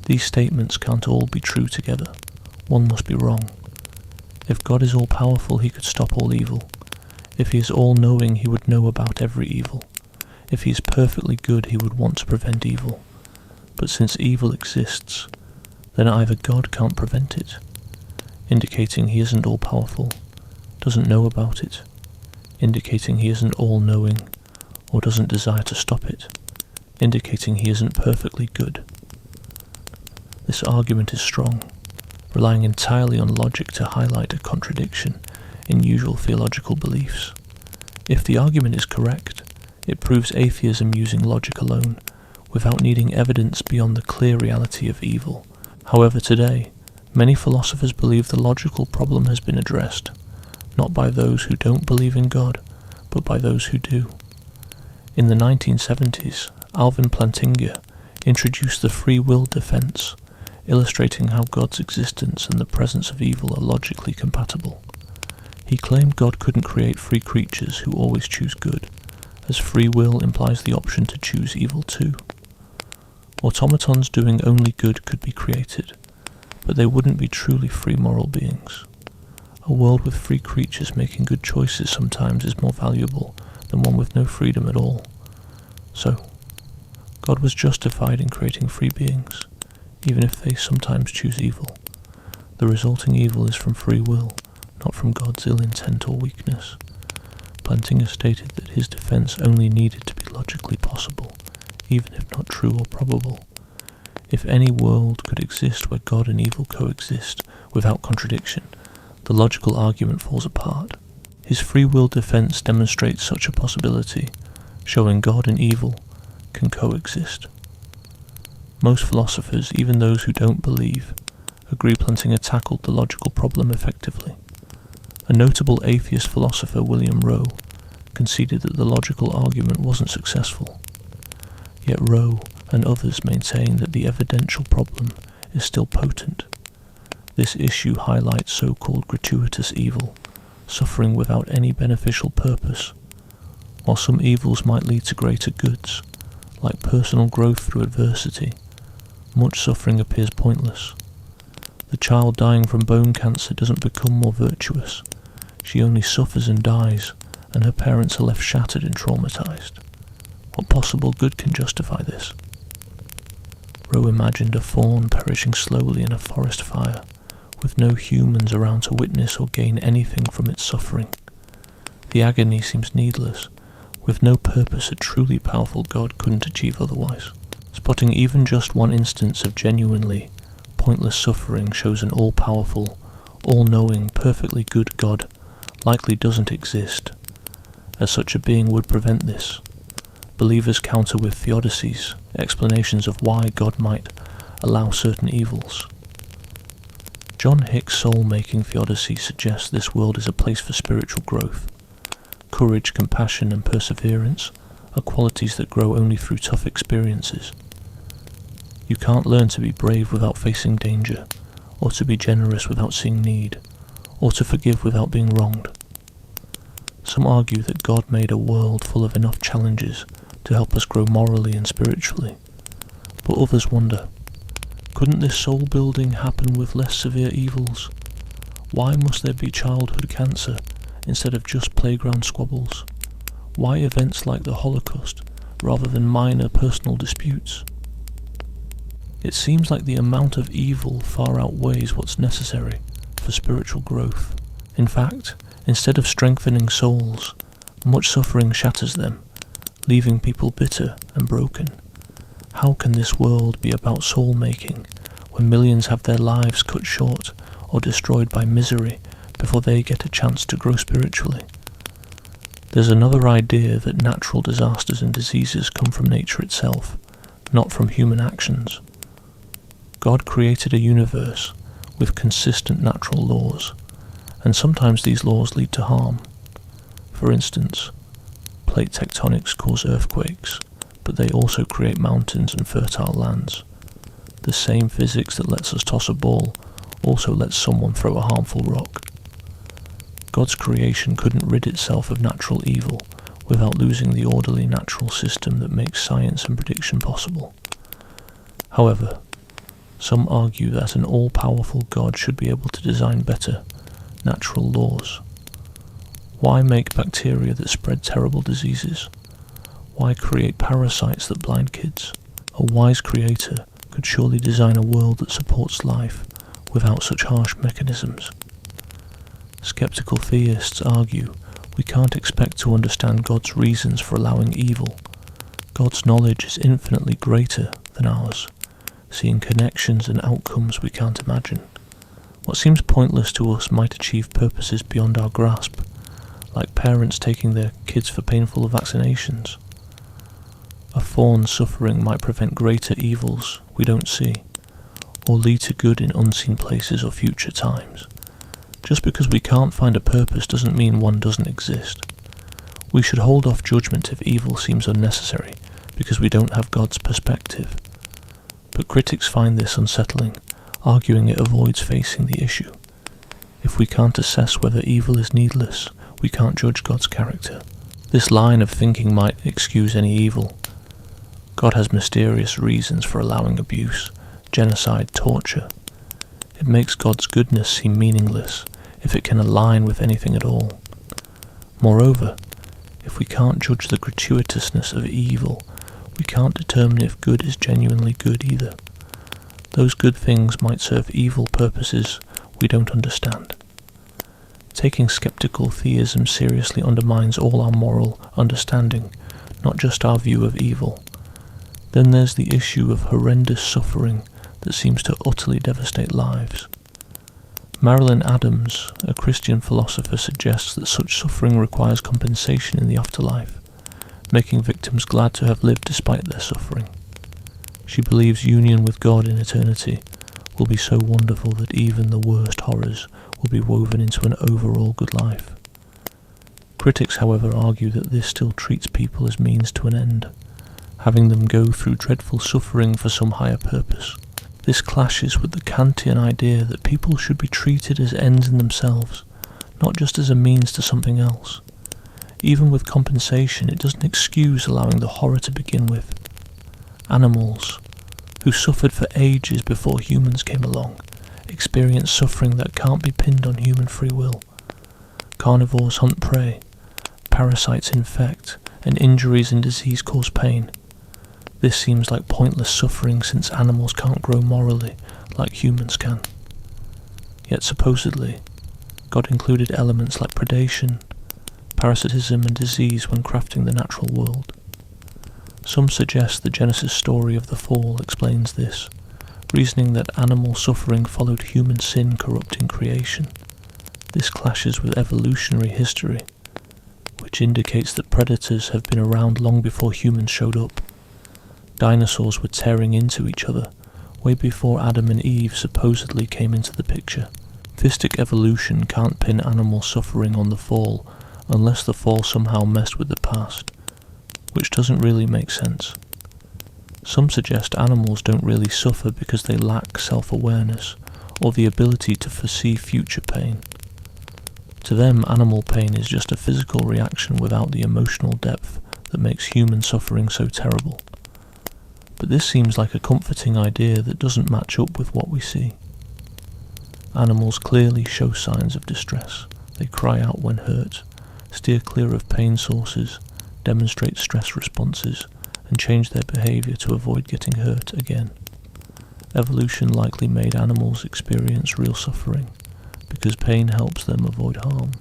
These statements can't all be true together. One must be wrong. If God is all-powerful, he could stop all evil. If he is all-knowing, he would know about every evil. If he is perfectly good, he would want to prevent evil. But since evil exists, then either God can't prevent it, indicating he isn't all-powerful, doesn't know about it, indicating he isn't all-knowing, or doesn't desire to stop it, indicating he isn't perfectly good. This argument is strong, relying entirely on logic to highlight a contradiction in usual theological beliefs. If the argument is correct, it proves atheism using logic alone, without needing evidence beyond the clear reality of evil. However, today, many philosophers believe the logical problem has been addressed, not by those who don't believe in God, but by those who do. In the 1970s, Alvin Plantinga introduced the free will defense, illustrating how God's existence and the presence of evil are logically compatible. He claimed God couldn't create free creatures who always choose good, as free will implies the option to choose evil too. Automatons doing only good could be created, but they wouldn't be truly free moral beings. A world with free creatures making good choices sometimes is more valuable than one with no freedom at all. So, God was justified in creating free beings, even if they sometimes choose evil. The resulting evil is from free will, not from God's ill intent or weakness. Plantinga stated that his defense only needed to be logically possible, even if not true or probable. If any world could exist where God and evil coexist without contradiction, the logical argument falls apart. His free will defense demonstrates such a possibility, showing God and evil can coexist. Most philosophers, even those who don't believe, agree Plantinga tackled the logical problem effectively. A notable atheist philosopher, William Rowe, conceded that the logical argument wasn't successful. Yet Rowe and others maintain that the evidential problem is still potent. This issue highlights so-called gratuitous evil, suffering without any beneficial purpose. While some evils might lead to greater goods, like personal growth through adversity, much suffering appears pointless. The child dying from bone cancer doesn't become more virtuous. She only suffers and dies, and her parents are left shattered and traumatized. What possible good can justify this? Rowe imagined a fawn perishing slowly in a forest fire, with no humans around to witness or gain anything from its suffering. The agony seems needless. With no purpose, a truly powerful God couldn't achieve otherwise. Spotting even just one instance of genuinely pointless suffering shows an all-powerful, all-knowing, perfectly good God likely doesn't exist, as such a being would prevent this. Believers counter with theodicies, explanations of why God might allow certain evils. John Hick's soul-making theodicy suggests this world is a place for spiritual growth. Courage, compassion, and perseverance are qualities that grow only through tough experiences. You can't learn to be brave without facing danger, or to be generous without seeing need, or to forgive without being wronged. Some argue that God made a world full of enough challenges to help us grow morally and spiritually, but others wonder, couldn't this soul building happen with less severe evils? Why must there be childhood cancer instead of just playground squabbles? Why events like the Holocaust rather than minor personal disputes? It seems like the amount of evil far outweighs what's necessary for spiritual growth. In fact, instead of strengthening souls, much suffering shatters them, leaving people bitter and broken. How can this world be about soul-making when millions have their lives cut short or destroyed by misery before they get a chance to grow spiritually? There's another idea that natural disasters and diseases come from nature itself, not from human actions. God created a universe with consistent natural laws, and sometimes these laws lead to harm. For instance, plate tectonics cause earthquakes, but they also create mountains and fertile lands. The same physics that lets us toss a ball also lets someone throw a harmful rock. God's creation couldn't rid itself of natural evil without losing the orderly natural system that makes science and prediction possible. However, some argue that an all-powerful God should be able to design better, natural laws. Why make bacteria that spread terrible diseases? Why create parasites that blind kids? A wise creator could surely design a world that supports life without such harsh mechanisms. Skeptical theists argue we can't expect to understand God's reasons for allowing evil. God's knowledge is infinitely greater than ours, seeing connections and outcomes we can't imagine. What seems pointless to us might achieve purposes beyond our grasp, like parents taking their kids for painful vaccinations. A fawn's suffering might prevent greater evils we don't see, or lead to good in unseen places or future times. Just because we can't find a purpose doesn't mean one doesn't exist. We should hold off judgment if evil seems unnecessary, because we don't have God's perspective. But critics find this unsettling, arguing it avoids facing the issue. If we can't assess whether evil is needless, we can't judge God's character. This line of thinking might excuse any evil. God has mysterious reasons for allowing abuse, genocide, torture. It makes God's goodness seem meaningless if it can align with anything at all. Moreover, if we can't judge the gratuitousness of evil, we can't determine if good is genuinely good either. Those good things might serve evil purposes we don't understand. Taking skeptical theism seriously undermines all our moral understanding, not just our view of evil. Then there's the issue of horrendous suffering that seems to utterly devastate lives. Marilyn Adams, a Christian philosopher, suggests that such suffering requires compensation in the afterlife, making victims glad to have lived despite their suffering. She believes union with God in eternity will be so wonderful that even the worst horrors will be woven into an overall good life. Critics, however, argue that this still treats people as means to an end, having them go through dreadful suffering for some higher purpose. This clashes with the Kantian idea that people should be treated as ends in themselves, not just as a means to something else. Even with compensation, it doesn't excuse allowing the horror to begin with. Animals, who suffered for ages before humans came along, experience suffering that can't be pinned on human free will. Carnivores hunt prey, parasites infect, and injuries and disease cause pain. This seems like pointless suffering since animals can't grow morally like humans can. Yet supposedly, God included elements like predation, parasitism and disease when crafting the natural world. Some suggest the Genesis story of the fall explains this, reasoning that animal suffering followed human sin corrupting creation. This clashes with evolutionary history, which indicates that predators have been around long before humans showed up. Dinosaurs were tearing into each other way before Adam and Eve supposedly came into the picture. Theistic evolution can't pin animal suffering on the fall unless the fall somehow messed with the past, which doesn't really make sense. Some suggest animals don't really suffer because they lack self-awareness or the ability to foresee future pain. To them, animal pain is just a physical reaction without the emotional depth that makes human suffering so terrible. But this seems like a comforting idea that doesn't match up with what we see. Animals clearly show signs of distress. They cry out when hurt, steer clear of pain sources, demonstrate stress responses, and change their behavior to avoid getting hurt again. Evolution likely made animals experience real suffering, because pain helps them avoid harm.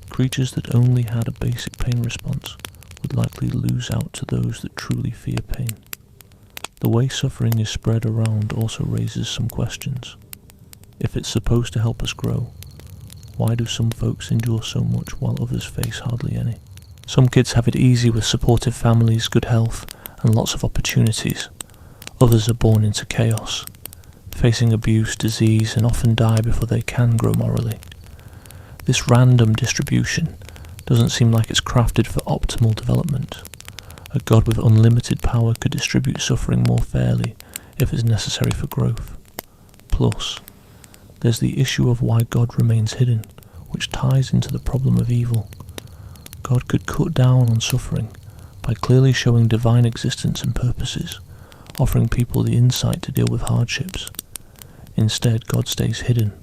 Creatures that only had a basic pain response would likely lose out to those that truly fear pain. The way suffering is spread around also raises some questions. If it's supposed to help us grow, why do some folks endure so much while others face hardly any? Some kids have it easy with supportive families, good health, and lots of opportunities. Others are born into chaos, facing abuse, disease, and often die before they can grow morally. This random distribution doesn't seem like it's crafted for optimal development. A God with unlimited power could distribute suffering more fairly if it's necessary for growth. Plus, there's the issue of why God remains hidden, which ties into the problem of evil. God could cut down on suffering by clearly showing divine existence and purposes, offering people the insight to deal with hardships. Instead, God stays hidden,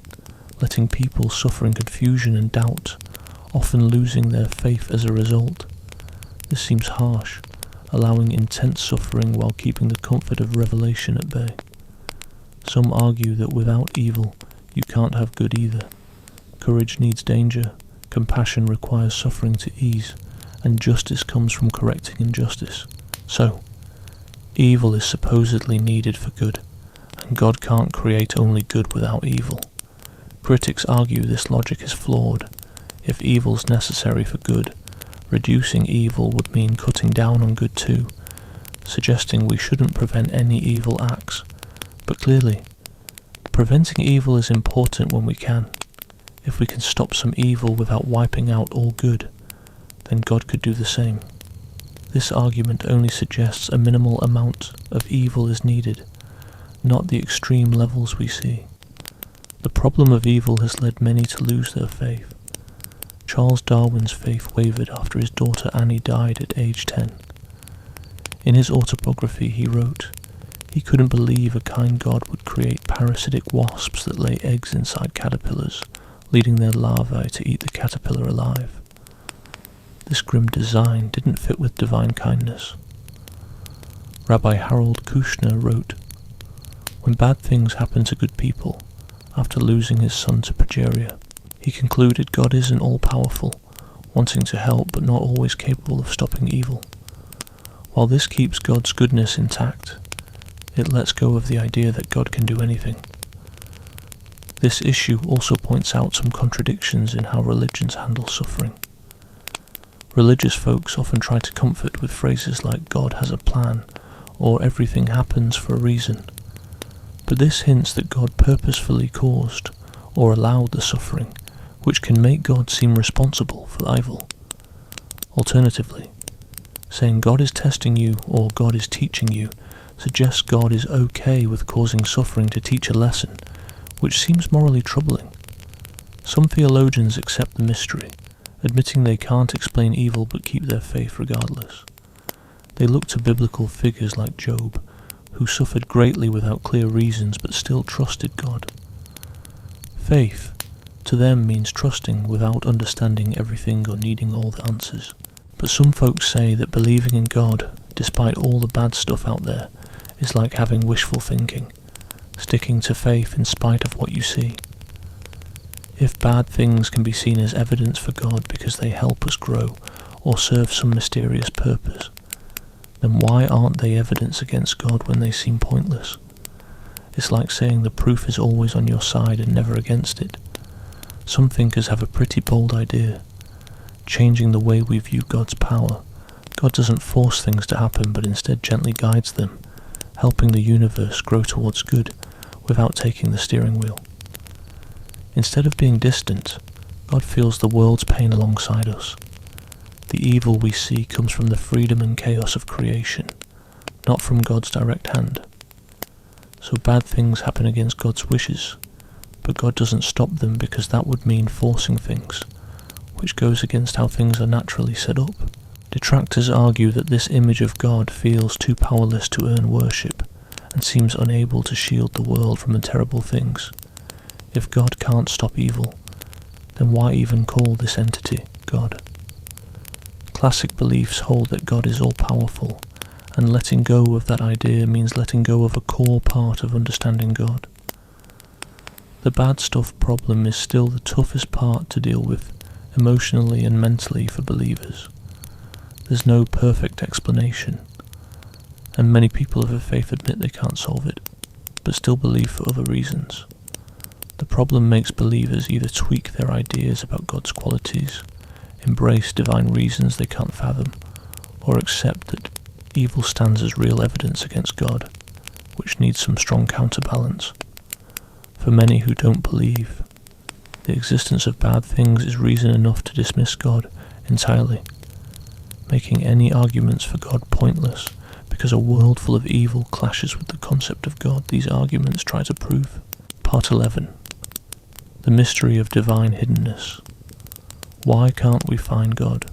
letting people suffer in confusion and doubt, often losing their faith as a result. This seems harsh, allowing intense suffering while keeping the comfort of revelation at bay. Some argue that without evil, you can't have good either. Courage needs danger, compassion requires suffering to ease, and justice comes from correcting injustice. So, evil is supposedly needed for good, and God can't create only good without evil. Critics argue this logic is flawed. If evil's necessary for good, reducing evil would mean cutting down on good too, suggesting we shouldn't prevent any evil acts. But clearly, preventing evil is important when we can. If we can stop some evil without wiping out all good, then God could do the same. This argument only suggests a minimal amount of evil is needed, not the extreme levels we see. The problem of evil has led many to lose their faith. Charles Darwin's faith wavered after his daughter Annie died at age 10. In his autobiography he wrote, he couldn't believe a kind God would create parasitic wasps that lay eggs inside caterpillars, leading their larvae to eat the caterpillar alive. This grim design didn't fit with divine kindness. Rabbi Harold Kushner wrote, when bad things happen to good people, after losing his son to progeria, he concluded God isn't all-powerful, wanting to help but not always capable of stopping evil. While this keeps God's goodness intact, it lets go of the idea that God can do anything. This issue also points out some contradictions in how religions handle suffering. Religious folks often try to comfort with phrases like God has a plan, or everything happens for a reason. But this hints that God purposefully caused or allowed the suffering, which can make God seem responsible for evil. Alternatively, saying God is testing you or God is teaching you suggests God is okay with causing suffering to teach a lesson, which seems morally troubling. Some theologians accept the mystery, admitting they can't explain evil but keep their faith regardless. They look to biblical figures like Job, who suffered greatly without clear reasons but still trusted God. Faith, to them, means trusting without understanding everything or needing all the answers. But some folks say that believing in God, despite all the bad stuff out there, is like having wishful thinking, sticking to faith in spite of what you see. If bad things can be seen as evidence for God because they help us grow or serve some mysterious purpose, then why aren't they evidence against God when they seem pointless? It's like saying the proof is always on your side and never against it. Some thinkers have a pretty bold idea, changing the way we view God's power. God doesn't force things to happen but instead gently guides them, helping the universe grow towards good without taking the steering wheel. Instead of being distant, God feels the world's pain alongside us. The evil we see comes from the freedom and chaos of creation, not from God's direct hand. So bad things happen against God's wishes, but God doesn't stop them because that would mean forcing things, which goes against how things are naturally set up. Detractors argue that this image of God feels too powerless to earn worship and seems unable to shield the world from the terrible things. If God can't stop evil, then why even call this entity God? Classic beliefs hold that God is all-powerful, and letting go of that idea means letting go of a core part of understanding God. The bad stuff problem is still the toughest part to deal with, emotionally and mentally, for believers. There's no perfect explanation, and many people of a faith admit they can't solve it, but still believe for other reasons. The problem makes believers either tweak their ideas about God's qualities, embrace divine reasons they can't fathom, or accept that evil stands as real evidence against God, which needs some strong counterbalance. For many who don't believe, the existence of bad things is reason enough to dismiss God entirely, making any arguments for God pointless because a world full of evil clashes with the concept of God these arguments try to prove. Part 11. The mystery of divine hiddenness. Why can't we find God?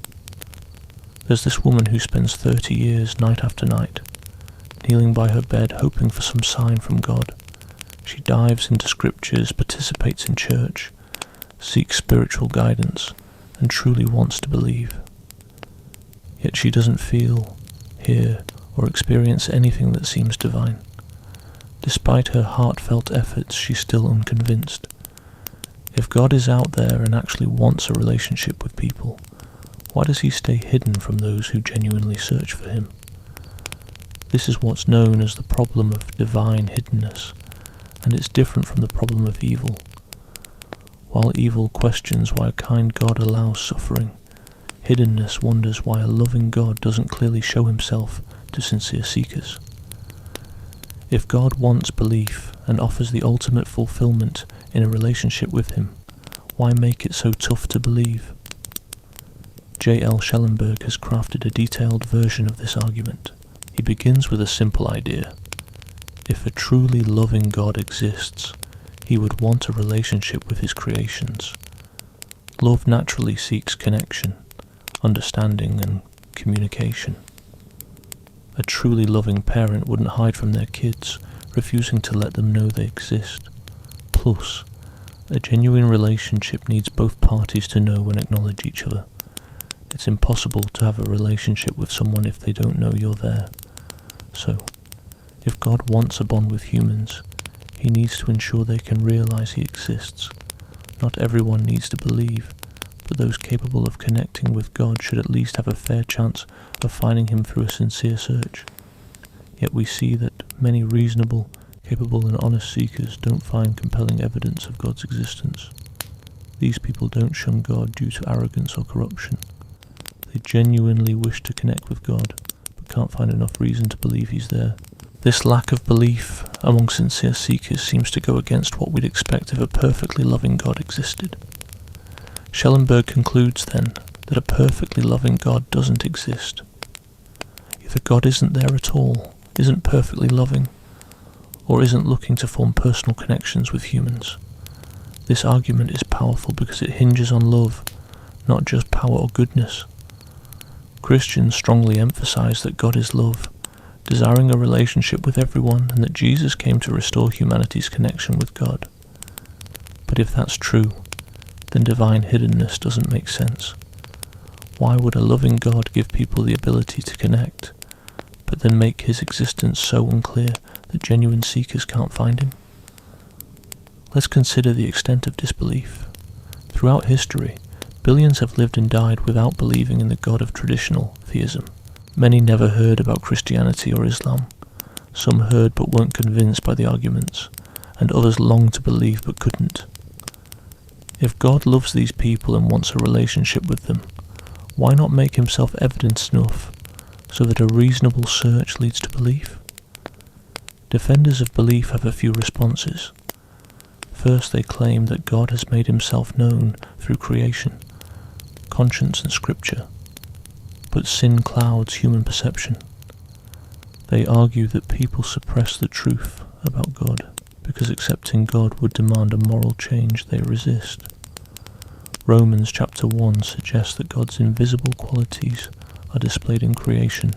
There's this woman who spends 30 years, night after night, kneeling by her bed hoping for some sign from God. She dives into scriptures, participates in church, seeks spiritual guidance, and truly wants to believe. Yet she doesn't feel, hear, or experience anything that seems divine. Despite her heartfelt efforts, she's still unconvinced. If God is out there and actually wants a relationship with people, why does he stay hidden from those who genuinely search for him? This is what's known as the problem of divine hiddenness, and it's different from the problem of evil. While evil questions why a kind God allows suffering, hiddenness wonders why a loving God doesn't clearly show himself to sincere seekers. If God wants belief and offers the ultimate fulfillment in a relationship with him, why make it so tough to believe? J.L. Schellenberg has crafted a detailed version of this argument. He begins with a simple idea. If a truly loving God exists, he would want a relationship with his creations. Love naturally seeks connection, understanding, and communication. A truly loving parent wouldn't hide from their kids, refusing to let them know they exist. Plus, a genuine relationship needs both parties to know and acknowledge each other. It's impossible to have a relationship with someone if they don't know you're there. So, if God wants a bond with humans, he needs to ensure they can realize he exists. Not everyone needs to believe, but those capable of connecting with God should at least have a fair chance of finding him through a sincere search. Yet we see that many reasonable, capable and honest seekers don't find compelling evidence of God's existence. These people don't shun God due to arrogance or corruption. They genuinely wish to connect with God, but can't find enough reason to believe he's there. This lack of belief among sincere seekers seems to go against what we'd expect if a perfectly loving God existed. Schellenberg concludes then that a perfectly loving God doesn't exist. Either God isn't there at all, isn't perfectly loving, or isn't looking to form personal connections with humans. This argument is powerful because it hinges on love, not just power or goodness. Christians strongly emphasize that God is love, desiring a relationship with everyone, and that Jesus came to restore humanity's connection with God. But if that's true, then divine hiddenness doesn't make sense. Why would a loving God give people the ability to connect, but then make his existence so unclear that genuine seekers can't find him? Let's consider the extent of disbelief. Throughout history, billions have lived and died without believing in the God of traditional theism. Many never heard about Christianity or Islam. Some heard but weren't convinced by the arguments, and others longed to believe but couldn't. If God loves these people and wants a relationship with them, why not make himself evident enough so that a reasonable search leads to belief? Defenders of belief have a few responses. First, they claim that God has made himself known through creation, conscience and scripture, but sin clouds human perception. They argue that people suppress the truth about God because accepting God would demand a moral change they resist. Romans chapter 1 suggests that God's invisible qualities are displayed in creation,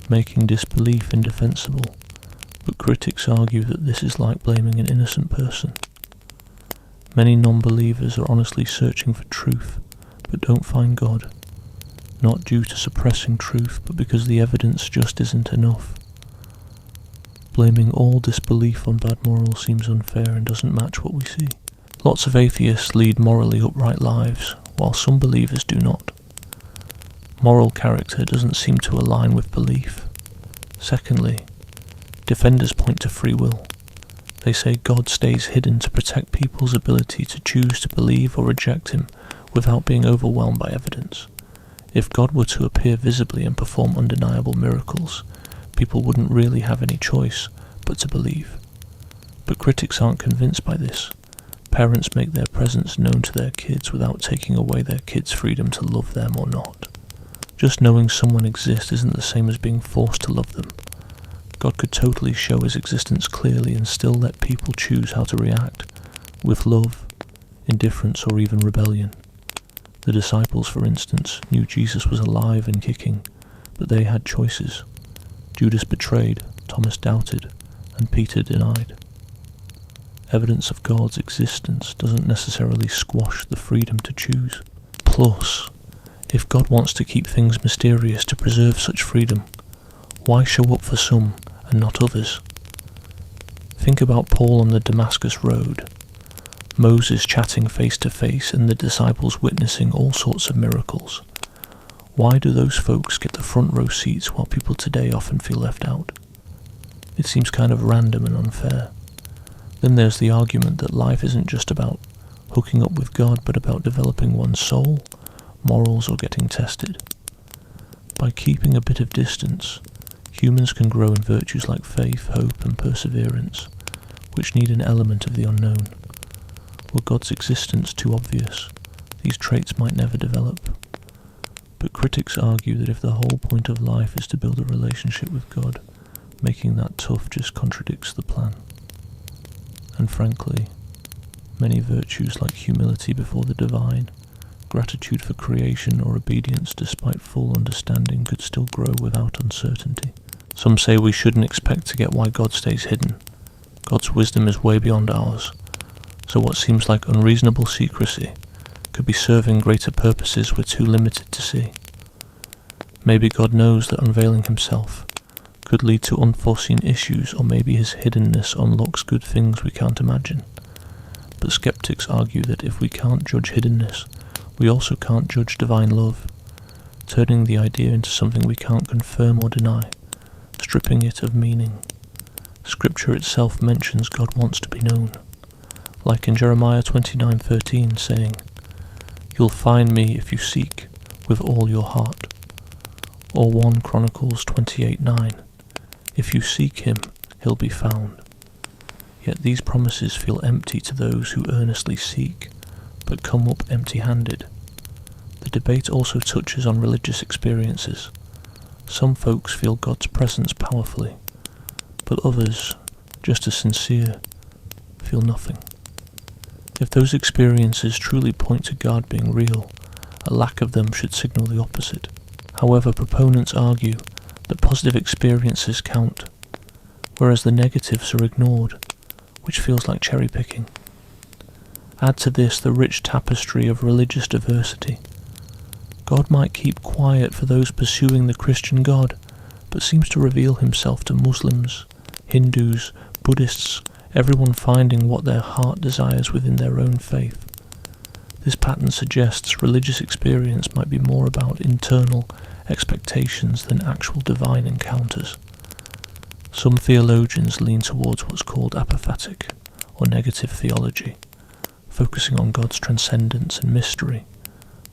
making disbelief indefensible, but critics argue that this is like blaming an innocent person. Many non-believers are honestly searching for truth, but don't find God, not due to suppressing truth, but because the evidence just isn't enough. Blaming all disbelief on bad morals seems unfair and doesn't match what we see. Lots of atheists lead morally upright lives, while some believers do not. Moral character doesn't seem to align with belief. Secondly, defenders point to free will. They say God stays hidden to protect people's ability to choose to believe or reject him without being overwhelmed by evidence. If God were to appear visibly and perform undeniable miracles, people wouldn't really have any choice but to believe. But critics aren't convinced by this. Parents make their presence known to their kids without taking away their kids' freedom to love them or not. Just knowing someone exists isn't the same as being forced to love them. God could totally show his existence clearly and still let people choose how to react, with love, indifference, or even rebellion. The disciples, for instance, knew Jesus was alive and kicking, but they had choices. Judas betrayed, Thomas doubted, and Peter denied. Evidence of God's existence doesn't necessarily squash the freedom to choose. Plus, if God wants to keep things mysterious to preserve such freedom, why show up for some and not others? Think about Paul on the Damascus Road, Moses chatting face to face and the disciples witnessing all sorts of miracles. Why do those folks get the front row seats while people today often feel left out? It seems kind of random and unfair. Then there's the argument that life isn't just about hooking up with God, but about developing one's soul, morals, or getting tested. By keeping a bit of distance, humans can grow in virtues like faith, hope, and perseverance, which need an element of the unknown. Were God's existence too obvious, these traits might never develop. But critics argue that if the whole point of life is to build a relationship with God, making that tough just contradicts the plan. And frankly, many virtues like humility before the divine, gratitude for creation, or obedience despite full understanding could still grow without uncertainty. Some say we shouldn't expect to get why God stays hidden. God's wisdom is way beyond ours, so what seems like unreasonable secrecy could be serving greater purposes we're too limited to see. Maybe God knows that unveiling himself could lead to unforeseen issues, or maybe his hiddenness unlocks good things we can't imagine. But skeptics argue that if we can't judge hiddenness, we also can't judge divine love, turning the idea into something we can't confirm or deny, stripping it of meaning. Scripture itself mentions God wants to be known, like in Jeremiah 29:13, saying, "You'll find me if you seek with all your heart," or 1 Chronicles 28:9, "If you seek him, he'll be found." Yet these promises feel empty to those who earnestly seek, but come up empty-handed. The debate also touches on religious experiences. Some folks feel God's presence powerfully, but others, just as sincere, feel nothing. If those experiences truly point to God being real, a lack of them should signal the opposite. However, proponents argue that positive experiences count, whereas the negatives are ignored, which feels like cherry-picking. Add to this the rich tapestry of religious diversity. God might keep quiet for those pursuing the Christian God, but seems to reveal himself to Muslims, Hindus, Buddhists, everyone finding what their heart desires within their own faith. This pattern suggests religious experience might be more about internal expectations than actual divine encounters. Some theologians lean towards what's called apophatic, or negative theology, focusing on God's transcendence and mystery.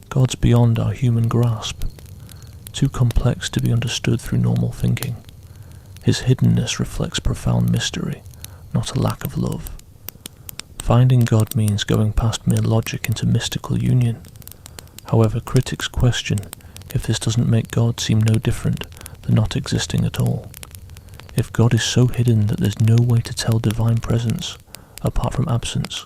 God's beyond our human grasp, too complex to be understood through normal thinking. His hiddenness reflects profound mystery, not a lack of love. Finding God means going past mere logic into mystical union. However, critics question if this doesn't make God seem no different than not existing at all. If God is so hidden that there's no way to tell divine presence apart from absence,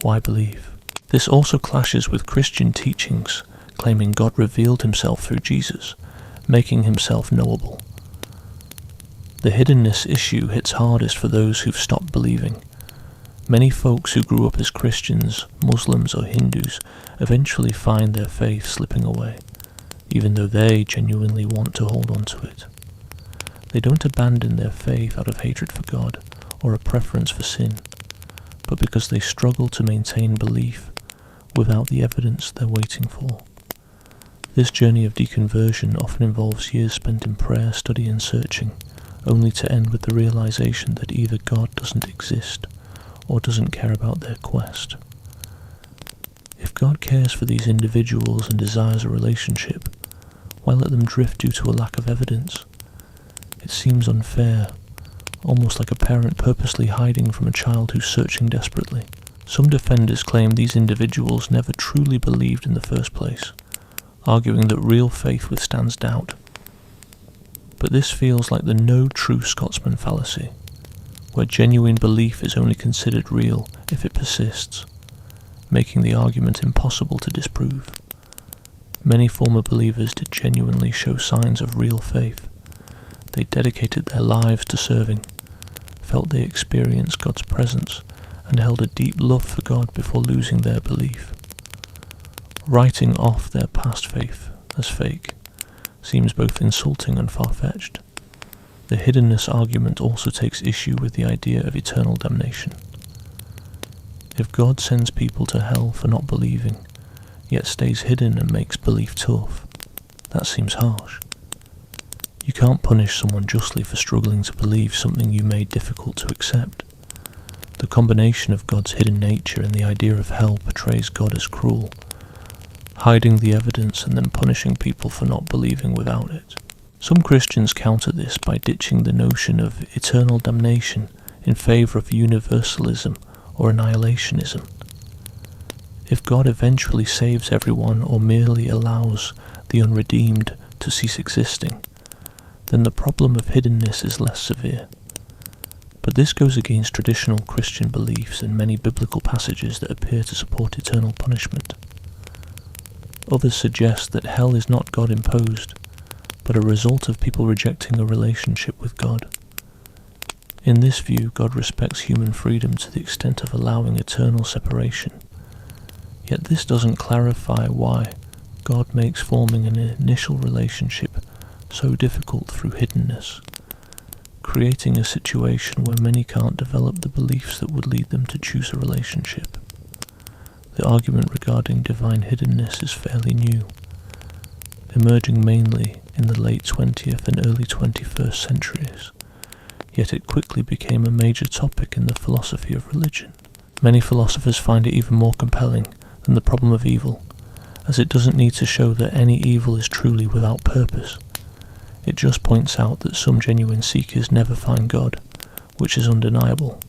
why believe? This also clashes with Christian teachings claiming God revealed himself through Jesus, making himself knowable. The hiddenness issue hits hardest for those who've stopped believing. Many folks who grew up as Christians, Muslims, or Hindus eventually find their faith slipping away, even though they genuinely want to hold on to it. They don't abandon their faith out of hatred for God or a preference for sin, but because they struggle to maintain belief without the evidence they're waiting for. This journey of deconversion often involves years spent in prayer, study, and searching, only to end with the realization that either God doesn't exist or doesn't care about their quest. If God cares for these individuals and desires a relationship, why let them drift due to a lack of evidence? It seems unfair, almost like a parent purposely hiding from a child who's searching desperately. Some defenders claim these individuals never truly believed in the first place, arguing that real faith withstands doubt. But this feels like the no true Scotsman fallacy, where genuine belief is only considered real if it persists, making the argument impossible to disprove. Many former believers did genuinely show signs of real faith. They dedicated their lives to serving, felt they experienced God's presence, and held a deep love for God before losing their belief. Writing off their past faith as fake seems both insulting and far-fetched. The hiddenness argument also takes issue with the idea of eternal damnation. If God sends people to hell for not believing, yet stays hidden and makes belief tough, that seems harsh. You can't punish someone justly for struggling to believe something you made difficult to accept. The combination of God's hidden nature and the idea of hell portrays God as cruel, hiding the evidence and then punishing people for not believing without it. Some Christians counter this by ditching the notion of eternal damnation in favor of universalism or annihilationism. If God eventually saves everyone or merely allows the unredeemed, to cease existing, then the problem of hiddenness is less severe. But this goes against traditional Christian beliefs and many biblical passages that appear to support eternal punishment. Others suggest that hell is not God-imposed, but a result of people rejecting a relationship with God. In this view, God respects human freedom to the extent of allowing eternal separation. Yet this doesn't clarify why God makes forming an initial relationship so difficult through hiddenness, creating a situation where many can't develop the beliefs that would lead them to choose a relationship. The argument regarding divine hiddenness is fairly new, emerging mainly in the late 20th and early 21st centuries, yet it quickly became a major topic in the philosophy of religion. Many philosophers find it even more compelling than the problem of evil, as it doesn't need to show that any evil is truly without purpose. It just points out that some genuine seekers never find God, which is undeniable.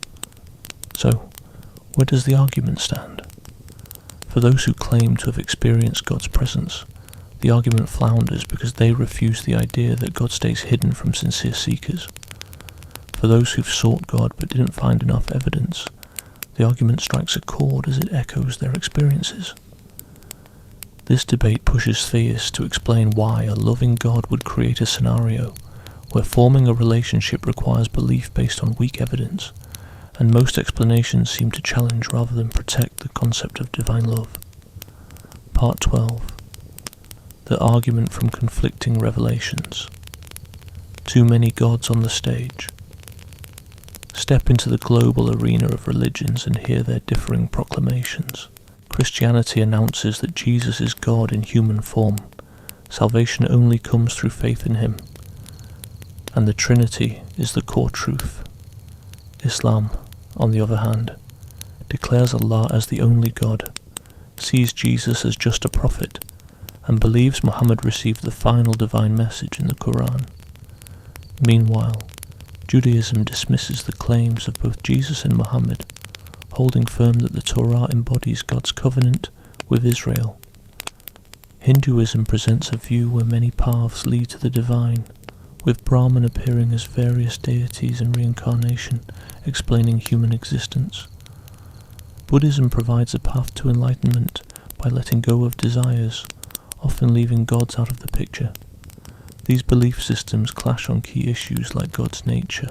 So, where does the argument stand? For those who claim to have experienced God's presence, the argument flounders because they refuse the idea that God stays hidden from sincere seekers. For those who've sought God but didn't find enough evidence, the argument strikes a chord as it echoes their experiences. This debate pushes theists to explain why a loving God would create a scenario where forming a relationship requires belief based on weak evidence, and most explanations seem to challenge rather than protect the concept of divine love. Part 12. The argument from conflicting revelations. Too many gods on the stage. Step into the global arena of religions and hear their differing proclamations. Christianity announces that Jesus is God in human form. Salvation only comes through faith in him. And the Trinity is the core truth. Islam, on the other hand, declares Allah as the only God, sees Jesus as just a prophet, and believes Muhammad received the final divine message in the Quran. Meanwhile, Judaism dismisses the claims of both Jesus and Muhammad, holding firm that the Torah embodies God's covenant with Israel. Hinduism presents a view where many paths lead to the divine, with Brahman appearing as various deities and reincarnation, explaining human existence. Buddhism provides a path to enlightenment by letting go of desires, often leaving gods out of the picture. These belief systems clash on key issues like God's nature,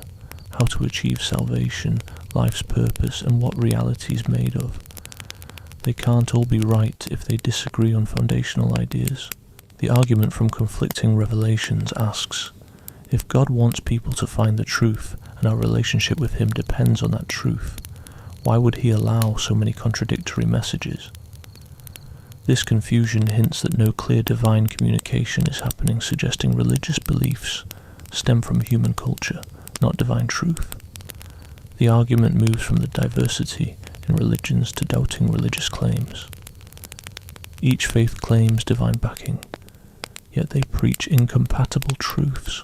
how to achieve salvation, life's purpose, and what reality is made of. They can't all be right if they disagree on foundational ideas. The argument from conflicting revelations asks, if God wants people to find the truth and our relationship with him depends on that truth, why would he allow so many contradictory messages? This confusion hints that no clear divine communication is happening, suggesting religious beliefs stem from human culture, not divine truth. The argument moves from the diversity in religions to doubting religious claims. Each faith claims divine backing, yet they preach incompatible truths.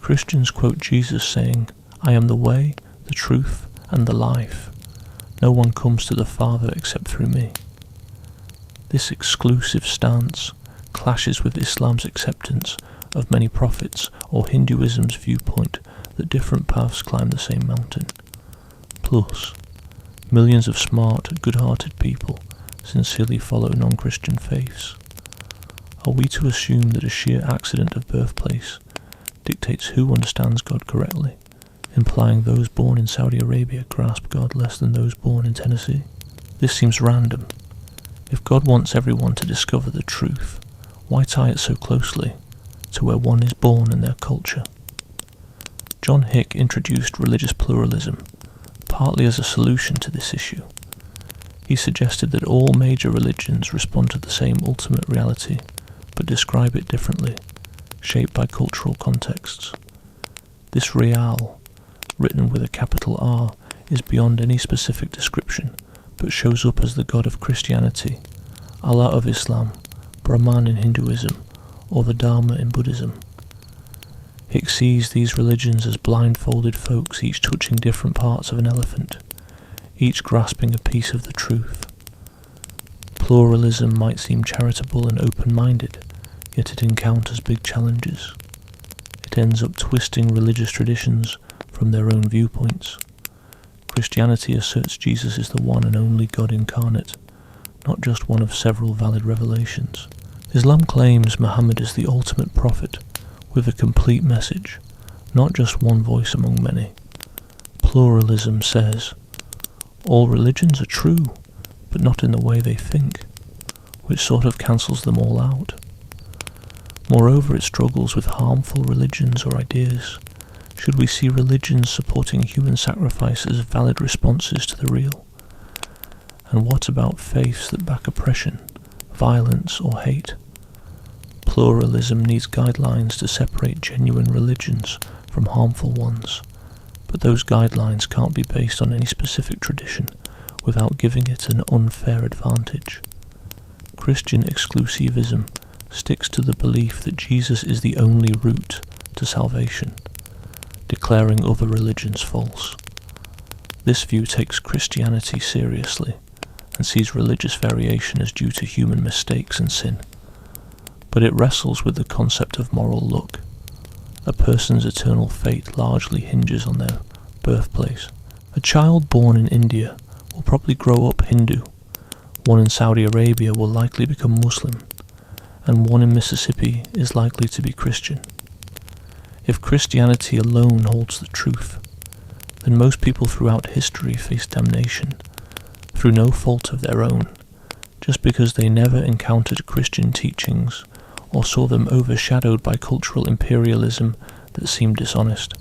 Christians quote Jesus saying, "I am the way, the truth, and the life. No one comes to the Father except through me." This exclusive stance clashes with Islam's acceptance of many prophets or Hinduism's viewpoint that different paths climb the same mountain. Plus, millions of smart, good-hearted people sincerely follow non-Christian faiths. Are we to assume that a sheer accident of birthplace dictates who understands God correctly, implying those born in Saudi Arabia grasp God less than those born in Tennessee? This seems random. If God wants everyone to discover the truth, why tie it so closely to where one is born and their culture? John Hick introduced religious pluralism, partly as a solution to this issue. He suggested that all major religions respond to the same ultimate reality, but describe it differently, shaped by cultural contexts. This real, written with a capital R, is beyond any specific description, but shows up as the God of Christianity, Allah of Islam, Brahman in Hinduism, or the Dharma in Buddhism. Hick sees these religions as blindfolded folks, each touching different parts of an elephant, each grasping a piece of the truth. Pluralism might seem charitable and open-minded, yet it encounters big challenges. It ends up twisting religious traditions from their own viewpoints. Christianity asserts Jesus is the one and only God incarnate, not just one of several valid revelations. Islam claims Muhammad is the ultimate prophet, with a complete message, not just one voice among many. Pluralism says, all religions are true, but not in the way they think, which sort of cancels them all out. Moreover, it struggles with harmful religions or ideas. Should we see religions supporting human sacrifice as valid responses to the real? And what about faiths that back oppression, violence, or hate? Pluralism needs guidelines to separate genuine religions from harmful ones, but those guidelines can't be based on any specific tradition without giving it an unfair advantage. Christian exclusivism sticks to the belief that Jesus is the only route to salvation, declaring other religions false. This view takes Christianity seriously and sees religious variation as due to human mistakes and sin. But it wrestles with the concept of moral luck. A person's eternal fate largely hinges on their birthplace. A child born in India will probably grow up Hindu, one in Saudi Arabia will likely become Muslim, and one in Mississippi is likely to be Christian. If Christianity alone holds the truth, then most people throughout history face damnation, through no fault of their own, just because they never encountered Christian teachings or saw them overshadowed by cultural imperialism that seemed dishonest.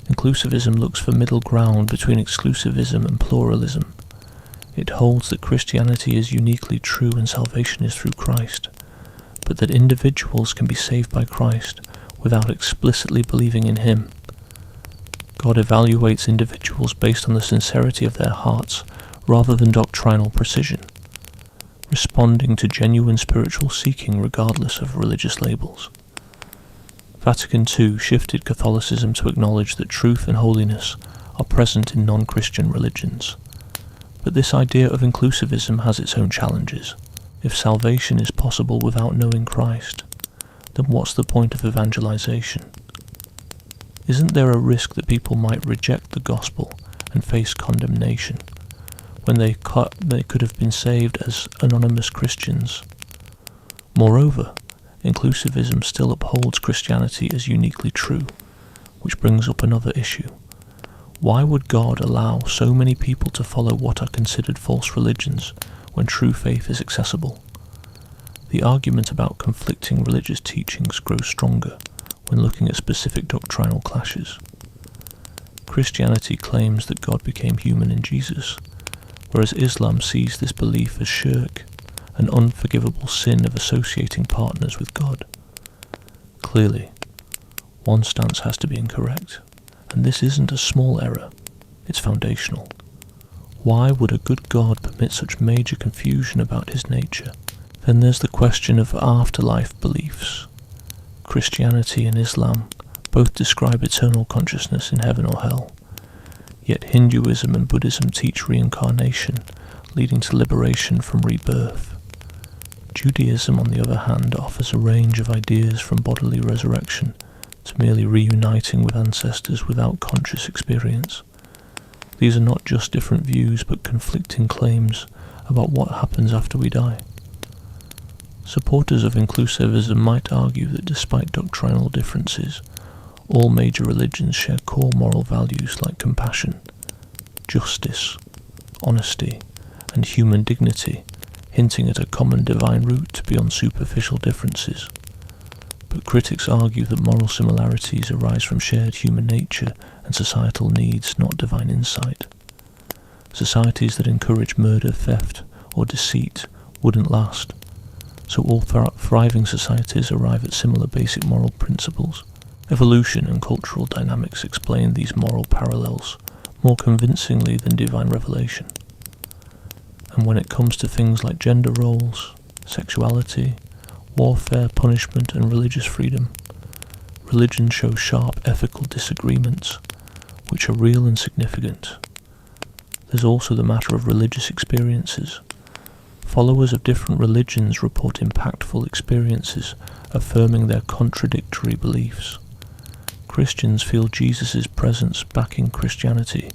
Inclusivism looks for middle ground between exclusivism and pluralism. It holds that Christianity is uniquely true and salvation is through Christ, but that individuals can be saved by Christ without explicitly believing in Him. God evaluates individuals based on the sincerity of their hearts rather than doctrinal precision, responding to genuine spiritual seeking regardless of religious labels. Vatican II shifted Catholicism to acknowledge that truth and holiness are present in non-Christian religions. But this idea of inclusivism has its own challenges. If salvation is possible without knowing Christ, then what's the point of evangelization? Isn't there a risk that people might reject the gospel and face condemnation when they could have been saved as anonymous Christians? Moreover, inclusivism still upholds Christianity as uniquely true, which brings up another issue. Why would God allow so many people to follow what are considered false religions when true faith is accessible? The argument about conflicting religious teachings grows stronger when looking at specific doctrinal clashes. Christianity claims that God became human in Jesus, whereas Islam sees this belief as shirk, an unforgivable sin of associating partners with God. Clearly, one stance has to be incorrect, and this isn't a small error, it's foundational. Why would a good God permit such major confusion about His nature? Then there's the question of afterlife beliefs. Christianity and Islam both describe eternal consciousness in heaven or hell, yet Hinduism and Buddhism teach reincarnation, leading to liberation from rebirth. Judaism, on the other hand, offers a range of ideas from bodily resurrection to merely reuniting with ancestors without conscious experience. These are not just different views, but conflicting claims about what happens after we die. Supporters of inclusivism might argue that despite doctrinal differences, all major religions share core moral values like compassion, justice, honesty, and human dignity, hinting at a common divine root beyond superficial differences. But critics argue that moral similarities arise from shared human nature and societal needs, not divine insight. Societies that encourage murder, theft, or deceit wouldn't last, so all thriving societies arrive at similar basic moral principles. Evolution and cultural dynamics explain these moral parallels more convincingly than divine revelation. And when it comes to things like gender roles, sexuality, warfare, punishment, and religious freedom, religion shows sharp ethical disagreements, which are real and significant. There's also the matter of religious experiences. Followers of different religions report impactful experiences affirming their contradictory beliefs. Christians feel Jesus' presence backing Christianity,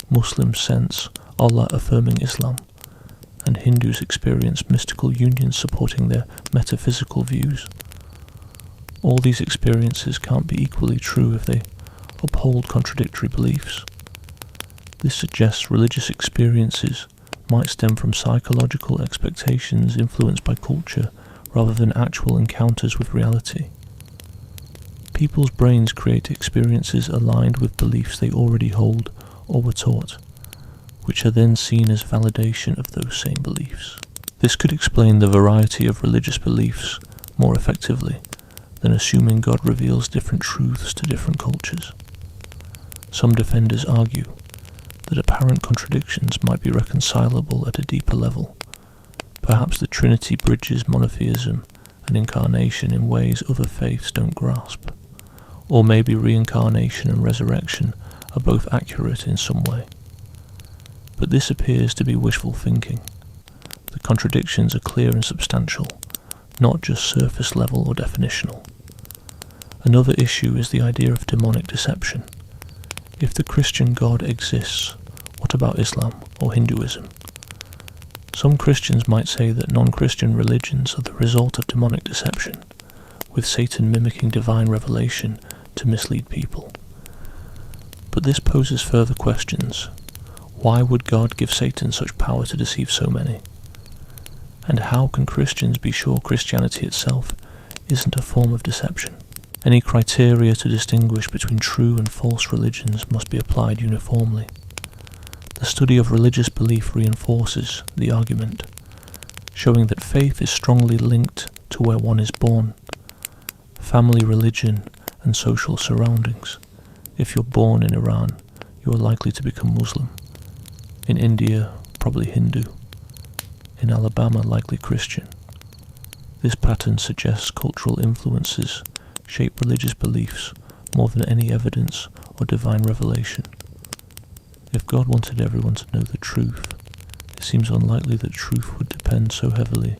Muslims sense Allah affirming Islam, and Hindus experience mystical unions supporting their metaphysical views. All these experiences can't be equally true if they uphold contradictory beliefs. This suggests religious experiences might stem from psychological expectations influenced by culture rather than actual encounters with reality. People's brains create experiences aligned with beliefs they already hold or were taught, which are then seen as validation of those same beliefs. This could explain the variety of religious beliefs more effectively than assuming God reveals different truths to different cultures. Some defenders argue that apparent contradictions might be reconcilable at a deeper level. Perhaps the Trinity bridges monotheism and incarnation in ways other faiths don't grasp. Or maybe reincarnation and resurrection are both accurate in some way. But this appears to be wishful thinking. The contradictions are clear and substantial, not just surface level or definitional. Another issue is the idea of demonic deception. If the Christian God exists, what about Islam or Hinduism? Some Christians might say that non-Christian religions are the result of demonic deception, with Satan mimicking divine revelation to mislead people. But this poses further questions. Why would God give Satan such power to deceive so many? And how can Christians be sure Christianity itself isn't a form of deception? Any criteria to distinguish between true and false religions must be applied uniformly. The study of religious belief reinforces the argument, showing that faith is strongly linked to where one is born, family, religion, and social surroundings. If you're born in Iran, you are likely to become Muslim. In India, probably Hindu. In Alabama, likely Christian. This pattern suggests cultural influences shape religious beliefs more than any evidence or divine revelation. If God wanted everyone to know the truth, it seems unlikely that truth would depend so heavily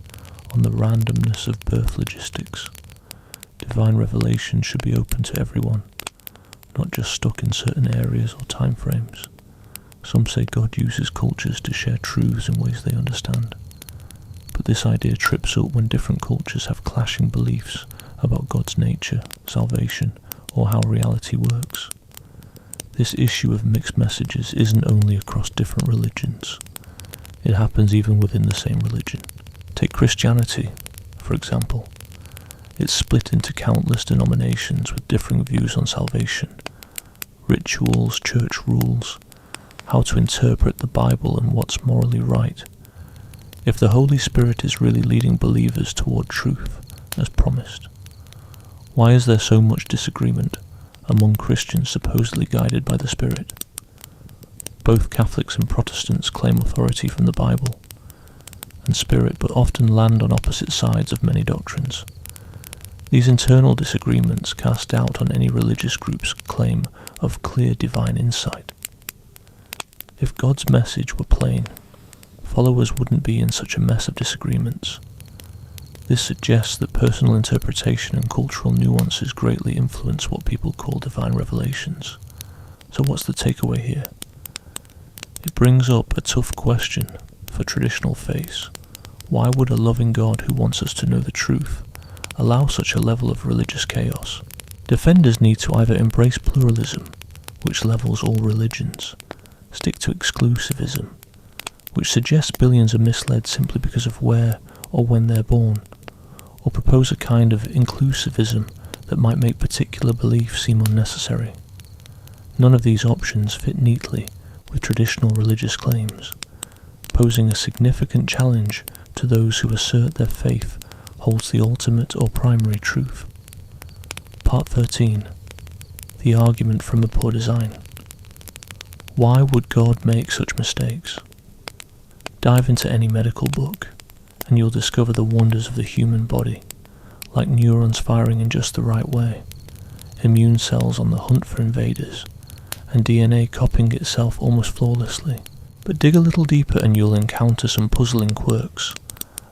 on the randomness of birth logistics. Divine revelation should be open to everyone, not just stuck in certain areas or time frames. Some say God uses cultures to share truths in ways they understand. But this idea trips up when different cultures have clashing beliefs about God's nature, salvation, or how reality works. This issue of mixed messages isn't only across different religions. It happens even within the same religion. Take Christianity, for example. It's split into countless denominations with differing views on salvation, rituals, church rules, how to interpret the Bible and what's morally right. If the Holy Spirit is really leading believers toward truth, as promised, why is there so much disagreement among Christians supposedly guided by the Spirit? Both Catholics and Protestants claim authority from the Bible and Spirit, but often land on opposite sides of many doctrines. These internal disagreements cast doubt on any religious group's claim of clear divine insight. If God's message were plain, followers wouldn't be in such a mess of disagreements. This suggests that personal interpretation and cultural nuances greatly influence what people call divine revelations. So what's the takeaway here? It brings up a tough question for traditional faiths. Why would a loving God who wants us to know the truth allow such a level of religious chaos? Defenders need to either embrace pluralism, which levels all religions, stick to exclusivism, which suggests billions are misled simply because of where or when they're born, or propose a kind of inclusivism that might make particular beliefs seem unnecessary. None of these options fit neatly with traditional religious claims, posing a significant challenge to those who assert their faith holds the ultimate or primary truth. Part 13. The argument from a poor design. Why would God make such mistakes? Dive into any medical book, and you'll discover the wonders of the human body, like neurons firing in just the right way, immune cells on the hunt for invaders, and DNA copying itself almost flawlessly. But dig a little deeper and you'll encounter some puzzling quirks.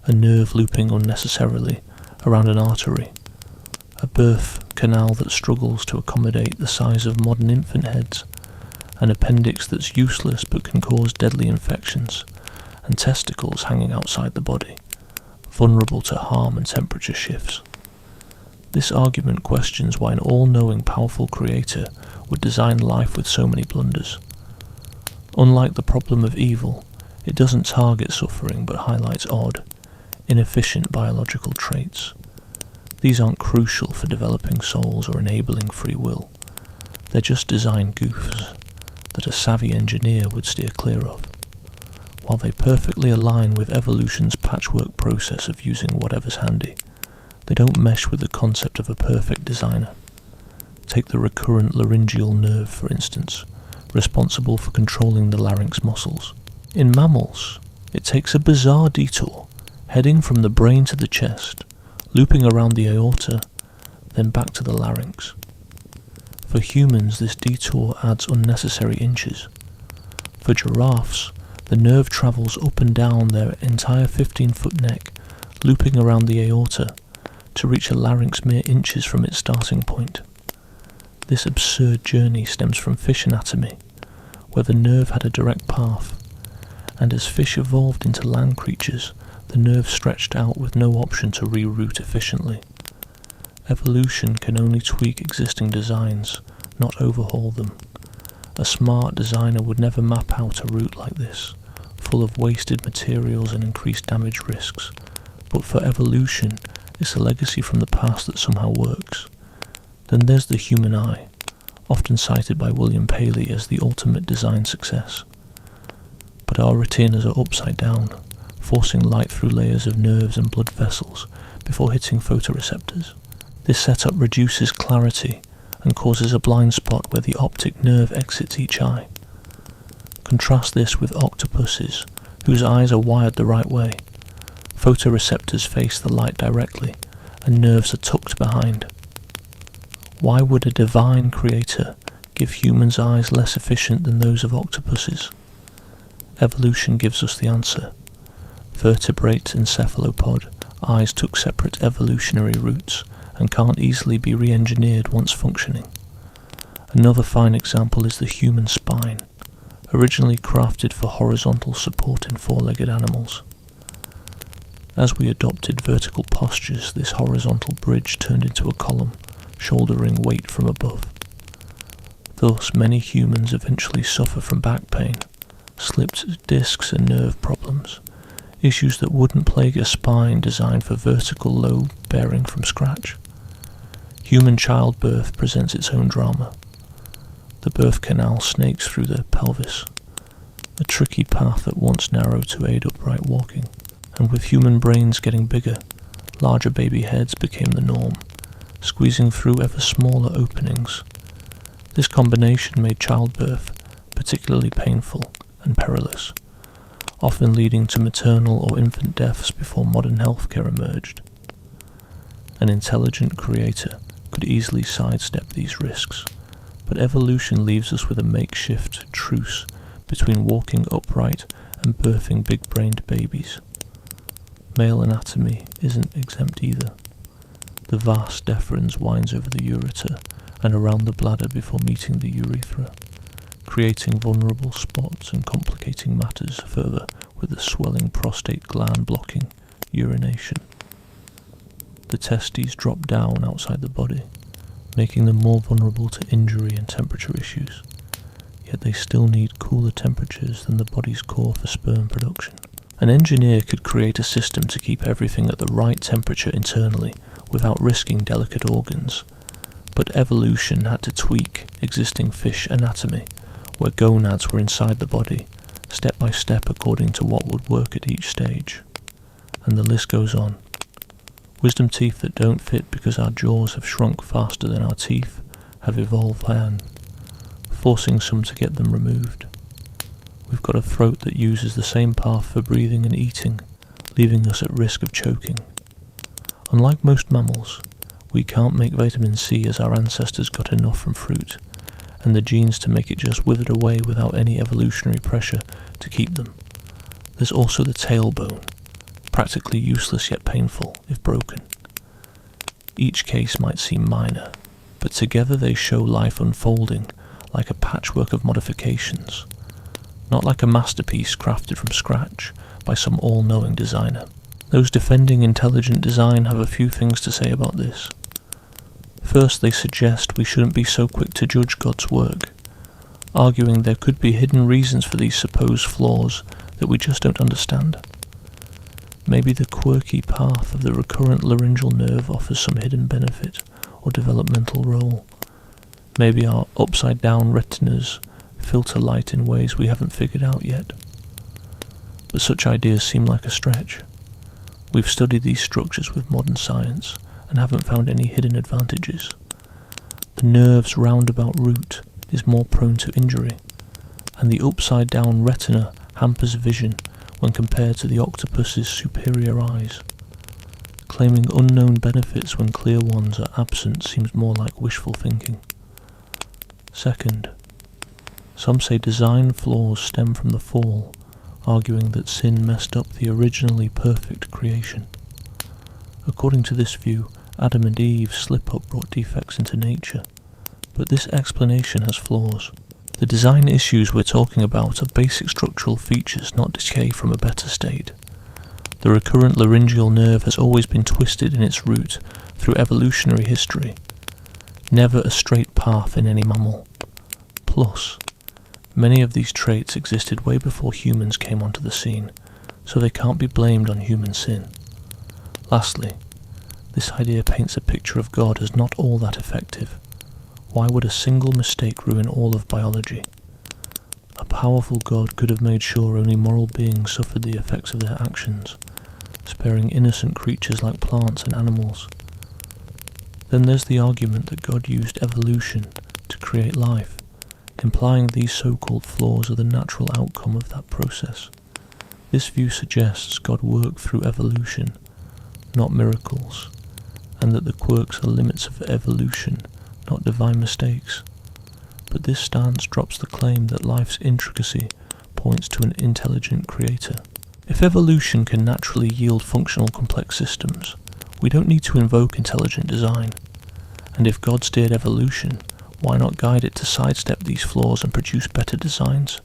A nerve looping unnecessarily around an artery, a birth canal that struggles to accommodate the size of modern infant heads, an appendix that's useless but can cause deadly infections, and testicles hanging outside the body, vulnerable to harm and temperature shifts. This argument questions why an all-knowing, powerful creator would design life with so many blunders. Unlike the problem of evil, it doesn't target suffering but highlights odd, inefficient biological traits. These aren't crucial for developing souls or enabling free will. They're just design goofs that a savvy engineer would steer clear of, while they perfectly align with evolution's patchwork process of using whatever's handy. They don't mesh with the concept of a perfect designer. Take the recurrent laryngeal nerve, for instance, responsible for controlling the larynx muscles. In mammals, it takes a bizarre detour, heading from the brain to the chest, looping around the aorta, then back to the larynx. For humans, this detour adds unnecessary inches. For giraffes, the nerve travels up and down their entire 15-foot neck, looping around the aorta, to reach a larynx mere inches from its starting point. This absurd journey stems from fish anatomy, where the nerve had a direct path, and as fish evolved into land creatures, the nerve stretched out with no option to reroute efficiently. Evolution can only tweak existing designs, not overhaul them. A smart designer would never map out a route like this, full of wasted materials and increased damage risks. But for evolution, it's a legacy from the past that somehow works. Then there's the human eye, often cited by William Paley as the ultimate design success. But our retinas are upside down, forcing light through layers of nerves and blood vessels before hitting photoreceptors. This setup reduces clarity and causes a blind spot where the optic nerve exits each eye. Contrast this with octopuses, whose eyes are wired the right way. Photoreceptors face the light directly, and nerves are tucked behind. Why would a divine creator give humans eyes less efficient than those of octopuses? Evolution gives us the answer. Vertebrate and cephalopod eyes took separate evolutionary routes and can't easily be re-engineered once functioning. Another fine example is the human spine, originally crafted for horizontal support in four-legged animals. As we adopted vertical postures, this horizontal bridge turned into a column, shouldering weight from above. Thus, many humans eventually suffer from back pain, slipped discs and nerve problems, issues that wouldn't plague a spine designed for vertical load bearing from scratch. Human childbirth presents its own drama. The birth canal snakes through the pelvis, a tricky path that once narrowed to aid upright walking, and with human brains getting bigger, larger baby heads became the norm, squeezing through ever smaller openings. This combination made childbirth particularly painful and perilous, often leading to maternal or infant deaths before modern healthcare emerged. An intelligent creator could easily sidestep these risks, but evolution leaves us with a makeshift truce between walking upright and birthing big-brained babies. Male anatomy isn't exempt either. The vas deferens winds over the ureter and around the bladder before meeting the urethra, creating vulnerable spots and complicating matters further with the swelling prostate gland blocking urination. The testes drop down outside the body, making them more vulnerable to injury and temperature issues, yet they still need cooler temperatures than the body's core for sperm production. An engineer could create a system to keep everything at the right temperature internally without risking delicate organs, but evolution had to tweak existing fish anatomy, where gonads were inside the body, step by step according to what would work at each stage. And the list goes on. Wisdom teeth that don't fit because our jaws have shrunk faster than our teeth have evolved by hand, forcing some to get them removed. We've got a throat that uses the same path for breathing and eating, leaving us at risk of choking. Unlike most mammals, we can't make vitamin C as our ancestors got enough from fruit, and the genes to make it just withered away without any evolutionary pressure to keep them. There's also the tailbone, practically useless yet painful if broken. Each case might seem minor, but together they show life unfolding like a patchwork of modifications, not like a masterpiece crafted from scratch by some all-knowing designer. Those defending intelligent design have a few things to say about this. First, they suggest we shouldn't be so quick to judge God's work, arguing there could be hidden reasons for these supposed flaws that we just don't understand. Maybe the quirky path of the recurrent laryngeal nerve offers some hidden benefit or developmental role. Maybe our upside-down retinas filter light in ways we haven't figured out yet. But such ideas seem like a stretch. We've studied these structures with modern science and haven't found any hidden advantages. The nerve's roundabout route is more prone to injury, and the upside-down retina hampers vision when compared to the octopus's superior eyes. Claiming unknown benefits when clear ones are absent seems more like wishful thinking. Second, some say design flaws stem from the fall, arguing that sin messed up the originally perfect creation. According to this view, Adam and Eve's slip-up brought defects into nature, but this explanation has flaws. The design issues we're talking about are basic structural features, not decay from a better state. The recurrent laryngeal nerve has always been twisted in its route through evolutionary history, never a straight path in any mammal. Plus, many of these traits existed way before humans came onto the scene, so they can't be blamed on human sin. Lastly, this idea paints a picture of God as not all that effective. Why would a single mistake ruin all of biology? A powerful God could have made sure only moral beings suffered the effects of their actions, sparing innocent creatures like plants and animals. Then there's the argument that God used evolution to create life, implying these so-called flaws are the natural outcome of that process. This view suggests God worked through evolution, not miracles, and that the quirks are limits of evolution, not divine mistakes. But this stance drops the claim that life's intricacy points to an intelligent creator. If evolution can naturally yield functional complex systems, we don't need to invoke intelligent design. And if God steered evolution, why not guide it to sidestep these flaws and produce better designs?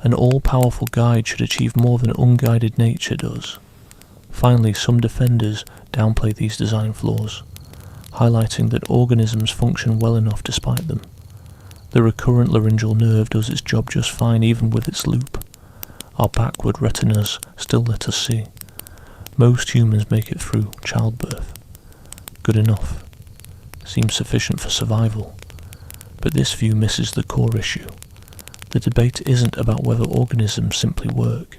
An all-powerful guide should achieve more than unguided nature does. Finally, some defenders downplay these design flaws, highlighting that organisms function well enough despite them. The recurrent laryngeal nerve does its job just fine even with its loop. Our backward retinas still let us see. Most humans make it through childbirth. Good enough. Seems sufficient for survival. But this view misses the core issue. The debate isn't about whether organisms simply work,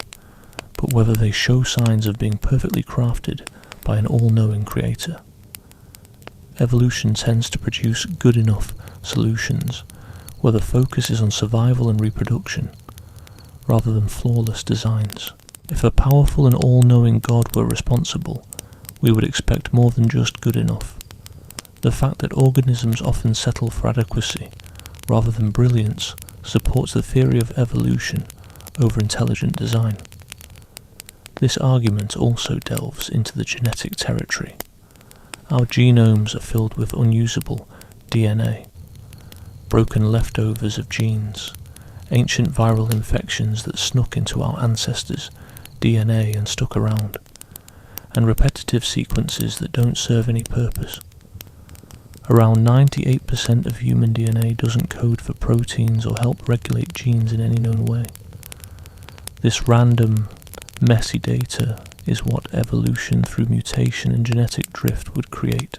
but whether they show signs of being perfectly crafted by an all-knowing creator. Evolution tends to produce good enough solutions where the focus is on survival and reproduction, rather than flawless designs. If a powerful and all-knowing God were responsible, we would expect more than just good enough. The fact that organisms often settle for adequacy, rather than brilliance, supports the theory of evolution over intelligent design. This argument also delves into the genetic territory. Our genomes are filled with unusable DNA, broken leftovers of genes, ancient viral infections that snuck into our ancestors' DNA and stuck around, and repetitive sequences that don't serve any purpose. Around 98% of human DNA doesn't code for proteins or help regulate genes in any known way. This random, messy data is what evolution through mutation and genetic drift would create,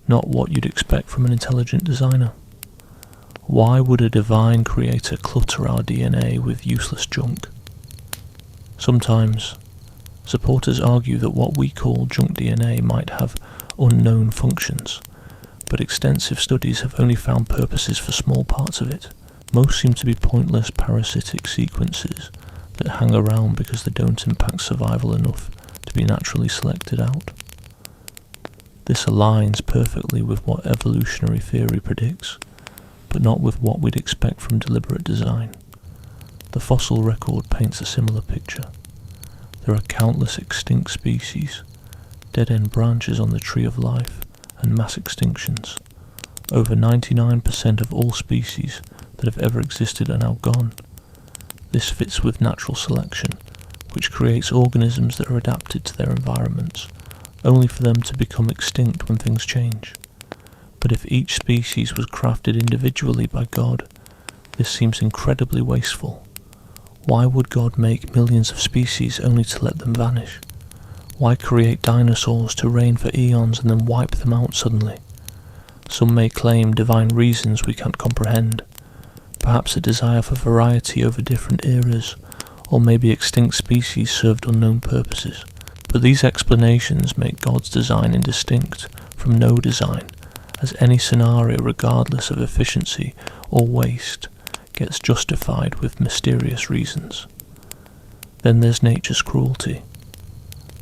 not what you'd expect from an intelligent designer. Why would a divine creator clutter our DNA with useless junk? Sometimes, supporters argue that what we call junk DNA might have unknown functions, but extensive studies have only found purposes for small parts of it. Most seem to be pointless parasitic sequences that hang around because they don't impact survival enough to be naturally selected out. This aligns perfectly with what evolutionary theory predicts, but not with what we'd expect from deliberate design. The fossil record paints a similar picture. There are countless extinct species, dead-end branches on the tree of life, and mass extinctions. Over 99% of all species that have ever existed are now gone. This fits with natural selection, which creates organisms that are adapted to their environments, only for them to become extinct when things change. But if each species was crafted individually by God, this seems incredibly wasteful. Why would God make millions of species only to let them vanish? Why create dinosaurs to reign for eons and then wipe them out suddenly? Some may claim divine reasons we can't comprehend, perhaps a desire for variety over different eras, or maybe extinct species served unknown purposes. But these explanations make God's design indistinct from no design, as any scenario, regardless of efficiency or waste, gets justified with mysterious reasons. Then there's nature's cruelty.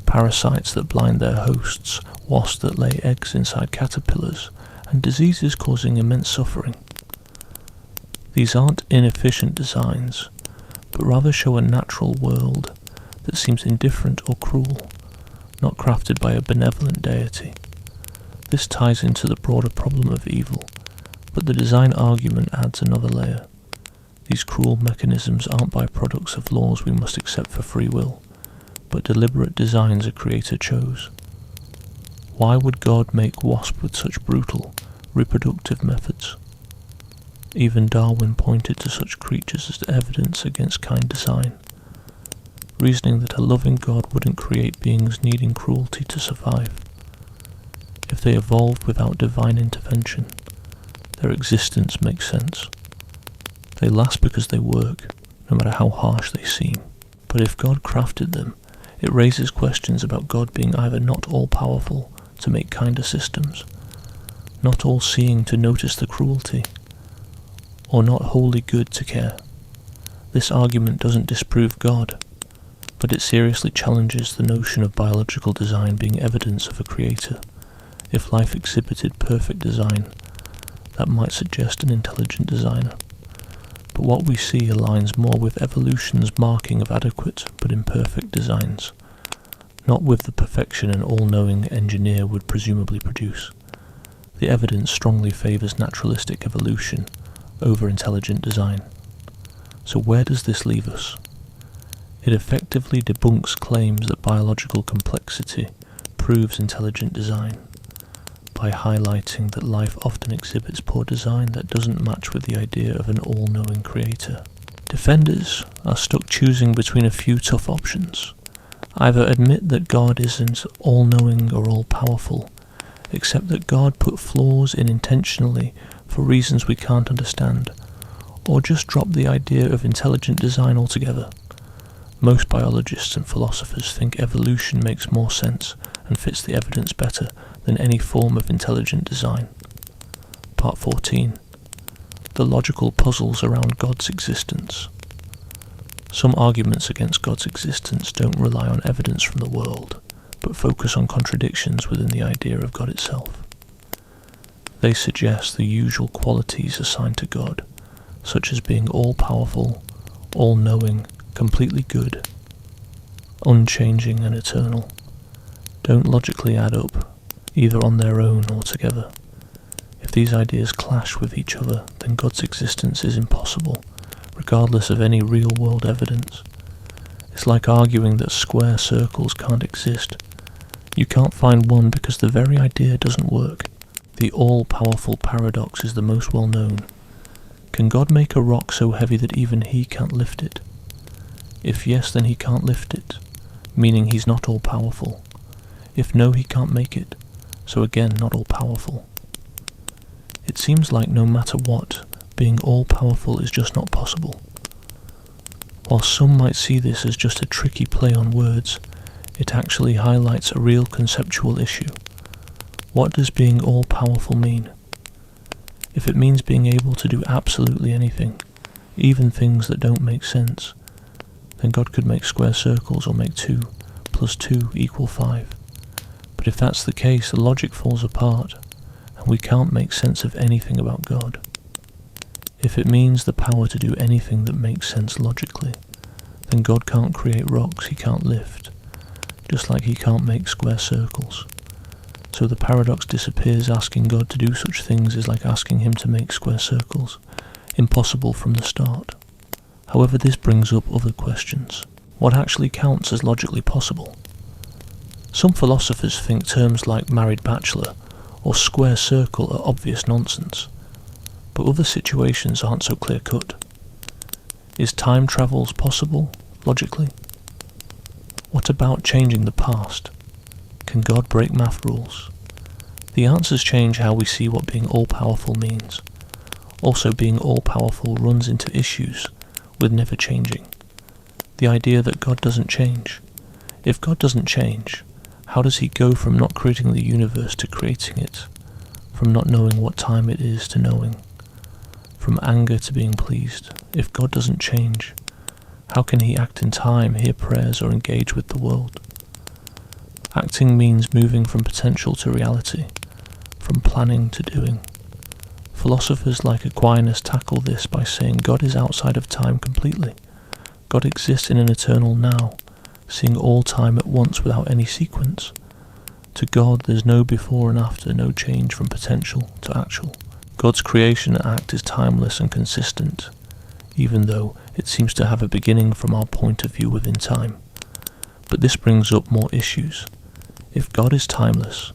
Parasites that blind their hosts, wasps that lay eggs inside caterpillars, and diseases causing immense suffering. These aren't inefficient designs, but rather show a natural world that seems indifferent or cruel, not crafted by a benevolent deity. This ties into the broader problem of evil, but the design argument adds another layer. These cruel mechanisms aren't byproducts of laws we must accept for free will, but deliberate designs a creator chose. Why would God make wasps with such brutal, reproductive methods? Even Darwin pointed to such creatures as evidence against kind design, reasoning that a loving God wouldn't create beings needing cruelty to survive. If they evolved without divine intervention, their existence makes sense. They last because they work, no matter how harsh they seem. But if God crafted them, it raises questions about God being either not all-powerful to make kinder systems, not all-seeing to notice the cruelty, or not wholly good to care. This argument doesn't disprove God, but it seriously challenges the notion of biological design being evidence of a creator. If life exhibited perfect design, that might suggest an intelligent designer. But what we see aligns more with evolution's marking of adequate but imperfect designs, not with the perfection an all-knowing engineer would presumably produce. The evidence strongly favours naturalistic evolution over intelligent design. So where does this leave us? It effectively debunks claims that biological complexity proves intelligent design, by highlighting that life often exhibits poor design that doesn't match with the idea of an all-knowing creator. Defenders are stuck choosing between a few tough options. Either admit that God isn't all-knowing or all-powerful, accept that God put flaws in intentionally for reasons we can't understand, or just drop the idea of intelligent design altogether. Most biologists and philosophers think evolution makes more sense and fits the evidence better than any form of intelligent design. Part 14. The logical puzzles around God's existence. Some arguments against God's existence don't rely on evidence from the world, but focus on contradictions within the idea of God itself. They suggest the usual qualities assigned to God, such as being all-powerful, all-knowing, completely good, unchanging and eternal, don't logically add up, either on their own or together. If these ideas clash with each other, then God's existence is impossible, regardless of any real-world evidence. It's like arguing that square circles can't exist. You can't find one because the very idea doesn't work. The all-powerful paradox is the most well-known. Can God make a rock so heavy that even he can't lift it? If yes, then he can't lift it, meaning he's not all-powerful. If no, he can't make it, so again not all-powerful. It seems like no matter what, being all-powerful is just not possible. While some might see this as just a tricky play on words, it actually highlights a real conceptual issue. What does being all-powerful mean? If it means being able to do absolutely anything, even things that don't make sense, then God could make square circles or make 2 + 2 = 5. But if that's the case, the logic falls apart, and we can't make sense of anything about God. If it means the power to do anything that makes sense logically, then God can't create rocks he can't lift, just like he can't make square circles. So the paradox disappears. Asking God to do such things is like asking him to make square circles, impossible from the start. However, this brings up other questions. What actually counts as logically possible? Some philosophers think terms like married bachelor or square circle are obvious nonsense, but other situations aren't so clear-cut. Is time travel possible, logically? What about changing the past? Can God break math rules? The answers change how we see what being all-powerful means. Also, being all-powerful runs into issues with never changing. The idea that God doesn't change. If God doesn't change, how does he go from not creating the universe to creating it? From not knowing what time it is to knowing? From anger to being pleased? If God doesn't change, how can he act in time, hear prayers, or engage with the world? Acting means moving from potential to reality, from planning to doing. Philosophers like Aquinas tackle this by saying God is outside of time completely. God exists in an eternal now, seeing all time at once without any sequence. To God, there's no before and after, no change from potential to actual. God's creation and act is timeless and consistent, even though it seems to have a beginning from our point of view within time. But this brings up more issues. If God is timeless,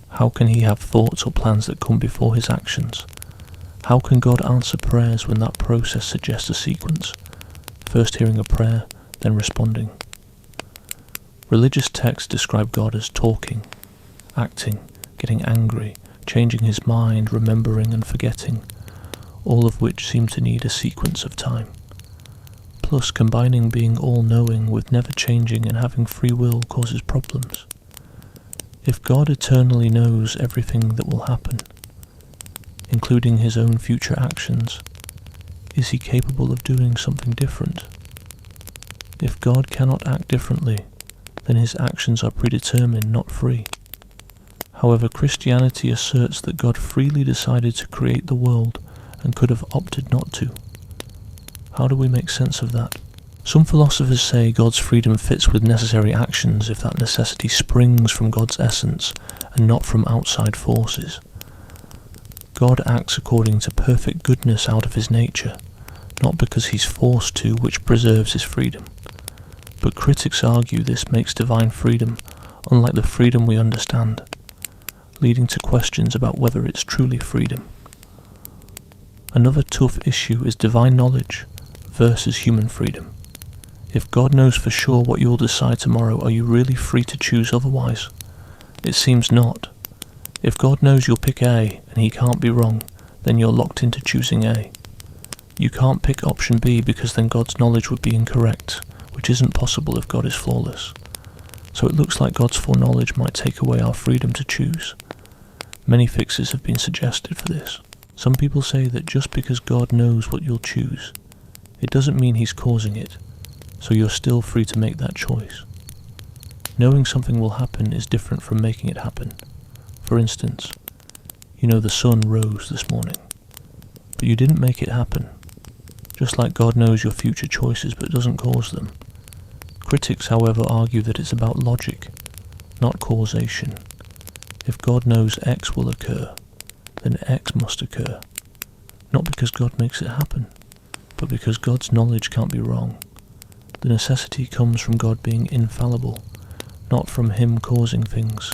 how can he have thoughts or plans that come before his actions? How can God answer prayers when that process suggests a sequence? First hearing a prayer, then responding. Religious texts describe God as talking, acting, getting angry, changing his mind, remembering and forgetting, all of which seem to need a sequence of time. Plus, combining being all-knowing with never changing and having free will causes problems. If God eternally knows everything that will happen, including his own future actions, is he capable of doing something different? If God cannot act differently, then his actions are predetermined, not free. However, Christianity asserts that God freely decided to create the world and could have opted not to. How do we make sense of that? Some philosophers say God's freedom fits with necessary actions if that necessity springs from God's essence and not from outside forces. God acts according to perfect goodness out of his nature, not because he's forced to, which preserves his freedom. But critics argue this makes divine freedom unlike the freedom we understand, leading to questions about whether it's truly freedom. Another tough issue is divine knowledge versus human freedom. If God knows for sure what you'll decide tomorrow, are you really free to choose otherwise? It seems not. If God knows you'll pick A and he can't be wrong, then you're locked into choosing A. You can't pick option B because then God's knowledge would be incorrect, which isn't possible if God is flawless. So it looks like God's foreknowledge might take away our freedom to choose. Many fixes have been suggested for this. Some people say that just because God knows what you'll choose, it doesn't mean he's causing it, so you're still free to make that choice. Knowing something will happen is different from making it happen. For instance, you know the sun rose this morning, but you didn't make it happen. Just like God knows your future choices but doesn't cause them. Critics, however, argue that it's about logic, not causation. If God knows X will occur, then X must occur. Not because God makes it happen, but because God's knowledge can't be wrong. The necessity comes from God being infallible, not from him causing things.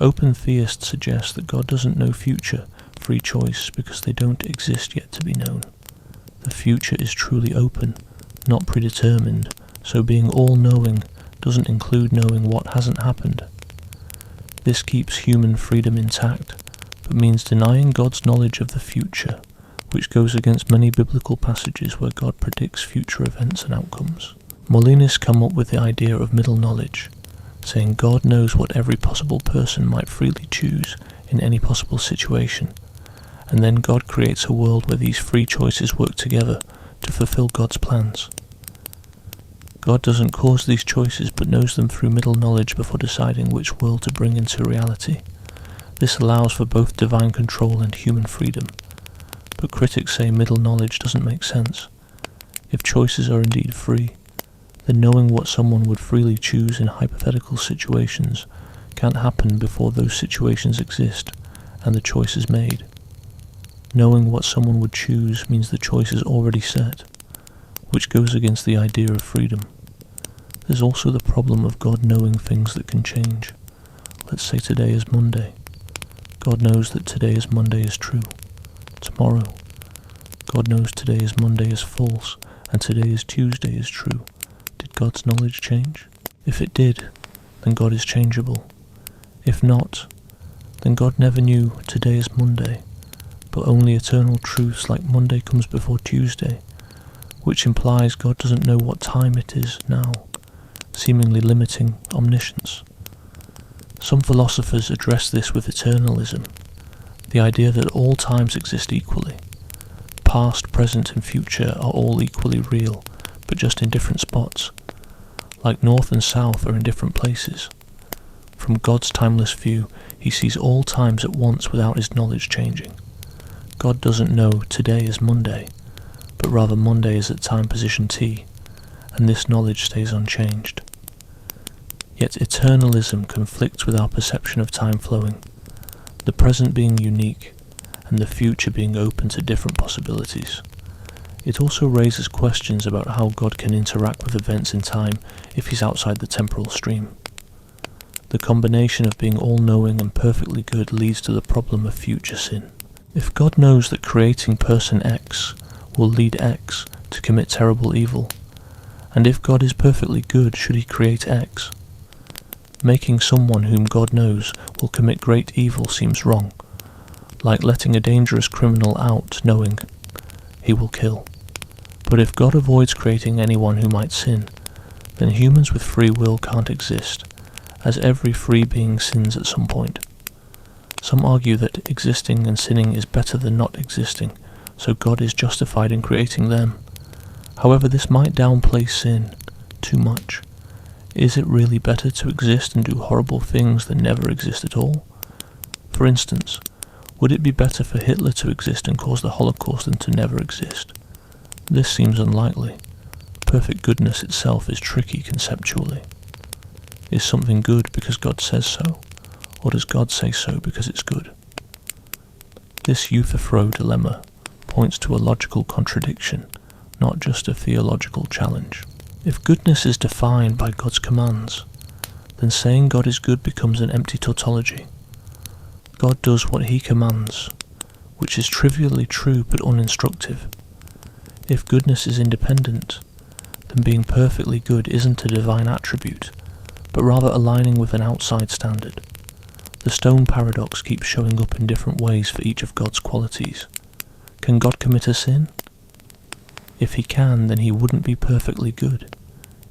Open theists suggest that God doesn't know future, free choice, because they don't exist yet to be known. The future is truly open, not predetermined, so being all-knowing doesn't include knowing what hasn't happened. This keeps human freedom intact, but means denying God's knowledge of the future, which goes against many biblical passages where God predicts future events and outcomes. Molinists come up with the idea of middle knowledge, saying God knows what every possible person might freely choose in any possible situation, and then God creates a world where these free choices work together to fulfill God's plans. God doesn't cause these choices but knows them through middle knowledge before deciding which world to bring into reality. This allows for both divine control and human freedom. but critics say middle knowledge doesn't make sense. If choices are indeed free, then knowing what someone would freely choose in hypothetical situations can't happen before those situations exist and the choice is made. Knowing what someone would choose means the choice is already set, which goes against the idea of freedom. There's also the problem of God knowing things that can change. Let's say today is Monday. God knows that today is Monday is true. Tomorrow, God knows today is Monday is false, and today is Tuesday is true. Did God's knowledge change? If it did, then God is changeable. If not, then God never knew today is Monday, but only eternal truths like Monday comes before Tuesday, which implies God doesn't know what time it is now, seemingly limiting omniscience. Some philosophers address this with eternalism, the idea that all times exist equally. Past, present and future are all equally real, but just in different spots, like north and south are in different places. From God's timeless view, he sees all times at once without his knowledge changing. God doesn't know today is Monday, but rather Monday is at time position T, and this knowledge stays unchanged. Yet eternalism conflicts with our perception of time flowing, the present being unique, and the future being open to different possibilities. It also raises questions about how God can interact with events in time if he's outside the temporal stream. The combination of being all-knowing and perfectly good leads to the problem of future sin. If God knows that creating person X will lead X to commit terrible evil, and if God is perfectly good, should he create X? Making someone whom God knows will commit great evil seems wrong, like letting a dangerous criminal out knowing he will kill. But if God avoids creating anyone who might sin, then humans with free will can't exist, as every free being sins at some point. Some argue that existing and sinning is better than not existing, so God is justified in creating them. However, this might downplay sin too much. Is it really better to exist and do horrible things than never exist at all? For instance, would it be better for Hitler to exist and cause the Holocaust than to never exist? This seems unlikely. Perfect goodness itself is tricky conceptually. Is something good because God says so, or does God say so because it's good? This Euthyphro dilemma points to a logical contradiction, not just a theological challenge. If goodness is defined by God's commands, then saying God is good becomes an empty tautology. God does what he commands, which is trivially true but uninstructive. If goodness is independent, then being perfectly good isn't a divine attribute, but rather aligning with an outside standard. The stone paradox keeps showing up in different ways for each of God's qualities. Can God commit a sin? If he can, then he wouldn't be perfectly good.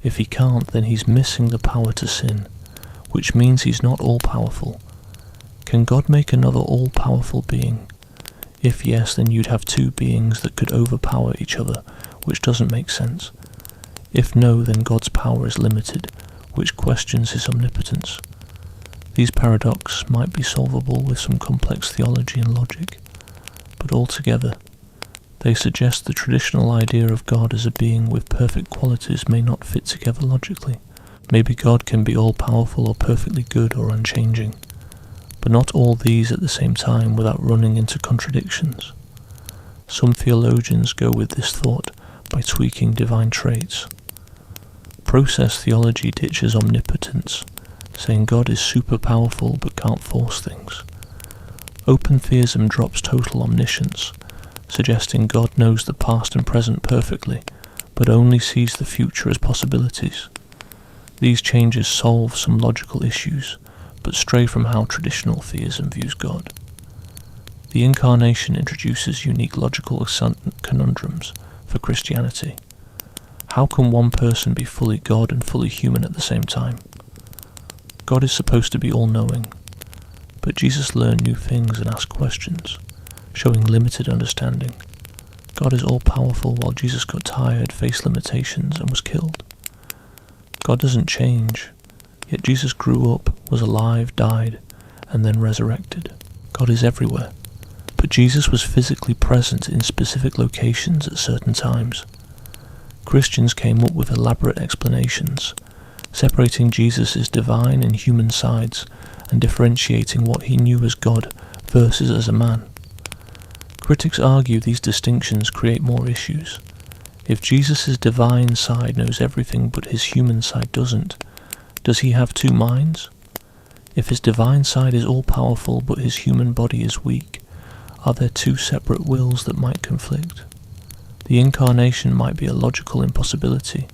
If he can't, then he's missing the power to sin, which means he's not all-powerful. Can God make another all-powerful being? If yes, then you'd have two beings that could overpower each other, which doesn't make sense. If no, then God's power is limited, which questions his omnipotence. These paradoxes might be solvable with some complex theology and logic, but altogether, they suggest the traditional idea of God as a being with perfect qualities may not fit together logically. Maybe God can be all-powerful or perfectly good or unchanging, but not all these at the same time without running into contradictions. Some theologians go with this thought by tweaking divine traits. Process theology ditches omnipotence, saying God is super-powerful but can't force things. Open theism drops total omniscience, suggesting God knows the past and present perfectly, but only sees the future as possibilities. These changes solve some logical issues, but stray from how traditional theism views God. The Incarnation introduces unique logical conundrums for Christianity. How can one person be fully God and fully human at the same time? God is supposed to be all-knowing, but Jesus learned new things and asked questions, showing limited understanding. God is all-powerful while Jesus got tired, faced limitations, and was killed. God doesn't change, yet Jesus grew up, was alive, died, and then resurrected. God is everywhere, But Jesus was physically present in specific locations at certain times. Christians came up with elaborate explanations, separating Jesus' divine and human sides and differentiating what he knew as God versus as a man. Critics argue these distinctions create more issues. If Jesus' divine side knows everything but his human side doesn't, does he have two minds? If his divine side is all-powerful but his human body is weak, are there two separate wills that might conflict? The incarnation might be a logical impossibility,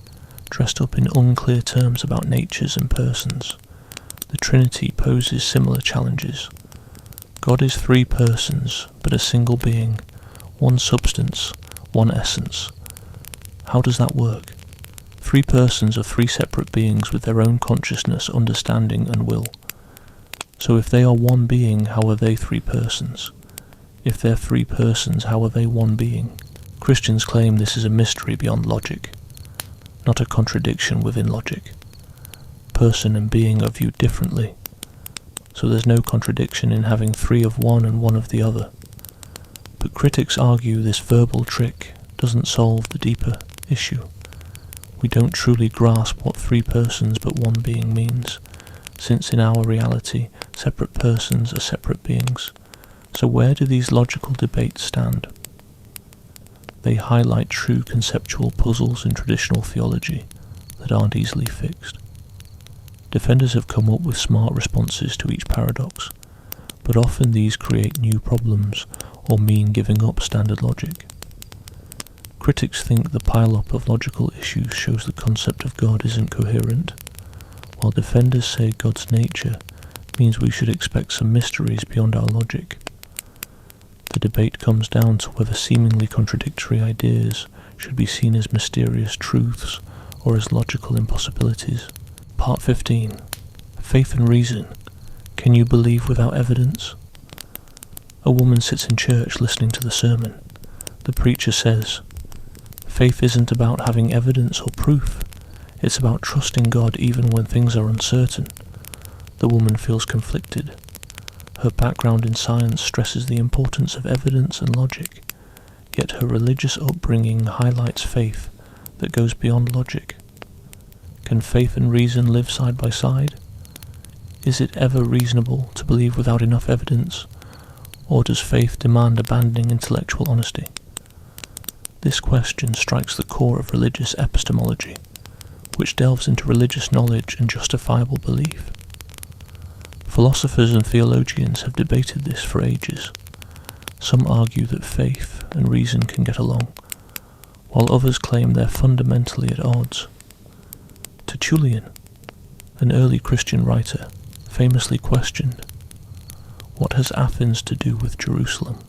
dressed up in unclear terms about natures and persons. The Trinity poses similar challenges. God is three persons, but a single being, one substance, one essence. How does that work? Three persons are three separate beings with their own consciousness, understanding, and will. So if they are one being, how are they three persons? If they're three persons, how are they one being? Christians claim this is a mystery beyond logic, not a contradiction within logic. Person and being are viewed differently, so there's no contradiction in having three of one and one of the other. But critics argue this verbal trick doesn't solve the deeper issue. We don't truly grasp what three persons but one being means, since in our reality, separate persons are separate beings. So where do these logical debates stand? They highlight true conceptual puzzles in traditional theology that aren't easily fixed. Defenders have come up with smart responses to each paradox, but often these create new problems or mean giving up standard logic. Critics think the pile-up of logical issues shows the concept of God isn't coherent, while defenders say God's nature means we should expect some mysteries beyond our logic. The debate comes down to whether seemingly contradictory ideas should be seen as mysterious truths or as logical impossibilities. Part 15. Faith and Reason. Can you believe without evidence? A woman sits in church listening to the sermon. The preacher says, "Faith isn't about having evidence or proof. It's about trusting God even when things are uncertain." The woman feels conflicted. Her background in science stresses the importance of evidence and logic, yet her religious upbringing highlights faith that goes beyond logic. Can faith and reason live side by side? Is it ever reasonable to believe without enough evidence, or does faith demand abandoning intellectual honesty? This question strikes the core of religious epistemology, which delves into religious knowledge and justifiable belief. Philosophers and theologians have debated this for ages. Some argue that faith and reason can get along, while others claim they're fundamentally at odds. Tertullian, an early Christian writer, famously questioned, "What has Athens to do with Jerusalem?"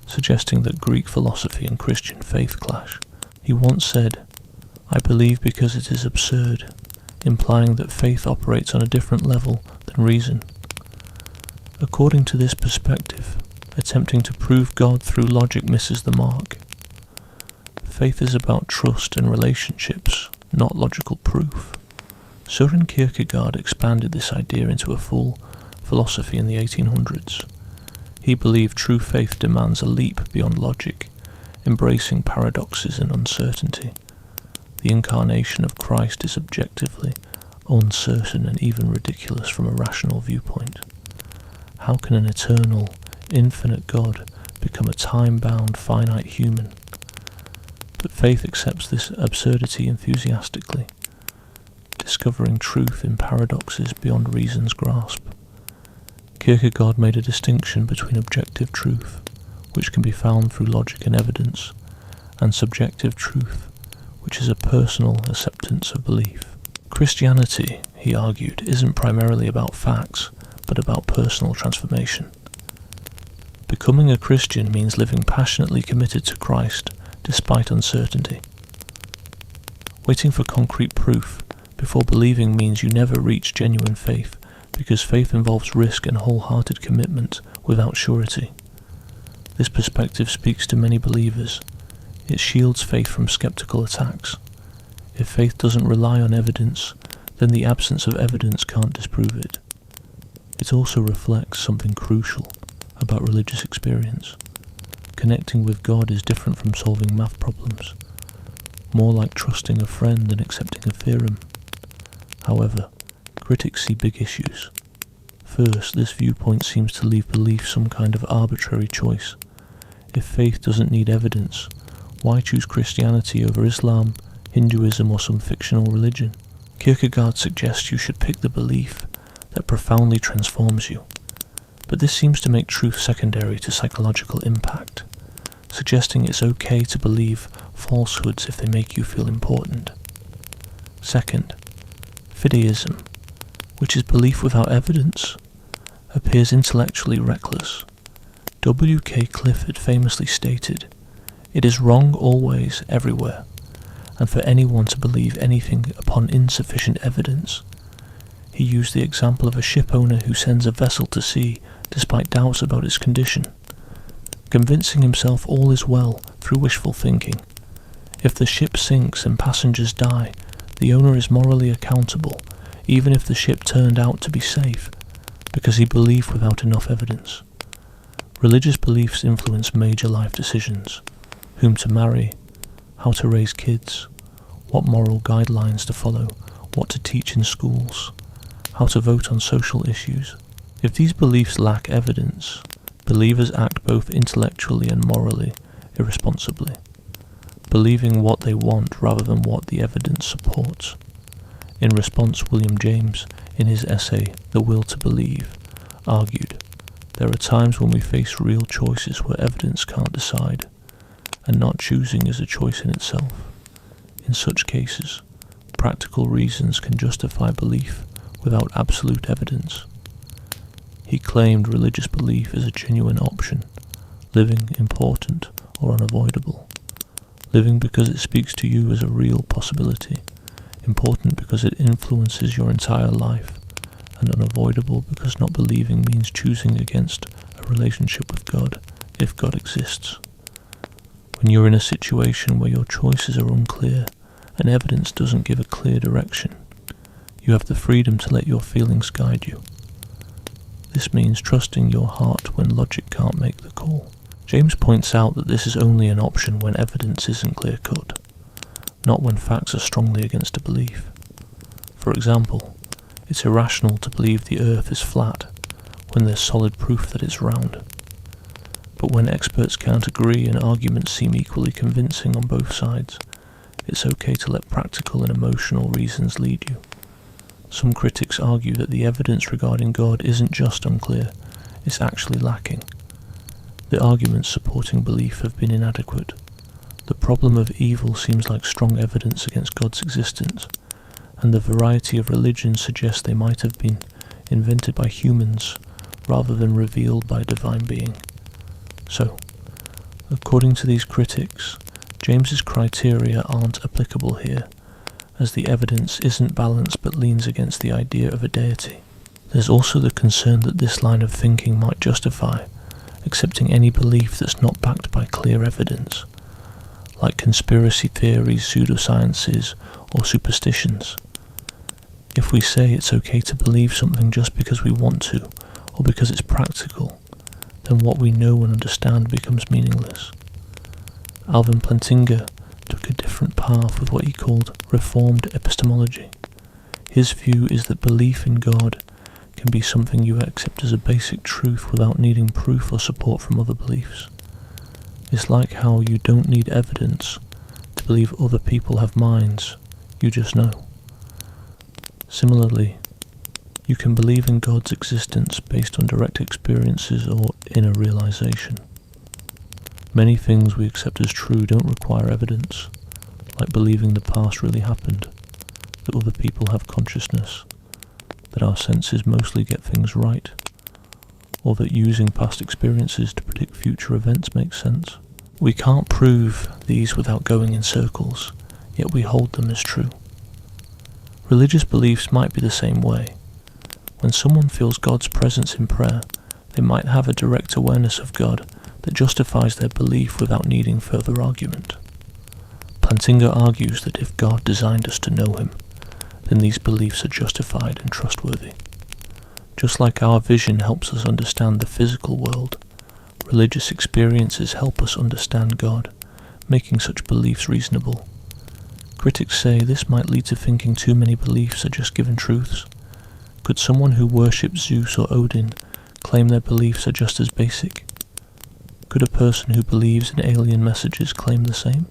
suggesting that Greek philosophy and Christian faith clash. He once said, "I believe because it is absurd," implying that faith operates on a different level than reason. According to this perspective, attempting to prove God through logic misses the mark. Faith is about trust and relationships, not logical proof. Søren Kierkegaard expanded this idea into a full philosophy in the 1800s. He believed true faith demands a leap beyond logic, embracing paradoxes and uncertainty. The incarnation of Christ is objectively uncertain and even ridiculous from a rational viewpoint. How can an eternal, infinite God become a time-bound, finite human? But faith accepts this absurdity enthusiastically, discovering truth in paradoxes beyond reason's grasp. Kierkegaard made a distinction between objective truth, which can be found through logic and evidence, and subjective truth, which is a personal acceptance of belief. Christianity, he argued, isn't primarily about facts, but about personal transformation. Becoming a Christian means living passionately committed to Christ, despite uncertainty. Waiting for concrete proof before believing means you never reach genuine faith, because faith involves risk and wholehearted commitment without surety. This perspective speaks to many believers. It shields faith from skeptical attacks. If faith doesn't rely on evidence, then the absence of evidence can't disprove it. It also reflects something crucial about religious experience. Connecting with God is different from solving math problems, more like trusting a friend than accepting a theorem. However, critics see big issues. First, this viewpoint seems to leave belief some kind of arbitrary choice. If faith doesn't need evidence, why choose Christianity over Islam, Hinduism, or some fictional religion? Kierkegaard suggests you should pick the belief that profoundly transforms you, but this seems to make truth secondary to psychological impact, suggesting it's okay to believe falsehoods if they make you feel important. Second, fideism, which is belief without evidence, appears intellectually reckless. W.K. Clifford famously stated, "It is wrong always, everywhere, and for anyone to believe anything upon insufficient evidence." He used the example of a ship owner who sends a vessel to sea despite doubts about its condition, convincing himself all is well through wishful thinking. If the ship sinks and passengers die, the owner is morally accountable, even if the ship turned out to be safe, because he believed without enough evidence. Religious beliefs influence major life decisions: whom to marry, how to raise kids, what moral guidelines to follow, what to teach in schools, how to vote on social issues. If these beliefs lack evidence, believers act both intellectually and morally irresponsibly, believing what they want rather than what the evidence supports. In response, William James, in his essay The Will to Believe, argued, "There are times when we face real choices where evidence can't decide, and not choosing is a choice in itself. In such cases, practical reasons can justify belief without absolute evidence." He claimed religious belief is a genuine option, living important or unavoidable. Living because it speaks to you as a real possibility, important because it influences your entire life, and unavoidable because not believing means choosing against a relationship with God, if God exists. When you're in a situation where your choices are unclear and evidence doesn't give a clear direction, you have the freedom to let your feelings guide you. This means trusting your heart when logic can't make the call. James points out that this is only an option when evidence isn't clear-cut, not when facts are strongly against a belief. For example, it's irrational to believe the earth is flat when there's solid proof that it's round. But when experts can't agree and arguments seem equally convincing on both sides, it's okay to let practical and emotional reasons lead you. Some critics argue that the evidence regarding God isn't just unclear, it's actually lacking. The arguments supporting belief have been inadequate. The problem of evil seems like strong evidence against God's existence, and the variety of religions suggests they might have been invented by humans rather than revealed by a divine being. So, according to these critics, James's criteria aren't applicable here, as the evidence isn't balanced but leans against the idea of a deity. There's also the concern that this line of thinking might justify accepting any belief that's not backed by clear evidence, like conspiracy theories, pseudosciences, or superstitions. If we say it's okay to believe something just because we want to, or because it's practical, then what we know and understand becomes meaningless. Alvin Plantinga took a different path with what he called reformed epistemology. His view is that belief in God can be something you accept as a basic truth without needing proof or support from other beliefs. It's like how you don't need evidence to believe other people have minds, you just know. Similarly, you can believe in God's existence based on direct experiences or inner realization. Many things we accept as true don't require evidence, like believing the past really happened, that other people have consciousness, that our senses mostly get things right, or that using past experiences to predict future events makes sense. We can't prove these without going in circles, yet we hold them as true. Religious beliefs might be the same way. When someone feels God's presence in prayer, they might have a direct awareness of God that justifies their belief without needing further argument. Plantinga argues that if God designed us to know him, then these beliefs are justified and trustworthy. Just like our vision helps us understand the physical world, religious experiences help us understand God, making such beliefs reasonable. Critics say this might lead to thinking too many beliefs are just given truths. Could someone who worships Zeus or Odin claim their beliefs are just as basic? Could a person who believes in alien messages claim the same?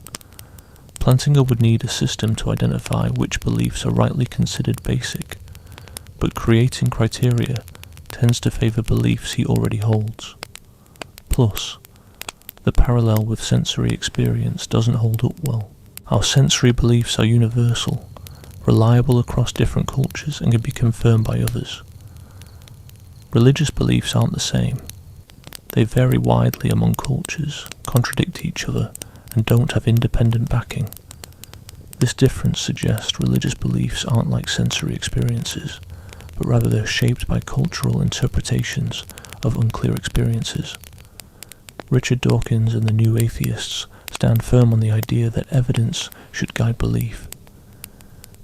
Plantinga would need a system to identify which beliefs are rightly considered basic, but creating criteria tends to favour beliefs he already holds. Plus, the parallel with sensory experience doesn't hold up well. Our sensory beliefs are universal, reliable across different cultures, and can be confirmed by others. Religious beliefs aren't the same. They vary widely among cultures, contradict each other, and don't have independent backing. This difference suggests religious beliefs aren't like sensory experiences, but rather they're shaped by cultural interpretations of unclear experiences. Richard Dawkins and the New Atheists stand firm on the idea that evidence should guide belief.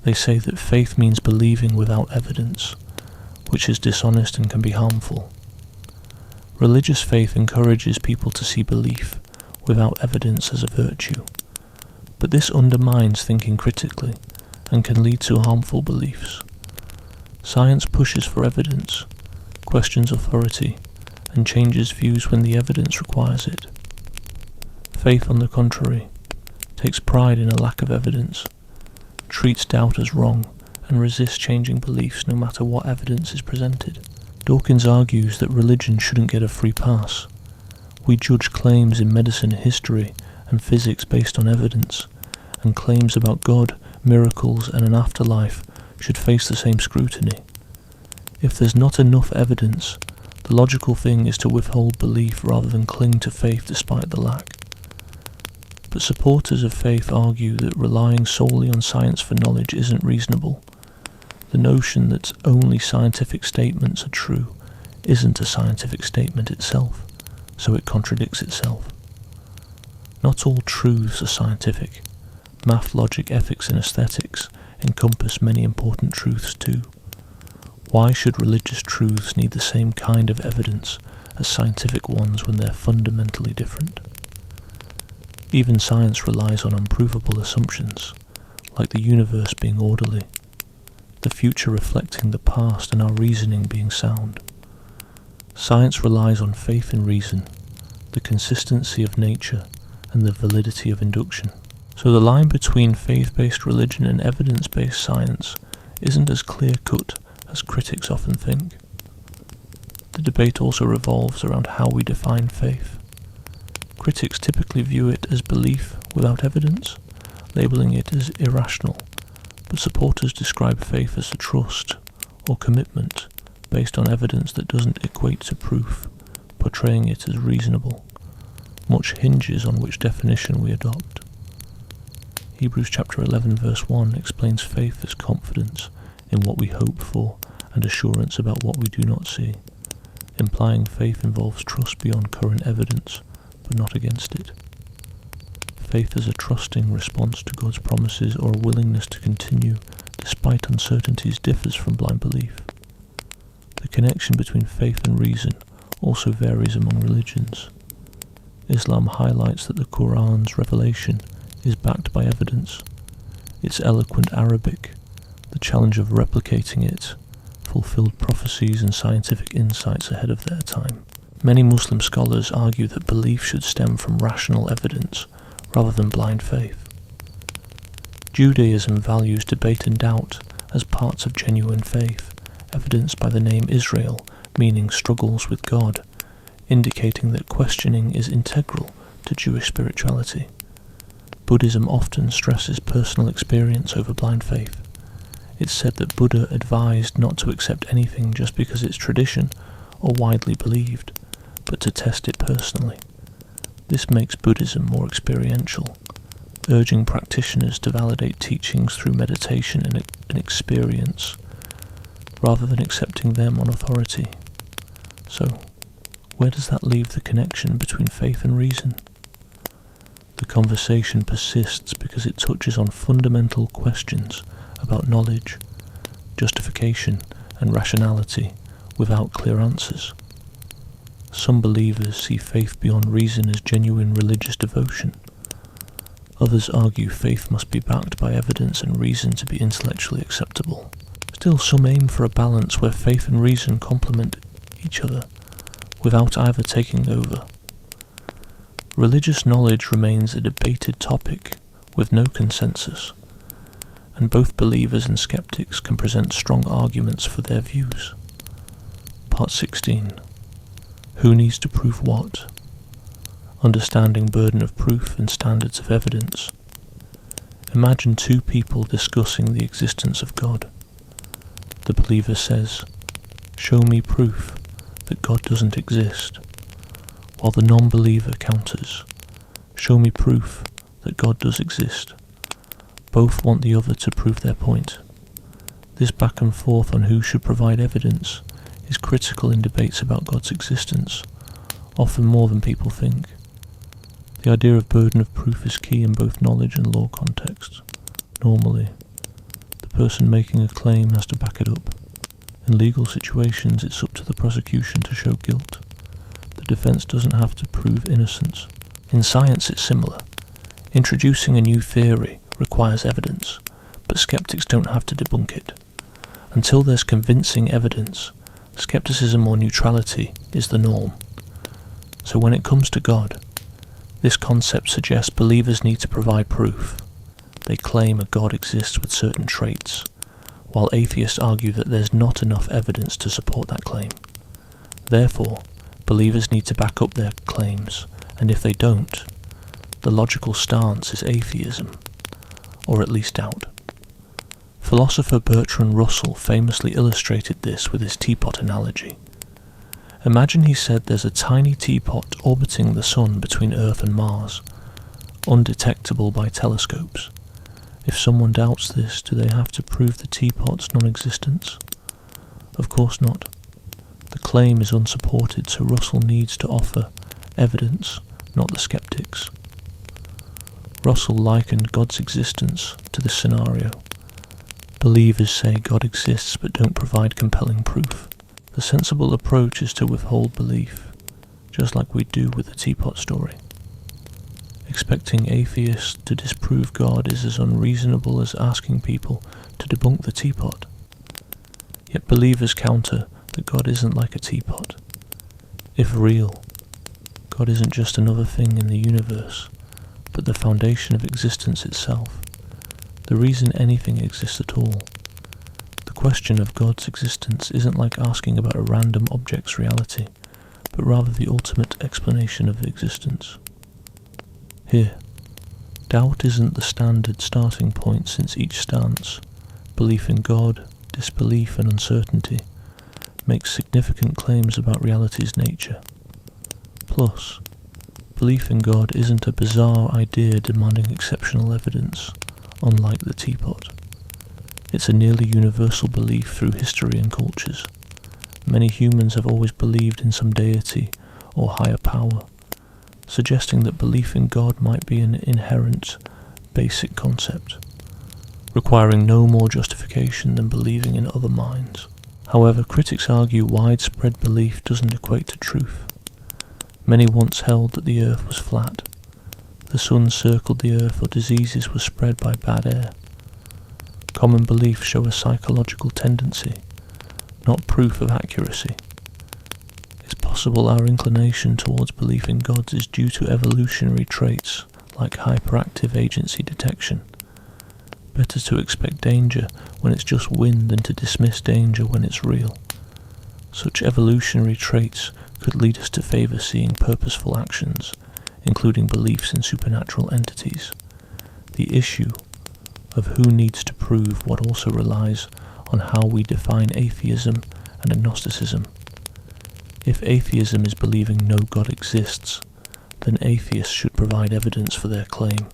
They say that faith means believing without evidence, which is dishonest and can be harmful. Religious faith encourages people to see belief without evidence as a virtue, but this undermines thinking critically and can lead to harmful beliefs. Science pushes for evidence, questions authority, and changes views when the evidence requires it. Faith, on the contrary, takes pride in a lack of evidence, treats doubt as wrong, and resists changing beliefs no matter what evidence is presented. Dawkins argues that religion shouldn't get a free pass. We judge claims in medicine, history, and physics based on evidence, and claims about God, miracles, and an afterlife should face the same scrutiny. If there's not enough evidence, the logical thing is to withhold belief rather than cling to faith despite the lack. But supporters of faith argue that relying solely on science for knowledge isn't reasonable. The notion that only scientific statements are true isn't a scientific statement itself, so it contradicts itself. Not all truths are scientific. Math, logic, ethics, and aesthetics encompass many important truths too. Why should religious truths need the same kind of evidence as scientific ones when they're fundamentally different? Even science relies on unprovable assumptions, like the universe being orderly, the future reflecting the past, and our reasoning being sound. Science relies on faith in reason, the consistency of nature, and the validity of induction. So the line between faith-based religion and evidence-based science isn't as clear-cut as critics often think. The debate also revolves around how we define faith. Critics typically view it as belief without evidence, labelling it as irrational, but supporters describe faith as a trust or commitment based on evidence that doesn't equate to proof, portraying it as reasonable. Much hinges on which definition we adopt. Hebrews chapter 11 verse 1 explains faith as confidence in what we hope for and assurance about what we do not see, implying faith involves trust beyond current evidence, but not against it. Faith is a trusting response to God's promises or a willingness to continue despite uncertainties differs from blind belief. The connection between faith and reason also varies among religions. Islam highlights that the Quran's revelation is backed by evidence. Its eloquent Arabic, the challenge of replicating it, fulfilled prophecies and scientific insights ahead of their time. Many Muslim scholars argue that belief should stem from rational evidence rather than blind faith. Judaism values debate and doubt as parts of genuine faith, evidenced by the name Israel, meaning struggles with God, indicating that questioning is integral to Jewish spirituality. Buddhism often stresses personal experience over blind faith. It's said that Buddha advised not to accept anything just because it's tradition or widely believed, but to test it personally. This makes Buddhism more experiential, urging practitioners to validate teachings through meditation and experience, rather than accepting them on authority. So, where does that leave the connection between faith and reason? The conversation persists because it touches on fundamental questions about knowledge, justification, and rationality without clear answers. Some believers see faith beyond reason as genuine religious devotion. Others argue faith must be backed by evidence and reason to be intellectually acceptable. Still, some aim for a balance where faith and reason complement each other, without either taking over. Religious knowledge remains a debated topic with no consensus, and both believers and skeptics can present strong arguments for their views. Part 16. Who needs to prove what? Understanding burden of proof and standards of evidence. Imagine two people discussing the existence of God. The believer says, "Show me proof that God doesn't exist," while the non-believer counters, "Show me proof that God does exist." Both want the other to prove their point. This back and forth on who should provide evidence is critical in debates about God's existence, often more than people think. The idea of burden of proof is key in both knowledge and law contexts. Normally, the person making a claim has to back it up. In legal situations, it's up to the prosecution to show guilt. The defense doesn't have to prove innocence. In science, it's similar. Introducing a new theory requires evidence, but skeptics don't have to debunk it. Until there's convincing evidence, skepticism or neutrality is the norm. So when it comes to God, this concept suggests believers need to provide proof. They claim a God exists with certain traits, while atheists argue that there's not enough evidence to support that claim. Therefore, believers need to back up their claims, and if they don't, the logical stance is atheism, or at least doubt. Philosopher Bertrand Russell famously illustrated this with his teapot analogy. Imagine he said there's a tiny teapot orbiting the sun between Earth and Mars, undetectable by telescopes. If someone doubts this, do they have to prove the teapot's non-existence? Of course not. The claim is unsupported, so Russell needs to offer evidence, not the skeptics. Russell likened God's existence to this scenario. Believers say God exists but don't provide compelling proof. The sensible approach is to withhold belief, just like we do with the teapot story. Expecting atheists to disprove God is as unreasonable as asking people to debunk the teapot. Yet believers counter that God isn't like a teapot. If real, God isn't just another thing in the universe, but the foundation of existence itself, the reason anything exists at all. The question of God's existence isn't like asking about a random object's reality, but rather the ultimate explanation of existence. Here, doubt isn't the standard starting point, since each stance, belief in God, disbelief and uncertainty, makes significant claims about reality's nature. Plus, belief in God isn't a bizarre idea demanding exceptional evidence, unlike the teapot. It's a nearly universal belief through history and cultures. Many humans have always believed in some deity or higher power, suggesting that belief in God might be an inherent, basic concept, requiring no more justification than believing in other minds. However, critics argue widespread belief doesn't equate to truth. Many once held that the earth was flat, the sun circled the earth, or diseases were spread by bad air. Common beliefs show a psychological tendency, not proof of accuracy. It's possible our inclination towards belief in gods is due to evolutionary traits like hyperactive agency detection. Better to expect danger when it's just wind than to dismiss danger when it's real. Such evolutionary traits could lead us to favour seeing purposeful actions, including beliefs in supernatural entities. The issue of who needs to prove what also relies on how we define atheism and agnosticism. If atheism is believing no God exists, then atheists should provide evidence for their claim.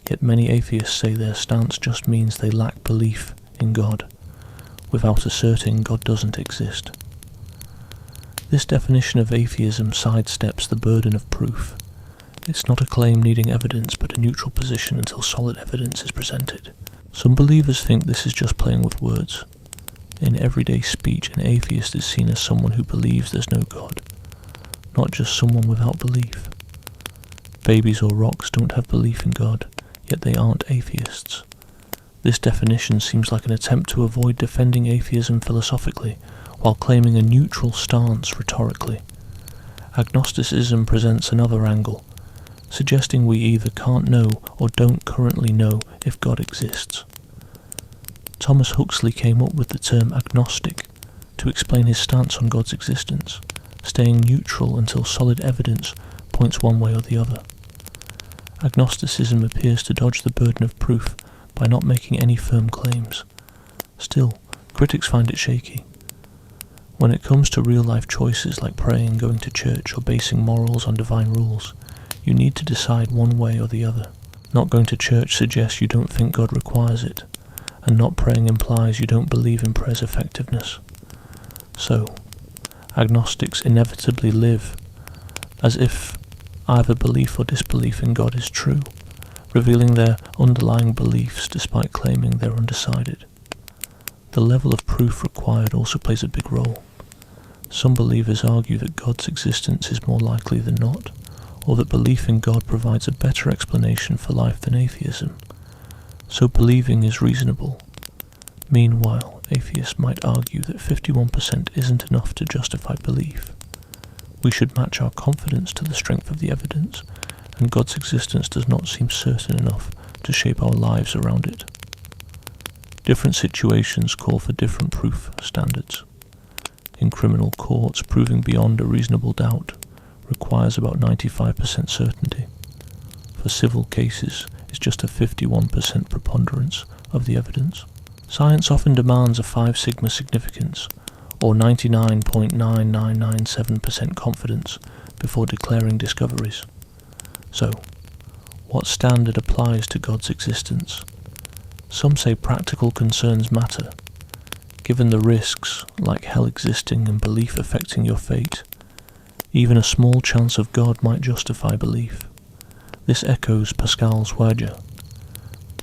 Yet many atheists say their stance just means they lack belief in God, without asserting God doesn't exist. This definition of atheism sidesteps the burden of proof. It's not a claim needing evidence, but a neutral position until solid evidence is presented. Some believers think this is just playing with words. In everyday speech, an atheist is seen as someone who believes there's no God. not just someone without belief. Babies or rocks don't have belief in God, yet they aren't atheists. This definition seems like an attempt to avoid defending atheism philosophically, while claiming a neutral stance rhetorically. Agnosticism presents another angle, suggesting we either can't know or don't currently know if God exists. Thomas Huxley came up with the term agnostic to explain his stance on God's existence, staying neutral until solid evidence points one way or the other. Agnosticism appears to dodge the burden of proof by not making any firm claims. Still, critics find it shaky. When it comes to real-life choices like praying, going to church, or basing morals on divine rules, you need to decide one way or the other. Not going to church suggests you don't think God requires it, and not praying implies you don't believe in prayer's effectiveness. So, agnostics inevitably live as if either belief or disbelief in God is true, revealing their underlying beliefs despite claiming they're undecided. The level of proof required also plays a big role. Some believers argue that God's existence is more likely than not, or that belief in God provides a better explanation for life than atheism, so believing is reasonable. Meanwhile, atheists might argue that 51% isn't enough to justify belief. We should match our confidence to the strength of the evidence, and God's existence does not seem certain enough to shape our lives around it. Different situations call for different proof standards. In criminal courts, proving beyond a reasonable doubt requires about 95% certainty. For civil cases, it's just a 51% preponderance of the evidence. Science often demands a 5 sigma significance, or 99.9997% confidence before declaring discoveries. So, what standard applies to God's existence? Some say practical concerns matter. Given the risks, like hell existing and belief affecting your fate, even a small chance of God might justify belief. This echoes Pascal's wager,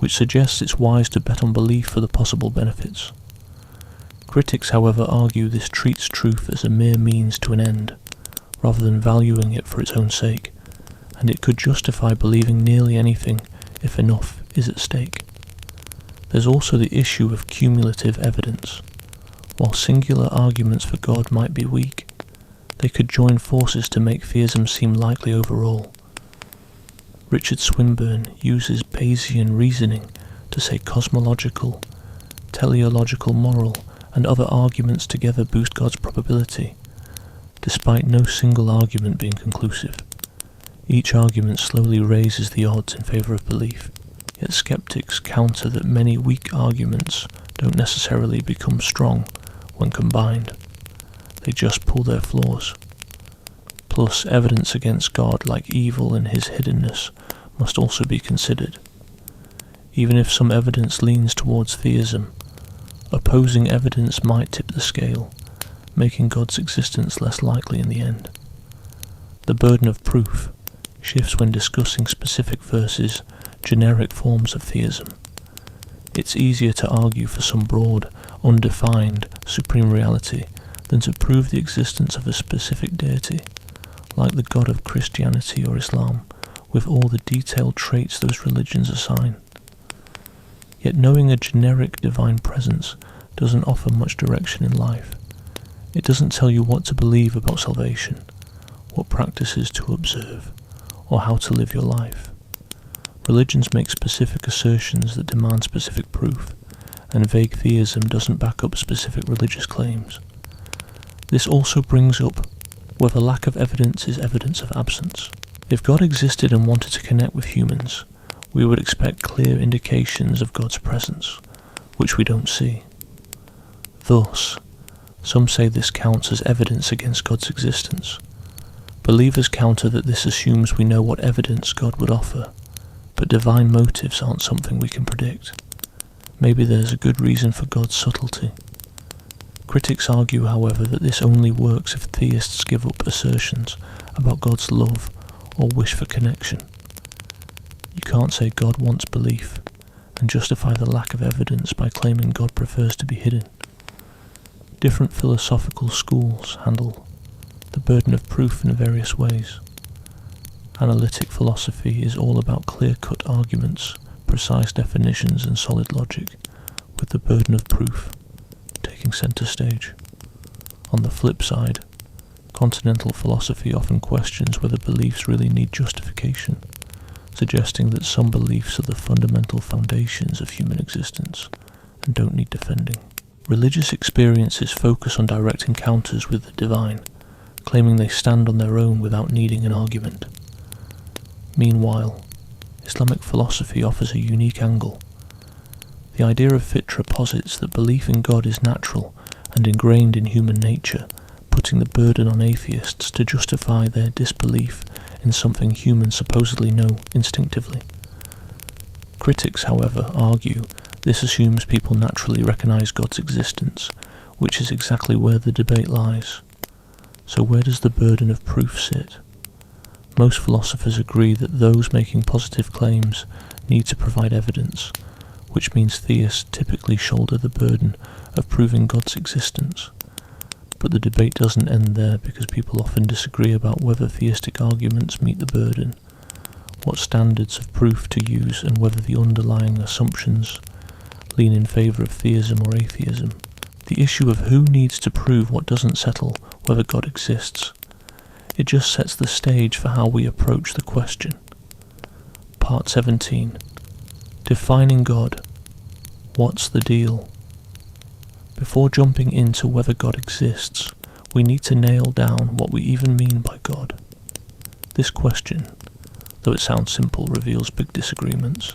which suggests it's wise to bet on belief for the possible benefits. Critics, however, argue this treats truth as a mere means to an end, rather than valuing it for its own sake, and it could justify believing nearly anything if enough is at stake. There's also the issue of cumulative evidence. While singular arguments for God might be weak, they could join forces to make theism seem likely overall. Richard Swinburne uses Bayesian reasoning to say cosmological, teleological, moral, and other arguments together boost God's probability, despite no single argument being conclusive. Each argument slowly raises the odds in favour of belief, yet skeptics counter that many weak arguments don't necessarily become strong when combined. They just pull their flaws. Plus, evidence against God, like evil and his hiddenness, must also be considered. Even if some evidence leans towards theism, opposing evidence might tip the scale, making God's existence less likely in the end. The burden of proof shifts when discussing specific versus generic forms of theism. It's easier to argue for some broad, undefined, supreme reality than to prove the existence of a specific deity, like the God of Christianity or Islam, with all the detailed traits those religions assign. Yet knowing a generic divine presence doesn't offer much direction in life. It doesn't tell you what to believe about salvation, what practices to observe, or how to live your life. Religions make specific assertions that demand specific proof, and vague theism doesn't back up specific religious claims. This also brings up whether lack of evidence is evidence of absence. If God existed and wanted to connect with humans, we would expect clear indications of God's presence, which we don't see. Thus, some say this counts as evidence against God's existence. Believers counter that this assumes we know what evidence God would offer, but divine motives aren't something we can predict. Maybe there's a good reason for God's subtlety. Critics argue, however, that this only works if theists give up assertions about God's love or wish for connection. You can't say God wants belief and justify the lack of evidence by claiming God prefers to be hidden. Different philosophical schools handle the burden of proof in various ways. Analytic philosophy is all about clear-cut arguments, precise definitions and solid logic, with the burden of proof taking centre stage. On the flip side, continental philosophy often questions whether beliefs really need justification, suggesting that some beliefs are the fundamental foundations of human existence and don't need defending. Religious experiences focus on direct encounters with the divine, claiming they stand on their own without needing an argument. Meanwhile, Islamic philosophy offers a unique angle. The idea of fitra posits that belief in God is natural and ingrained in human nature, putting the burden on atheists to justify their disbelief in something humans supposedly know instinctively. Critics, however, argue this assumes people naturally recognize God's existence, which is exactly where the debate lies. So where does the burden of proof sit? Most philosophers agree that those making positive claims need to provide evidence, which means theists typically shoulder the burden of proving God's existence. But the debate doesn't end there, because people often disagree about whether theistic arguments meet the burden, what standards of proof to use, and whether the underlying assumptions lean in favour of theism or atheism. The issue of who needs to prove what doesn't settle whether God exists. It just sets the stage for how we approach the question. Part 17. Defining God. What's the deal? Before jumping into whether God exists, we need to nail down what we even mean by God. This question, though it sounds simple, reveals big disagreements,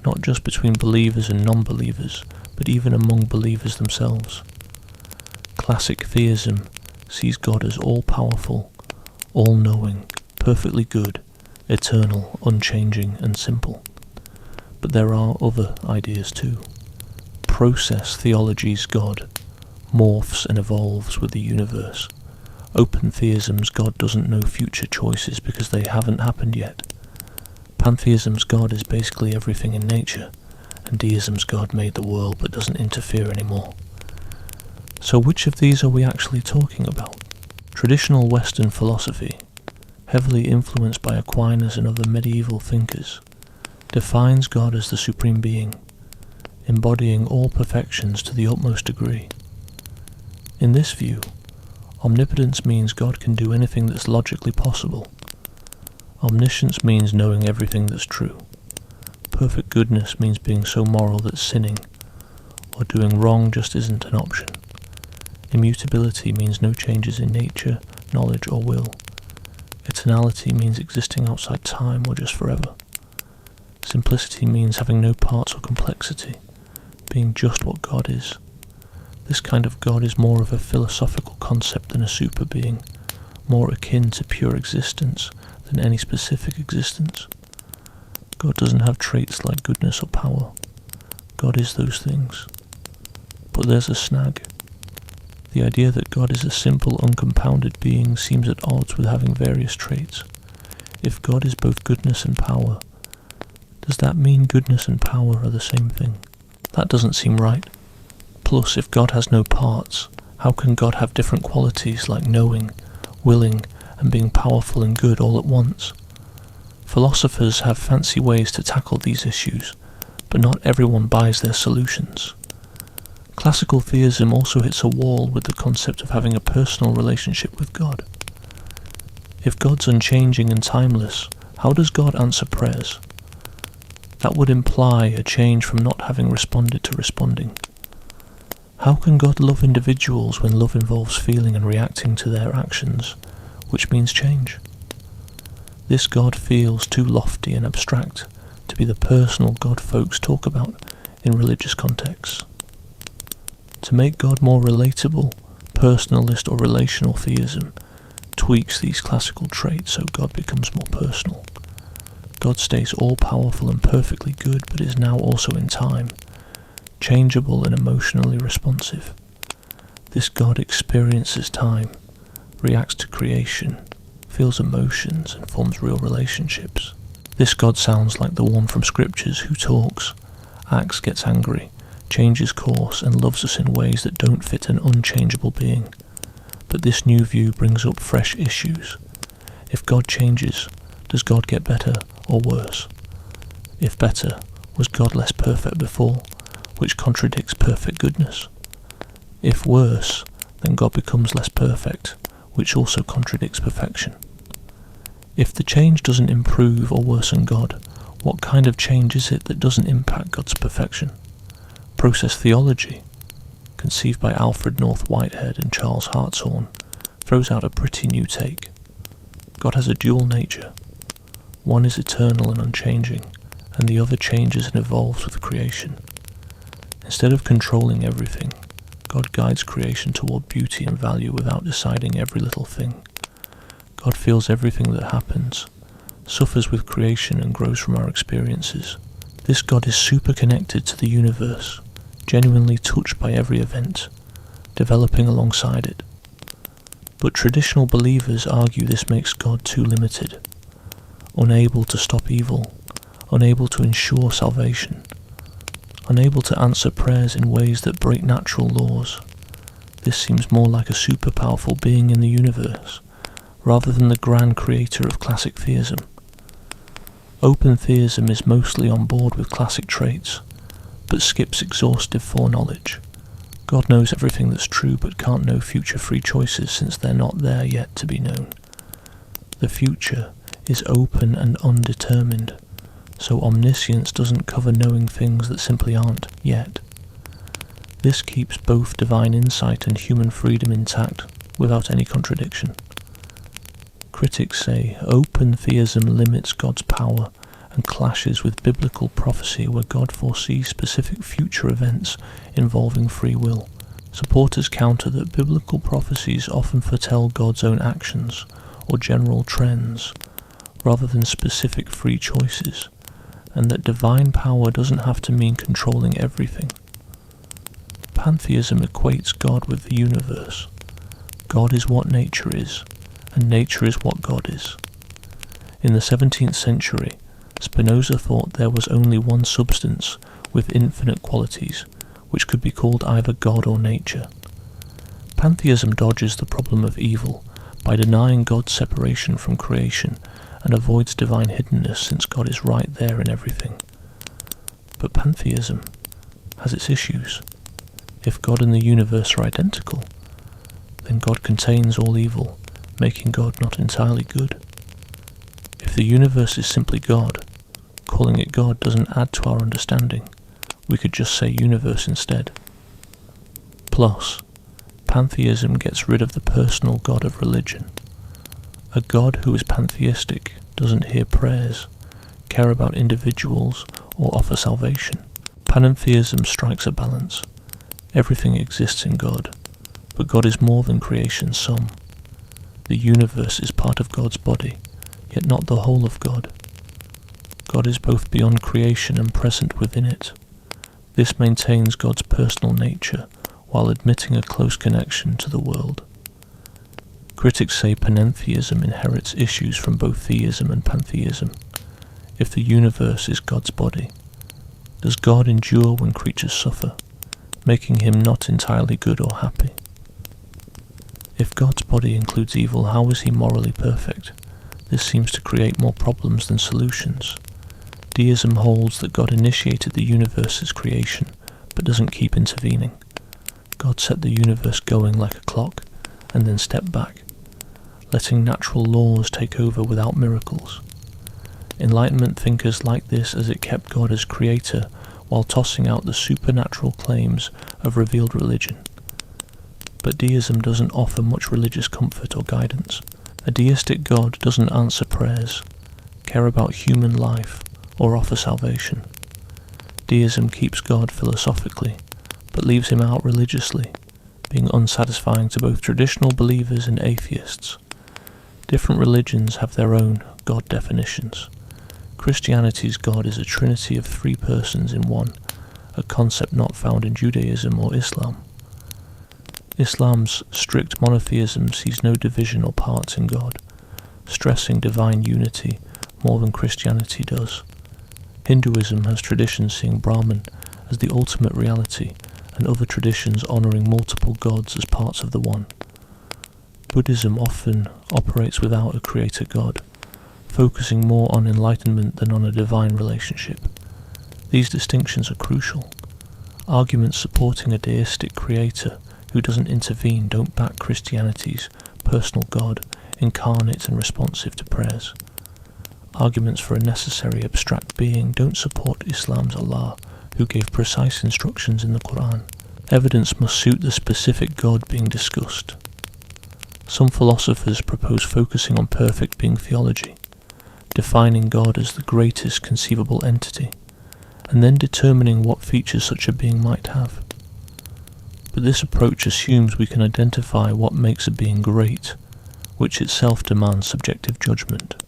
not just between believers and non-believers, but even among believers themselves. Classic theism sees God as all-powerful, all-knowing, perfectly good, eternal, unchanging, and simple. But there are other ideas too. Process theology's God morphs and evolves with the universe. Open theism's God doesn't know future choices because they haven't happened yet. Pantheism's God is basically everything in nature, and deism's God made the world but doesn't interfere anymore. So which of these are we actually talking about? Traditional Western philosophy, heavily influenced by Aquinas and other medieval thinkers, defines God as the supreme being, embodying all perfections to the utmost degree. In this view, omnipotence means God can do anything that's logically possible. Omniscience means knowing everything that's true. Perfect goodness means being so moral that sinning or doing wrong just isn't an option. Immutability means no changes in nature, knowledge, or will. Eternality means existing outside time or just forever. Simplicity means having no parts or complexity, being just what God is. This kind of God is more of a philosophical concept than a super being, more akin to pure existence than any specific existence. God doesn't have traits like goodness or power. God is those things. But there's a snag. The idea that God is a simple, uncompounded being seems at odds with having various traits. If God is both goodness and power, does that mean goodness and power are the same thing? That doesn't seem right. Plus, if God has no parts, how can God have different qualities like knowing, willing, and being powerful and good all at once? Philosophers have fancy ways to tackle these issues, but not everyone buys their solutions. Classical theism also hits a wall with the concept of having a personal relationship with God. If God's unchanging and timeless, how does God answer prayers? That would imply a change from not having responded to responding. How can God love individuals when love involves feeling and reacting to their actions, which means change? This God feels too lofty and abstract to be the personal God folks talk about in religious contexts. To make God more relatable, personalist or relational theism tweaks these classical traits so God becomes more personal. God stays all-powerful and perfectly good, but is now also in time, changeable and emotionally responsive. This God experiences time, reacts to creation, feels emotions, and forms real relationships. This God sounds like the one from scriptures who talks, acts, gets angry, changes course, and loves us in ways that don't fit an unchangeable being. But this new view brings up fresh issues. If God changes, does God get better or worse? If better, was God less perfect before, which contradicts perfect goodness? If worse, then God becomes less perfect, which also contradicts perfection. If the change doesn't improve or worsen God, what kind of change is it that doesn't impact God's perfection? Process theology, conceived by Alfred North Whitehead and Charles Hartshorne, throws out a pretty new take. God has a dual nature. One is eternal and unchanging, and the other changes and evolves with creation. Instead of controlling everything, God guides creation toward beauty and value without deciding every little thing. God feels everything that happens, suffers with creation and grows from our experiences. This God is super connected to the universe, genuinely touched by every event, developing alongside it. But traditional believers argue this makes God too limited, unable to stop evil, unable to ensure salvation, unable to answer prayers in ways that break natural laws. This seems more like a super powerful being in the universe, rather than the grand creator of classic theism. Open theism is mostly on board with classic traits, but skips exhaustive foreknowledge. God knows everything that's true but can't know future free choices since they're not there yet to be known. The future is open and undetermined, so omniscience doesn't cover knowing things that simply aren't yet. This keeps both divine insight and human freedom intact without any contradiction. Critics say open theism limits God's power and clashes with biblical prophecy where God foresees specific future events involving free will. Supporters counter that biblical prophecies often foretell God's own actions or general trends, rather than specific free choices, and that divine power doesn't have to mean controlling everything. Pantheism equates God with the universe. God is what nature is, and nature is what God is. In the 17th century, Spinoza thought there was only one substance with infinite qualities, which could be called either God or nature. Pantheism dodges the problem of evil by denying God's separation from creation and avoids divine hiddenness since God is right there in everything. But pantheism has its issues. If God and the universe are identical, then God contains all evil, making God not entirely good. If the universe is simply God, calling it God doesn't add to our understanding. We could just say universe instead. Plus, pantheism gets rid of the personal God of religion. A God who is pantheistic doesn't hear prayers, care about individuals, or offer salvation. Panentheism strikes a balance. Everything exists in God, but God is more than creation's sum. The universe is part of God's body, yet not the whole of God. God is both beyond creation and present within it. This maintains God's personal nature while admitting a close connection to the world. Critics say panentheism inherits issues from both theism and pantheism. If the universe is God's body, does God endure when creatures suffer, making him not entirely good or happy? If God's body includes evil, how is he morally perfect? This seems to create more problems than solutions. Deism holds that God initiated the universe's creation, but doesn't keep intervening. God set the universe going like a clock, and then stepped back, letting natural laws take over without miracles. Enlightenment thinkers like this as it kept God as creator while tossing out the supernatural claims of revealed religion. But deism doesn't offer much religious comfort or guidance. A deistic God doesn't answer prayers, care about human life, or offer salvation. Deism keeps God philosophically, but leaves him out religiously, being unsatisfying to both traditional believers and atheists. Different religions have their own God definitions. Christianity's God is a trinity of three persons in one, a concept not found in Judaism or Islam. Islam's strict monotheism sees no division or parts in God, stressing divine unity more than Christianity does. Hinduism has traditions seeing Brahman as the ultimate reality, and other traditions honouring multiple gods as parts of the one. Buddhism often operates without a creator God, focusing more on enlightenment than on a divine relationship. These distinctions are crucial. Arguments supporting a deistic creator who doesn't intervene don't back Christianity's personal God, incarnate and responsive to prayers. Arguments for a necessary abstract being don't support Islam's Allah, who gave precise instructions in the Quran. Evidence must suit the specific God being discussed. Some philosophers propose focusing on perfect being theology, defining God as the greatest conceivable entity, and then determining what features such a being might have. But this approach assumes we can identify what makes a being great, which itself demands subjective judgment.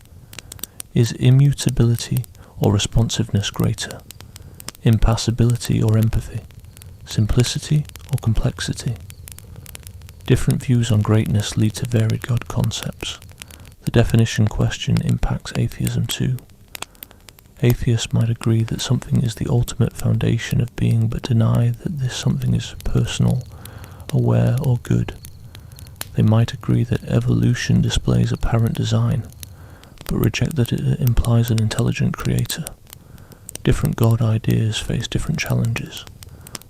Is immutability or responsiveness greater? Impassibility or empathy? Simplicity or complexity? Different views on greatness lead to varied God concepts. The definition question impacts atheism too. Atheists might agree that something is the ultimate foundation of being, but deny that this something is personal, aware, or good. They might agree that evolution displays apparent design, but reject that it implies an intelligent creator. Different God ideas face different challenges.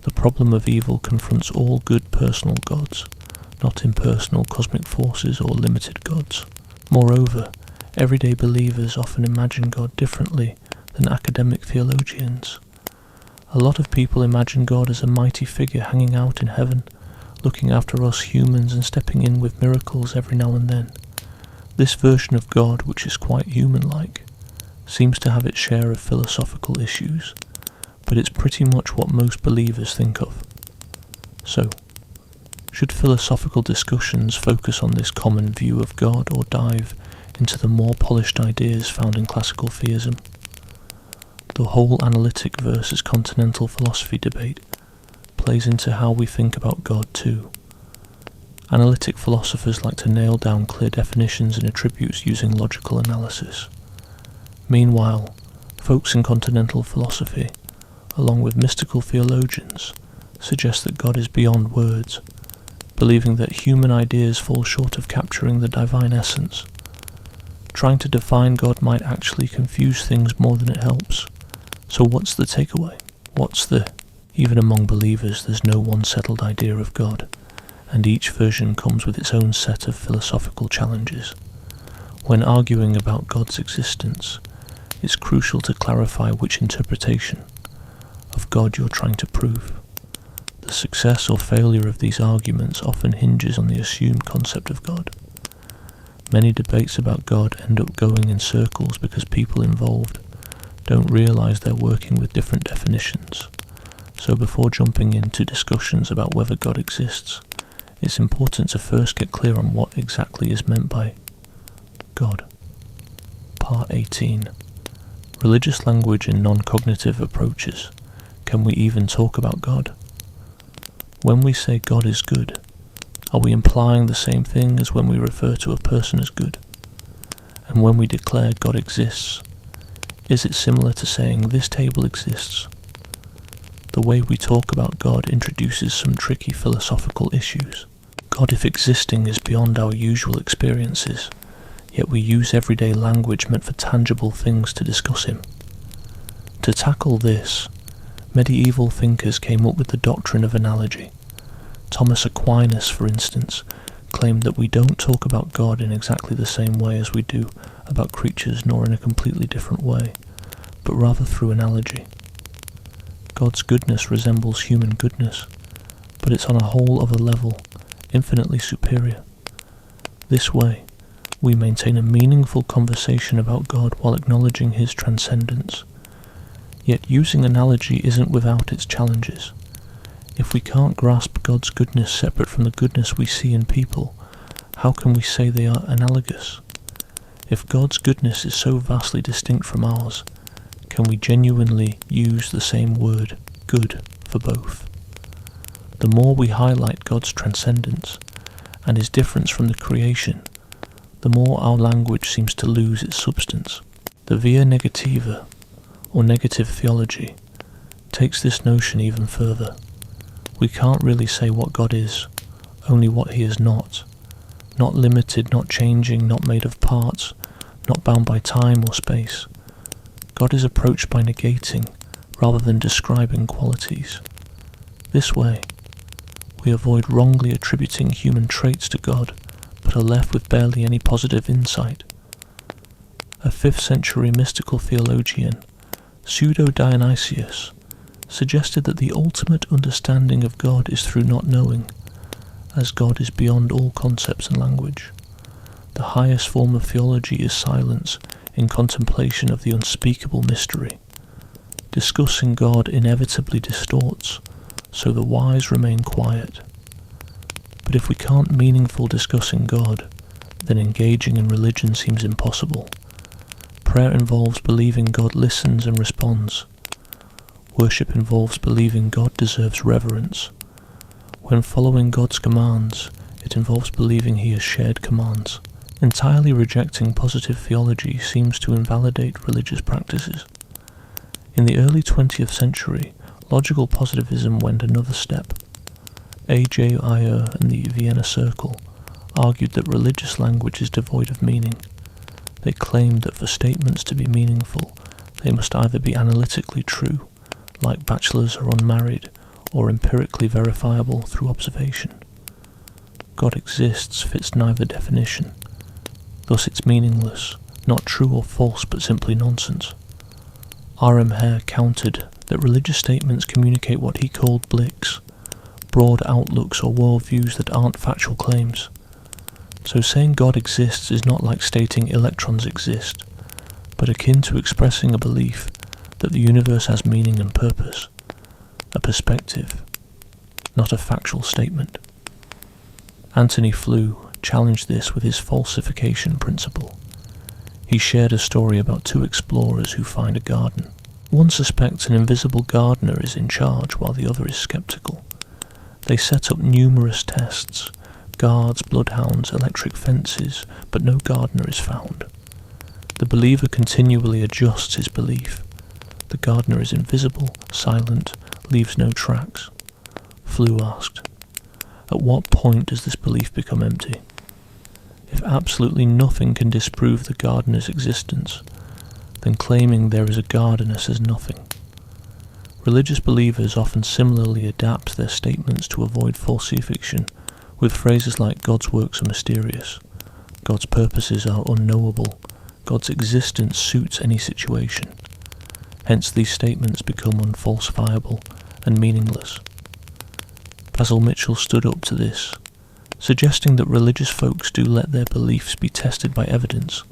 The problem of evil confronts all good personal gods, not impersonal cosmic forces or limited gods. Moreover, everyday believers often imagine God differently than academic theologians. A lot of people imagine God as a mighty figure hanging out in heaven, looking after us humans and stepping in with miracles every now and then. This version of God, which is quite human-like, seems to have its share of philosophical issues, but it's pretty much what most believers think of. So, should philosophical discussions focus on this common view of God or dive into the more polished ideas found in classical theism? The whole analytic versus continental philosophy debate plays into how we think about God too. Analytic philosophers like to nail down clear definitions and attributes using logical analysis. Meanwhile, folks in continental philosophy, along with mystical theologians, suggest that God is beyond words, believing that human ideas fall short of capturing the divine essence. Trying to define God might actually confuse things more than it helps. So what's the takeaway? Even among believers, there's no one settled idea of God, and each version comes with its own set of philosophical challenges. When arguing about God's existence, it's crucial to clarify which interpretation of God you're trying to prove. The success or failure of these arguments often hinges on the assumed concept of God. Many debates about God end up going in circles because people involved don't realize they're working with different definitions. So before jumping into discussions about whether God exists, it's important to first get clear on what exactly is meant by God. Part 18. Religious language and non-cognitive approaches. Can we even talk about God? When we say God is good, are we implying the same thing as when we refer to a person as good? And when we declare God exists, is it similar to saying this table exists? The way we talk about God introduces some tricky philosophical issues. God, if existing, is beyond our usual experiences, yet we use everyday language meant for tangible things to discuss him. To tackle this, medieval thinkers came up with the doctrine of analogy. Thomas Aquinas, for instance, claimed that we don't talk about God in exactly the same way as we do about creatures, nor in a completely different way, but rather through analogy. God's goodness resembles human goodness, but it's on a whole other level, infinitely superior. This way, we maintain a meaningful conversation about God while acknowledging his transcendence. Yet using analogy isn't without its challenges. If we can't grasp God's goodness separate from the goodness we see in people, how can we say they are analogous? If God's goodness is so vastly distinct from ours, can we genuinely use the same word, good, for both? The more we highlight God's transcendence and his difference from the creation, the more our language seems to lose its substance. The via negativa, or negative theology, takes this notion even further. We can't really say what God is, only what he is not. not limited, not changing, not made of parts, not bound by time or space. God is approached by negating rather than describing qualities. This way, we avoid wrongly attributing human traits to God, but are left with barely any positive insight. A 5th century mystical theologian, Pseudo-Dionysius, suggested that the ultimate understanding of God is through not knowing, as God is beyond all concepts and language. The highest form of theology is silence in contemplation of the unspeakable mystery. Discussing God inevitably distorts, so the wise remain quiet. But if we can't meaningful discussing God, then engaging in religion seems impossible. Prayer involves believing God listens and responds. Worship involves believing God deserves reverence. When following God's commands, it involves believing he has shared commands. Entirely rejecting positive theology seems to invalidate religious practices. In the early 20th century, logical positivism went another step. A.J. Ayer and the Vienna Circle argued that religious language is devoid of meaning. They claimed that for statements to be meaningful, they must either be analytically true, like bachelors are unmarried, or empirically verifiable through observation. God exists fits neither definition. Thus it's meaningless, not true or false, but simply nonsense. R.M. Hare countered that religious statements communicate what he called blicks, broad outlooks or worldviews that aren't factual claims. So saying God exists is not like stating electrons exist, but akin to expressing a belief that the universe has meaning and purpose, a perspective, not a factual statement. Anthony Flew challenged this with his falsification principle. He shared a story about 2 explorers who find a garden. One suspects an invisible gardener is in charge while the other is skeptical. They set up numerous tests, guards, bloodhounds, electric fences, but no gardener is found. The believer continually adjusts his belief. The gardener is invisible, silent, leaves no tracks. Flew asked, "At what point does this belief become empty? If absolutely nothing can disprove the gardener's existence, then claiming there is a gardener says nothing." Religious believers often similarly adapt their statements to avoid falsification, with phrases like God's works are mysterious, God's purposes are unknowable, God's existence suits any situation. Hence these statements become unfalsifiable and meaningless. Basil Mitchell stood up to this, suggesting that religious folks do let their beliefs be tested by evidence,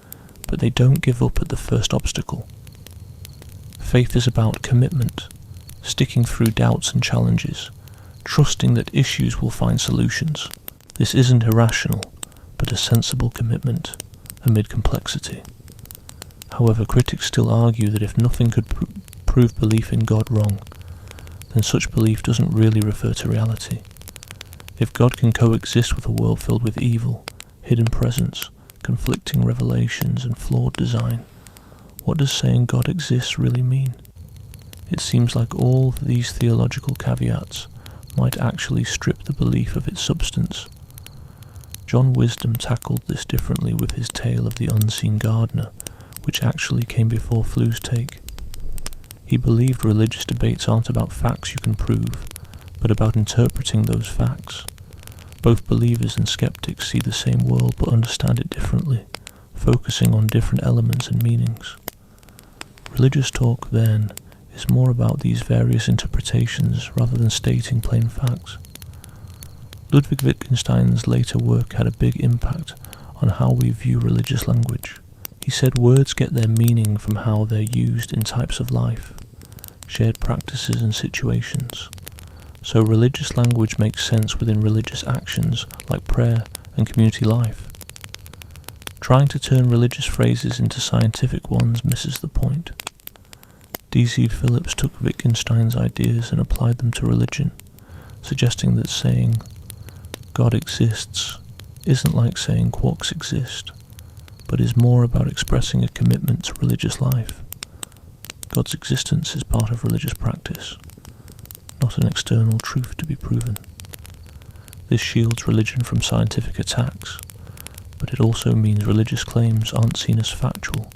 but they don't give up at the first obstacle. Faith is about commitment, sticking through doubts and challenges, trusting that issues will find solutions. This isn't irrational, but a sensible commitment amid complexity. However, critics still argue that if nothing could prove belief in God wrong, then such belief doesn't really refer to reality. If God can coexist with a world filled with evil, hidden presence, conflicting revelations, and flawed design, what does saying God exists really mean? It seems like all these theological caveats might actually strip the belief of its substance. John Wisdom tackled this differently with his tale of the unseen gardener, which actually came before Flew's take. He believed religious debates aren't about facts you can prove, but about interpreting those facts. Both believers and skeptics see the same world but understand it differently, focusing on different elements and meanings. Religious talk, then, is more about these various interpretations rather than stating plain facts. Ludwig Wittgenstein's later work had a big impact on how we view religious language. He said words get their meaning from how they're used in types of life, shared practices and situations. So religious language makes sense within religious actions like prayer and community life. Trying to turn religious phrases into scientific ones misses the point. D.C. Phillips took Wittgenstein's ideas and applied them to religion, suggesting that saying God exists isn't like saying quarks exist, but is more about expressing a commitment to religious life. God's existence is part of religious practice, not an external truth to be proven. This shields religion from scientific attacks, but it also means religious claims aren't seen as factual.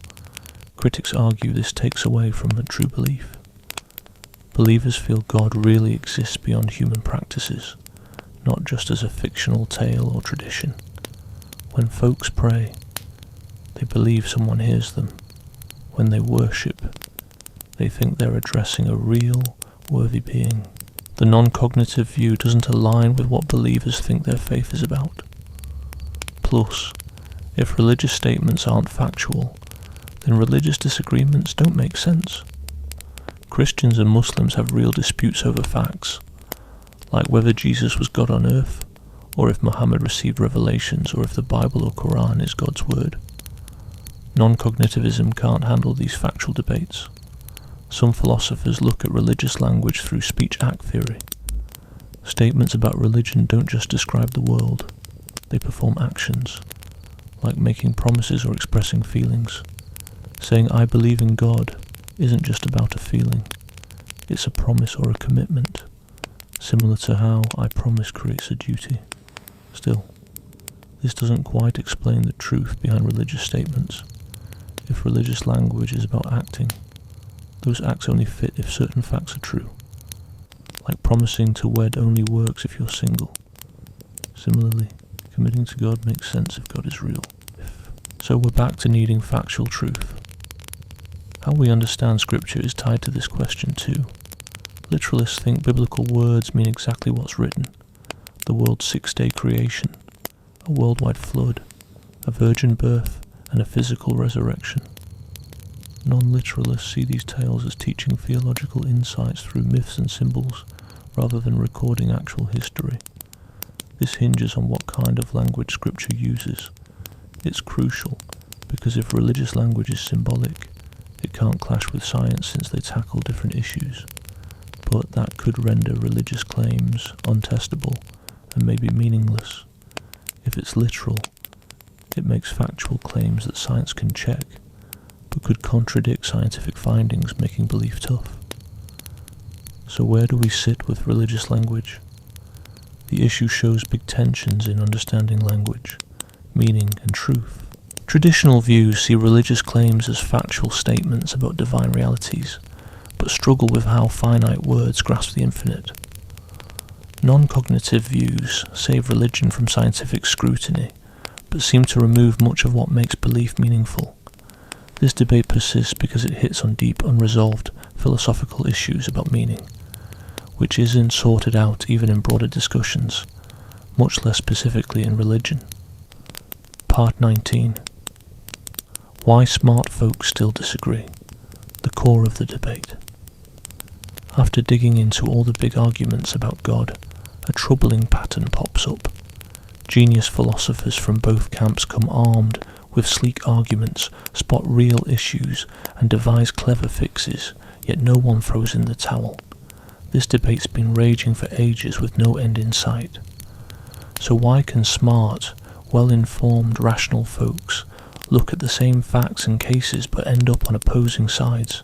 Critics argue this takes away from the true belief. Believers feel God really exists beyond human practices, not just as a fictional tale or tradition. When folks pray, they believe someone hears them. When they worship, they think they're addressing a real, worthy being. The non-cognitive view doesn't align with what believers think their faith is about. Plus, if religious statements aren't factual, then religious disagreements don't make sense. Christians and Muslims have real disputes over facts, like whether Jesus was God on earth, or if Muhammad received revelations, or if the Bible or Quran is God's word. Non-cognitivism can't handle these factual debates. Some philosophers look at religious language through speech-act theory. Statements about religion don't just describe the world, they perform actions, like making promises or expressing feelings. Saying I believe in God isn't just about a feeling, it's a promise or a commitment, similar to how I promise creates a duty. Still, this doesn't quite explain the truth behind religious statements. If religious language is about acting, those acts only fit if certain facts are true, like promising to wed only works if you're single. Similarly, committing to God makes sense if God is real. So we're back to needing factual truth. How we understand Scripture is tied to this question too. Literalists think biblical words mean exactly what's written: the world's 6-day creation, a worldwide flood, a virgin birth, and a physical resurrection. Non-literalists see these tales as teaching theological insights through myths and symbols, rather than recording actual history. This hinges on what kind of language Scripture uses. It's crucial, because if religious language is symbolic, it can't clash with science since they tackle different issues. But that could render religious claims untestable and maybe meaningless. If it's literal, it makes factual claims that science can check, but could contradict scientific findings, making belief tough. So where do we sit with religious language? The issue shows big tensions in understanding language, meaning and truth. Traditional views see religious claims as factual statements about divine realities, but struggle with how finite words grasp the infinite. Non-cognitive views save religion from scientific scrutiny, but seem to remove much of what makes belief meaningful. This debate persists because it hits on deep, unresolved philosophical issues about meaning, which isn't sorted out even in broader discussions, much less specifically in religion. Part 19. Why smart folks still disagree. The core of the debate. After digging into all the big arguments about God, a troubling pattern pops up. Genius philosophers from both camps come armed with sleek arguments, spot real issues, and devise clever fixes, yet no one throws in the towel. This debate's been raging for ages with no end in sight. So why can smart, well-informed, rational folks look at the same facts and cases but end up on opposing sides?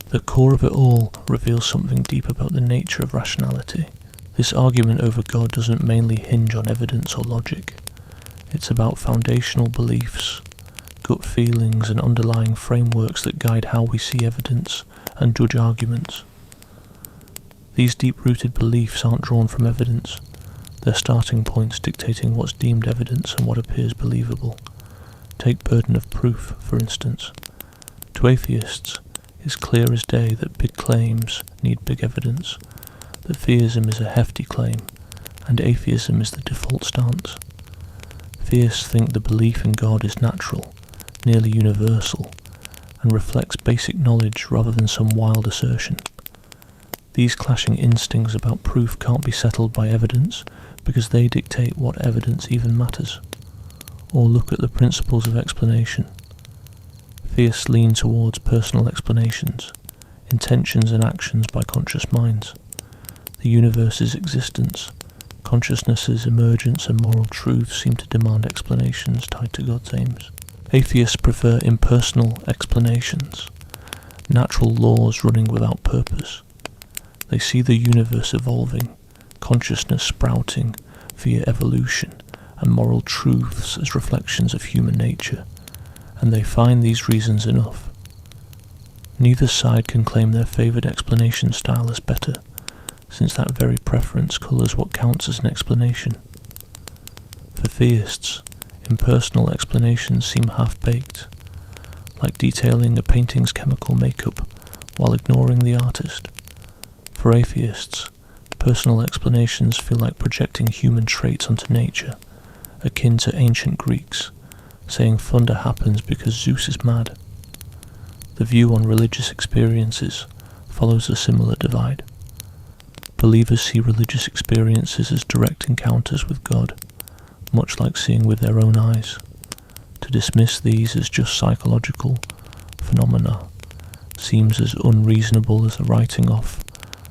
The core of it all reveals something deep about the nature of rationality. This argument over God doesn't mainly hinge on evidence or logic. It's about foundational beliefs, gut feelings and underlying frameworks that guide how we see evidence and judge arguments. These deep-rooted beliefs aren't drawn from evidence. They're starting points dictating what's deemed evidence and what appears believable. Take burden of proof, for instance. To atheists, it's clear as day that big claims need big evidence, that theism is a hefty claim, and atheism is the default stance. Theists think the belief in God is natural, nearly universal, and reflects basic knowledge rather than some wild assertion. These clashing instincts about proof can't be settled by evidence, because they dictate what evidence even matters. Or look at the principles of explanation. Theists lean towards personal explanations, intentions and actions by conscious minds. The universe's existence, consciousness's emergence and moral truth seem to demand explanations tied to God's aims. Atheists prefer impersonal explanations, natural laws running without purpose. They see the universe evolving, consciousness sprouting via evolution, and moral truths as reflections of human nature, and they find these reasons enough. Neither side can claim their favoured explanation style as better, since that very preference colours what counts as an explanation. For theists, impersonal explanations seem half-baked, like detailing a painting's chemical makeup while ignoring the artist. For atheists, personal explanations feel like projecting human traits onto nature, akin to ancient Greeks, saying thunder happens because Zeus is mad. The view on religious experiences follows a similar divide. Believers see religious experiences as direct encounters with God, much like seeing with their own eyes. To dismiss these as just psychological phenomena seems as unreasonable as the writing off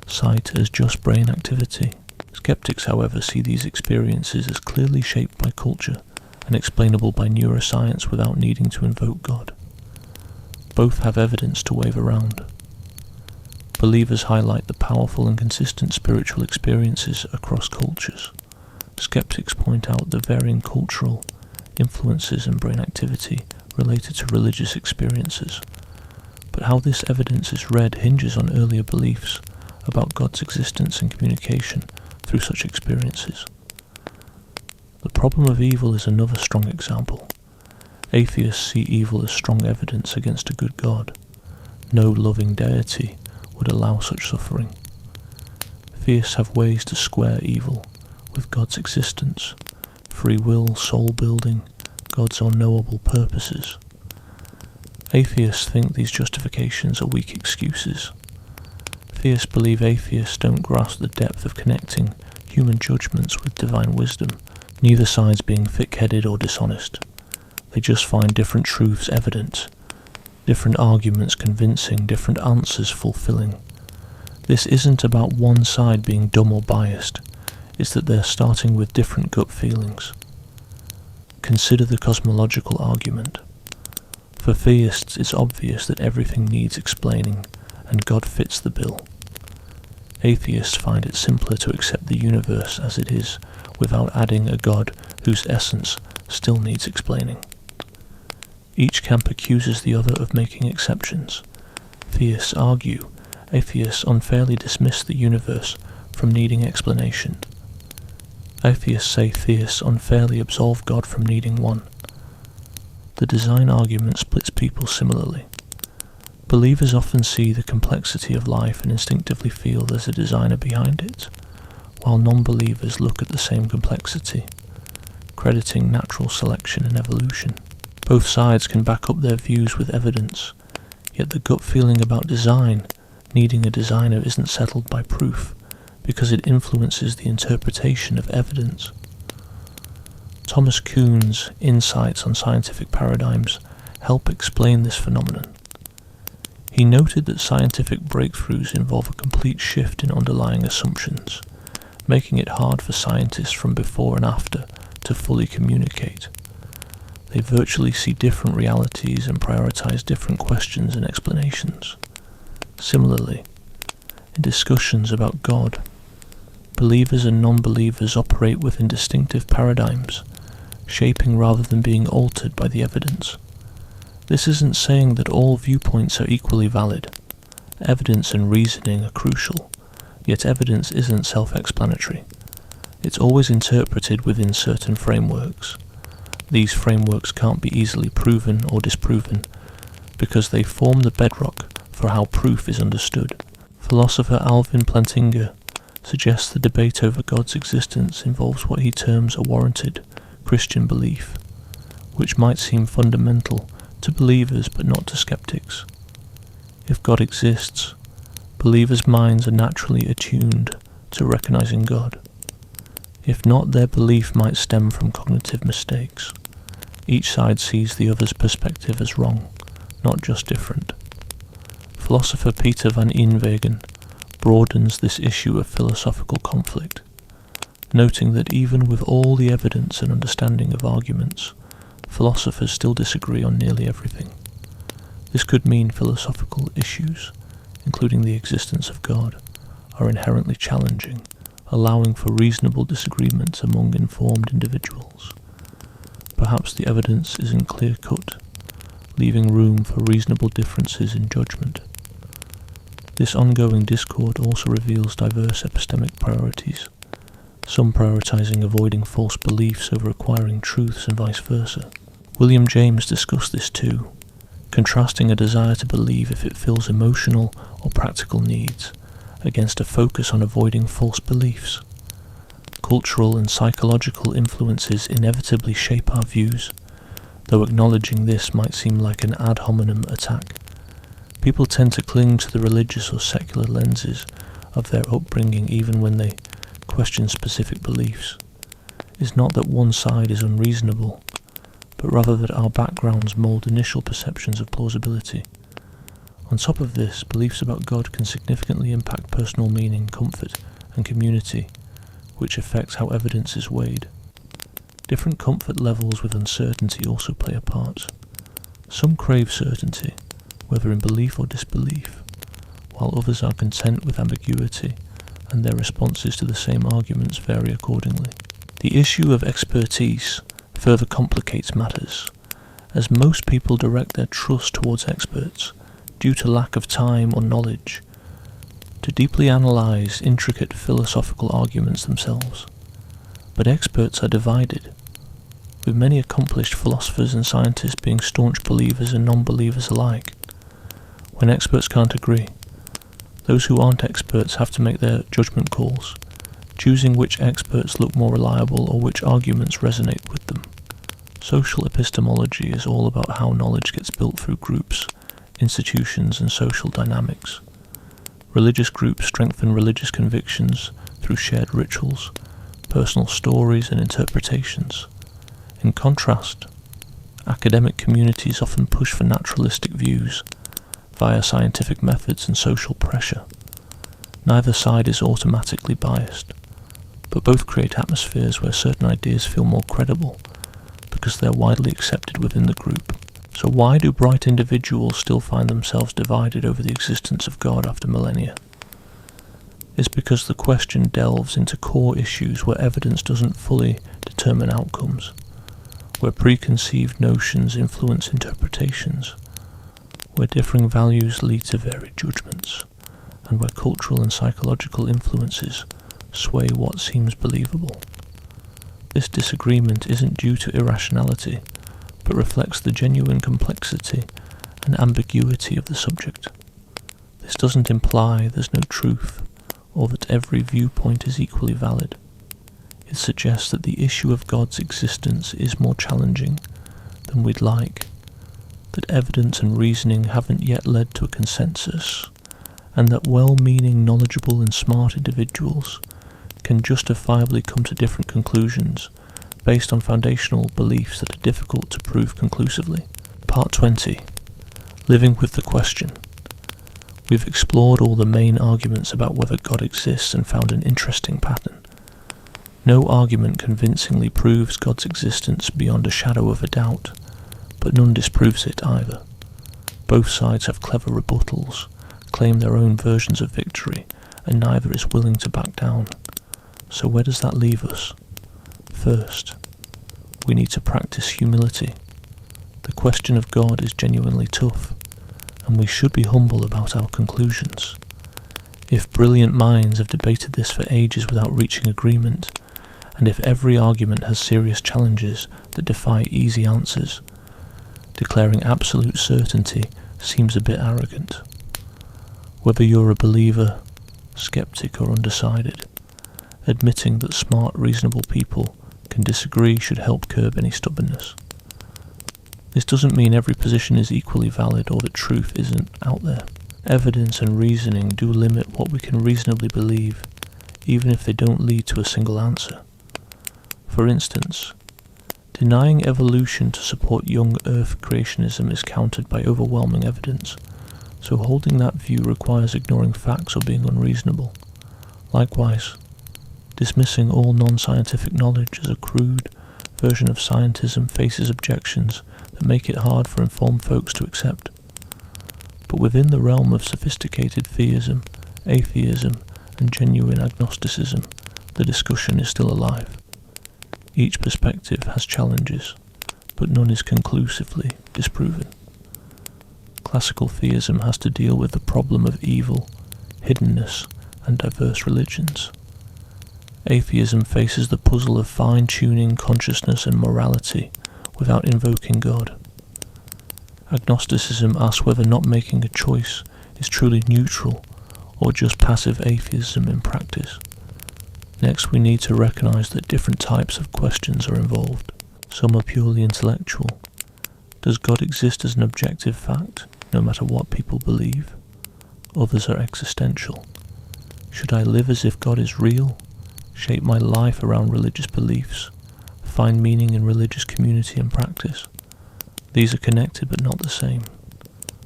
sight as just brain activity. Skeptics, however, see these experiences as clearly shaped by culture and explainable by neuroscience without needing to invoke God. Both have evidence to wave around. Believers highlight the powerful and consistent spiritual experiences across cultures. Skeptics point out the varying cultural influences and brain activity related to religious experiences. But how this evidence is read hinges on earlier beliefs about God's existence and communication through such experiences. The problem of evil is another strong example. Atheists see evil as strong evidence against a good God. No loving deity would allow such suffering. Theists have ways to square evil with God's existence, free will, soul building, God's unknowable purposes. Atheists think these justifications are weak excuses. Theists believe atheists don't grasp the depth of connecting human judgments with divine wisdom, neither sides being thick-headed or dishonest. They just find different truths evident, different arguments convincing, different answers fulfilling. This isn't about one side being dumb or biased, it's that they're starting with different gut feelings. Consider the cosmological argument. For theists, it's obvious that everything needs explaining, and God fits the bill. Atheists find it simpler to accept the universe as it is, without adding a God whose essence still needs explaining. Each camp accuses the other of making exceptions. Theists argue atheists unfairly dismiss the universe from needing explanation. Atheists say theists unfairly absolve God from needing one. The design argument splits people similarly. Believers often see the complexity of life and instinctively feel there's a designer behind it, while non-believers look at the same complexity, crediting natural selection and evolution. Both sides can back up their views with evidence, yet the gut feeling about design, needing a designer, isn't settled by proof, because it influences the interpretation of evidence. Thomas Kuhn's insights on scientific paradigms help explain this phenomenon. He noted that scientific breakthroughs involve a complete shift in underlying assumptions, making it hard for scientists from before and after to fully communicate. They virtually see different realities and prioritize different questions and explanations. Similarly, in discussions about God, believers and non-believers operate within distinctive paradigms, shaping rather than being altered by the evidence. This isn't saying that all viewpoints are equally valid. Evidence and reasoning are crucial, yet evidence isn't self-explanatory. It's always interpreted within certain frameworks. These frameworks can't be easily proven or disproven, because they form the bedrock for how proof is understood. Philosopher Alvin Plantinga suggests the debate over God's existence involves what he terms a warranted Christian belief, which might seem fundamental to believers but not to skeptics. If God exists, believers' minds are naturally attuned to recognizing God. If not, their belief might stem from cognitive mistakes. Each side sees the other's perspective as wrong, not just different. Philosopher Peter van Inwegen broadens this issue of philosophical conflict, noting that even with all the evidence and understanding of arguments, philosophers still disagree on nearly everything. This could mean philosophical issues, including the existence of God, are inherently challenging, allowing for reasonable disagreement among informed individuals. perhaps the evidence isn't clear-cut, leaving room for reasonable differences in judgment. This ongoing discord also reveals diverse epistemic priorities, some prioritizing avoiding false beliefs over acquiring truths and vice versa. William James discussed this too, contrasting a desire to believe if it fills emotional or practical needs against a focus on avoiding false beliefs. Cultural and psychological influences inevitably shape our views, though acknowledging this might seem like an ad hominem attack. People tend to cling to the religious or secular lenses of their upbringing even when they question specific beliefs. It's not that one side is unreasonable, but rather that our backgrounds mould initial perceptions of plausibility. On top of this, beliefs about God can significantly impact personal meaning, comfort, and community, which affects how evidence is weighed. Different comfort levels with uncertainty also play a part. Some crave certainty, whether in belief or disbelief, while others are content with ambiguity, and their responses to the same arguments vary accordingly. The issue of expertise further complicates matters, as most people direct their trust towards experts due to lack of time or knowledge to deeply analyze intricate philosophical arguments themselves. But experts are divided, with many accomplished philosophers and scientists being staunch believers and non-believers alike. When experts can't agree, those who aren't experts have to make their judgment calls, choosing which experts look more reliable or which arguments resonate with them. Social epistemology is all about how knowledge gets built through groups, institutions, and social dynamics. Religious groups strengthen religious convictions through shared rituals, personal stories, and interpretations. In contrast, academic communities often push for naturalistic views via scientific methods and social pressure. Neither side is automatically biased, but both create atmospheres where certain ideas feel more credible because they are widely accepted within the group. So why do bright individuals still find themselves divided over the existence of God after millennia? It's because the question delves into core issues where evidence doesn't fully determine outcomes, where preconceived notions influence interpretations, where differing values lead to varied judgments, and where cultural and psychological influences sway what seems believable. This disagreement isn't due to irrationality, but reflects the genuine complexity and ambiguity of the subject. This doesn't imply there's no truth, or that every viewpoint is equally valid. It suggests that the issue of God's existence is more challenging than we'd like, that evidence and reasoning haven't yet led to a consensus, and that well-meaning, knowledgeable and smart individuals can justifiably come to different conclusions based on foundational beliefs that are difficult to prove conclusively. Part 20. Living with the question. We've explored all the main arguments about whether God exists and found an interesting pattern. No argument convincingly proves God's existence beyond a shadow of a doubt, but none disproves it either. Both sides have clever rebuttals, claim their own versions of victory, and neither is willing to back down. So where does that leave us? First, we need to practice humility. The question of God is genuinely tough, and we should be humble about our conclusions. If brilliant minds have debated this for ages without reaching agreement, and if every argument has serious challenges that defy easy answers, declaring absolute certainty seems a bit arrogant. Whether you're a believer, skeptic, or undecided, admitting that smart, reasonable people can disagree should help curb any stubbornness. This doesn't mean every position is equally valid or that truth isn't out there. Evidence and reasoning do limit what we can reasonably believe, even if they don't lead to a single answer. For instance, denying evolution to support young Earth creationism is countered by overwhelming evidence, so holding that view requires ignoring facts or being unreasonable. Likewise, dismissing all non-scientific knowledge as a crude version of scientism faces objections that make it hard for informed folks to accept. But within the realm of sophisticated theism, atheism, and genuine agnosticism, the discussion is still alive. Each perspective has challenges, but none is conclusively disproven. Classical theism has to deal with the problem of evil, hiddenness, and diverse religions. Atheism faces the puzzle of fine-tuning consciousness and morality without invoking God. Agnosticism asks whether not making a choice is truly neutral or just passive atheism in practice. Next, we need to recognize that different types of questions are involved. Some are purely intellectual. Does God exist as an objective fact, no matter what people believe? Others are existential. Should I live as if God is real, shape my life around religious beliefs, find meaning in religious community and practice? These are connected but not the same.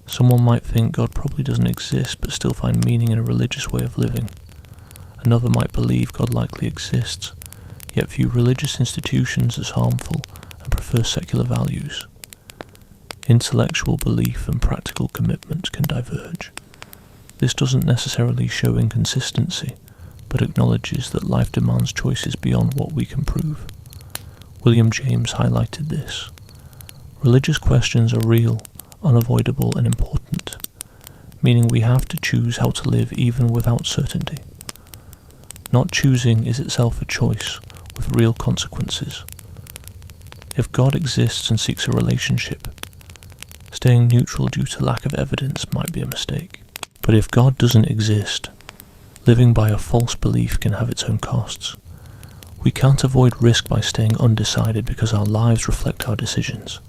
Someone might think God probably doesn't exist but still find meaning in a religious way of living. Another might believe God likely exists, yet view religious institutions as harmful and prefer secular values. Intellectual belief and practical commitment can diverge. This doesn't necessarily show inconsistency, but acknowledges that life demands choices beyond what we can prove. William James highlighted this. Religious questions are real, unavoidable, and important, meaning we have to choose how to live even without certainty. Not choosing is itself a choice, with real consequences. If God exists and seeks a relationship, staying neutral due to lack of evidence might be a mistake. But if God doesn't exist, living by a false belief can have its own costs. We can't avoid risk by staying undecided because our lives reflect our decisions.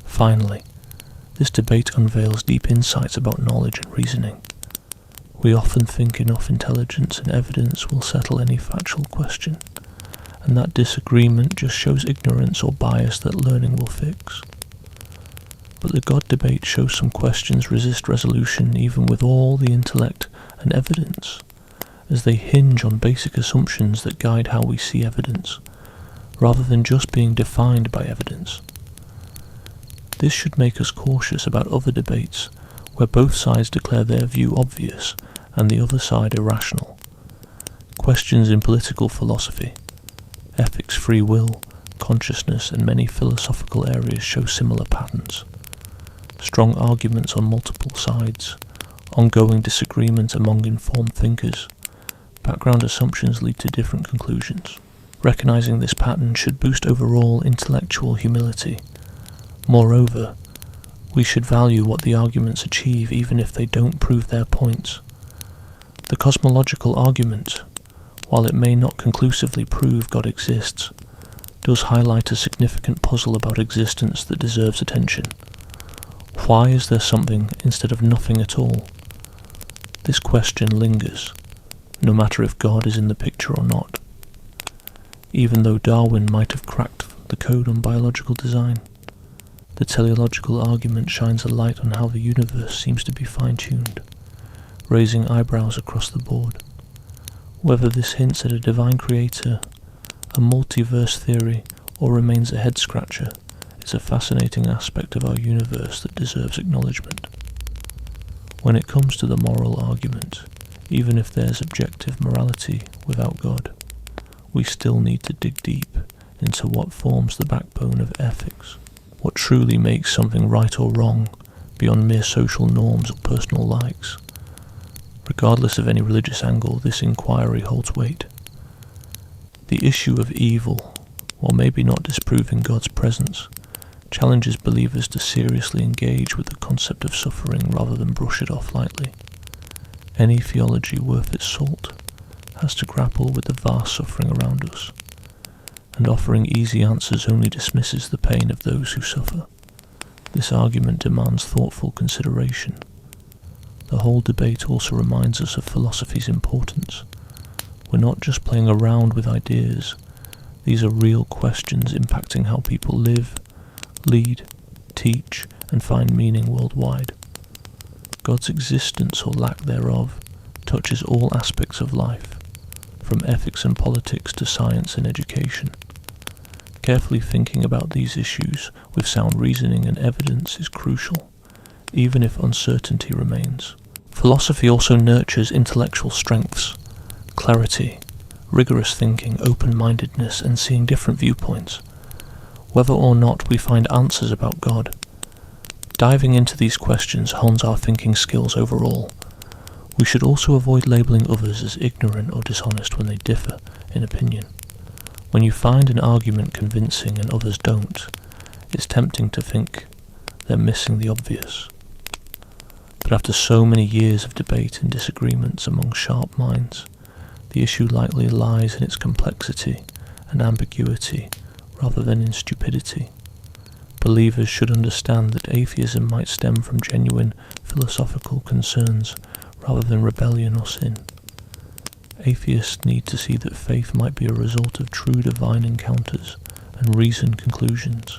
Finally, this debate unveils deep insights about knowledge and reasoning. We often think enough intelligence and evidence will settle any factual question, and that disagreement just shows ignorance or bias that learning will fix. But the God debate shows some questions resist resolution even with all the intellect and evidence, as they hinge on basic assumptions that guide how we see evidence, rather than just being defined by evidence. This should make us cautious about other debates where both sides declare their view obvious and the other side irrational. Questions in political philosophy, ethics, free will, consciousness, and many philosophical areas show similar patterns. Strong arguments on multiple sides, ongoing disagreement among informed thinkers, background assumptions lead to different conclusions. Recognizing this pattern should boost overall intellectual humility. Moreover, we should value what the arguments achieve even if they don't prove their points. The cosmological argument, while it may not conclusively prove God exists, does highlight a significant puzzle about existence that deserves attention. Why is there something instead of nothing at all? This question lingers, no matter if God is in the picture or not. Even though Darwin might have cracked the code on biological design, the teleological argument shines a light on how the universe seems to be fine-tuned, raising eyebrows across the board. Whether this hints at a divine creator, a multiverse theory, or remains a head-scratcher, is a fascinating aspect of our universe that deserves acknowledgement. When it comes to the moral argument, even if there's objective morality without God, we still need to dig deep into what forms the backbone of ethics, what truly makes something right or wrong beyond mere social norms or personal likes. Regardless of any religious angle, this inquiry holds weight. The issue of evil, while maybe not disproving God's presence, challenges believers to seriously engage with the concept of suffering rather than brush it off lightly. Any theology worth its salt has to grapple with the vast suffering around us, and offering easy answers only dismisses the pain of those who suffer. This argument demands thoughtful consideration. The whole debate also reminds us of philosophy's importance. We're not just playing around with ideas. These are real questions impacting how people live, lead, teach, and find meaning worldwide. God's existence or lack thereof touches all aspects of life, from ethics and politics to science and education. Carefully thinking about these issues with sound reasoning and evidence is crucial, even if uncertainty remains. Philosophy also nurtures intellectual strengths, clarity, rigorous thinking, open-mindedness, and seeing different viewpoints. whether or not we find answers about God. Diving into these questions hones our thinking skills overall. We should also avoid labelling others as ignorant or dishonest when they differ in opinion. When you find an argument convincing and others don't, it's tempting to think they're missing the obvious. But after so many years of debate and disagreements among sharp minds, the issue likely lies in its complexity and ambiguity rather than in stupidity. Believers should understand that atheism might stem from genuine philosophical concerns rather than rebellion or sin. Atheists need to see that faith might be a result of true divine encounters and reasoned conclusions.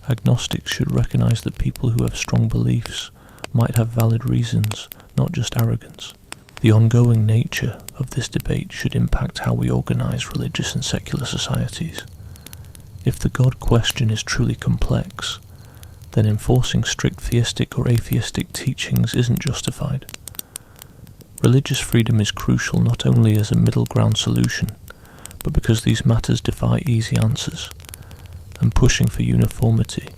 Agnostics should recognize that people who have strong beliefs might have valid reasons, not just arrogance. The ongoing nature of this debate should impact how we organize religious and secular societies. If the God question is truly complex, then enforcing strict theistic or atheistic teachings isn't justified. Religious freedom is crucial not only as a middle ground solution, but because these matters defy easy answers, and pushing for uniformity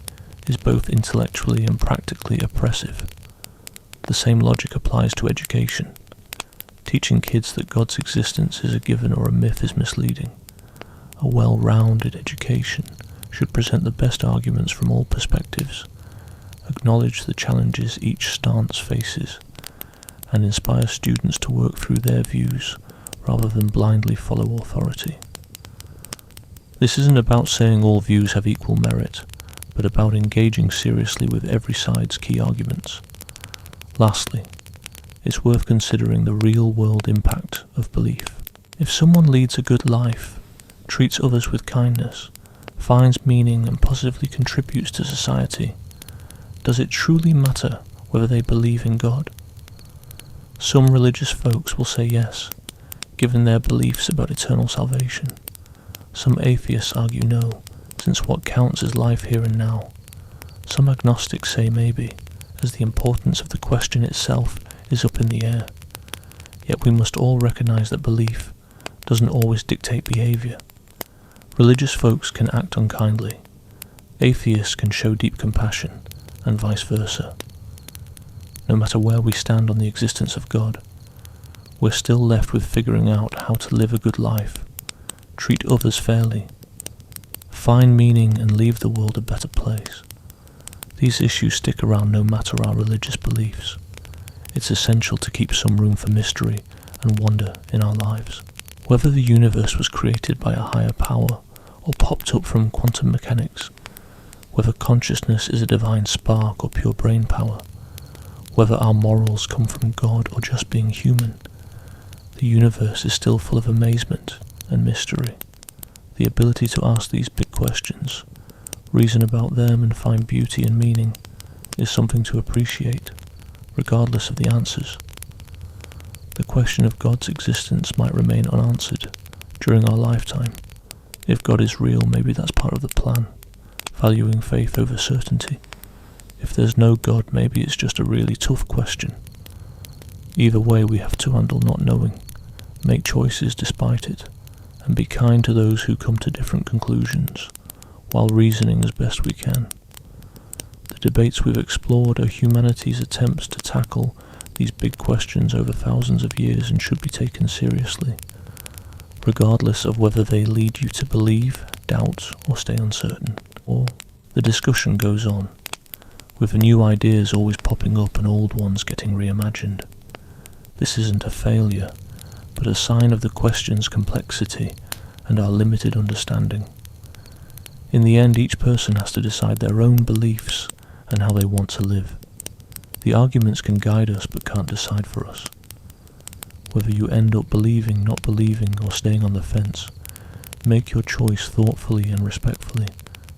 is both intellectually and practically oppressive. The same logic applies to education. Teaching kids that God's existence is a given or a myth is misleading. A well-rounded education should present the best arguments from all perspectives, acknowledge the challenges each stance faces, and inspire students to work through their views rather than blindly follow authority. This isn't about saying all views have equal merit, but about engaging seriously with every side's key arguments. Lastly, it's worth considering the real-world impact of belief. If someone leads a good life, treats others with kindness, finds meaning and positively contributes to society, does it truly matter whether they believe in God? Some religious folks will say yes, given their beliefs about eternal salvation. Some atheists argue no, since what counts is life here and now. Some agnostics say maybe, as the importance of the question itself is up in the air. Yet we must all recognize that belief doesn't always dictate behavior. Religious folks can act unkindly. Atheists can show deep compassion, and vice versa. No matter where we stand on the existence of God, we're still left with figuring out how to live a good life, treat others fairly, find meaning and leave the world a better place. These issues stick around no matter our religious beliefs. It's essential to keep some room for mystery and wonder in our lives. Whether the universe was created by a higher power or popped up from quantum mechanics, whether consciousness is a divine spark or pure brain power, whether our morals come from God or just being human, the universe is still full of amazement and mystery. The ability to ask these big questions, reason about them and find beauty and meaning is something to appreciate, regardless of the answers. The question of God's existence might remain unanswered during our lifetime. If God is real, maybe that's part of the plan, valuing faith over certainty. If there's no God, maybe it's just a really tough question. Either way, we have to handle not knowing, make choices despite it, and be kind to those who come to different conclusions, while reasoning as best we can. The debates we've explored are humanity's attempts to tackle these big questions over thousands of years and should be taken seriously, regardless of whether they lead you to believe, doubt, or stay uncertain. Or the discussion goes on, with new ideas always popping up and old ones getting reimagined. This isn't a failure, but a sign of the question's complexity and our limited understanding. In the end, each person has to decide their own beliefs and how they want to live. The arguments can guide us but can't decide for us. Whether you end up believing, not believing, or staying on the fence, make your choice thoughtfully and respectfully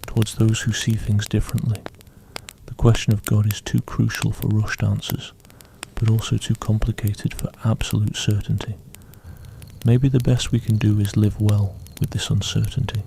towards those who see things differently. The question of God is too crucial for rushed answers, but also too complicated for absolute certainty. Maybe the best we can do is live well with this uncertainty.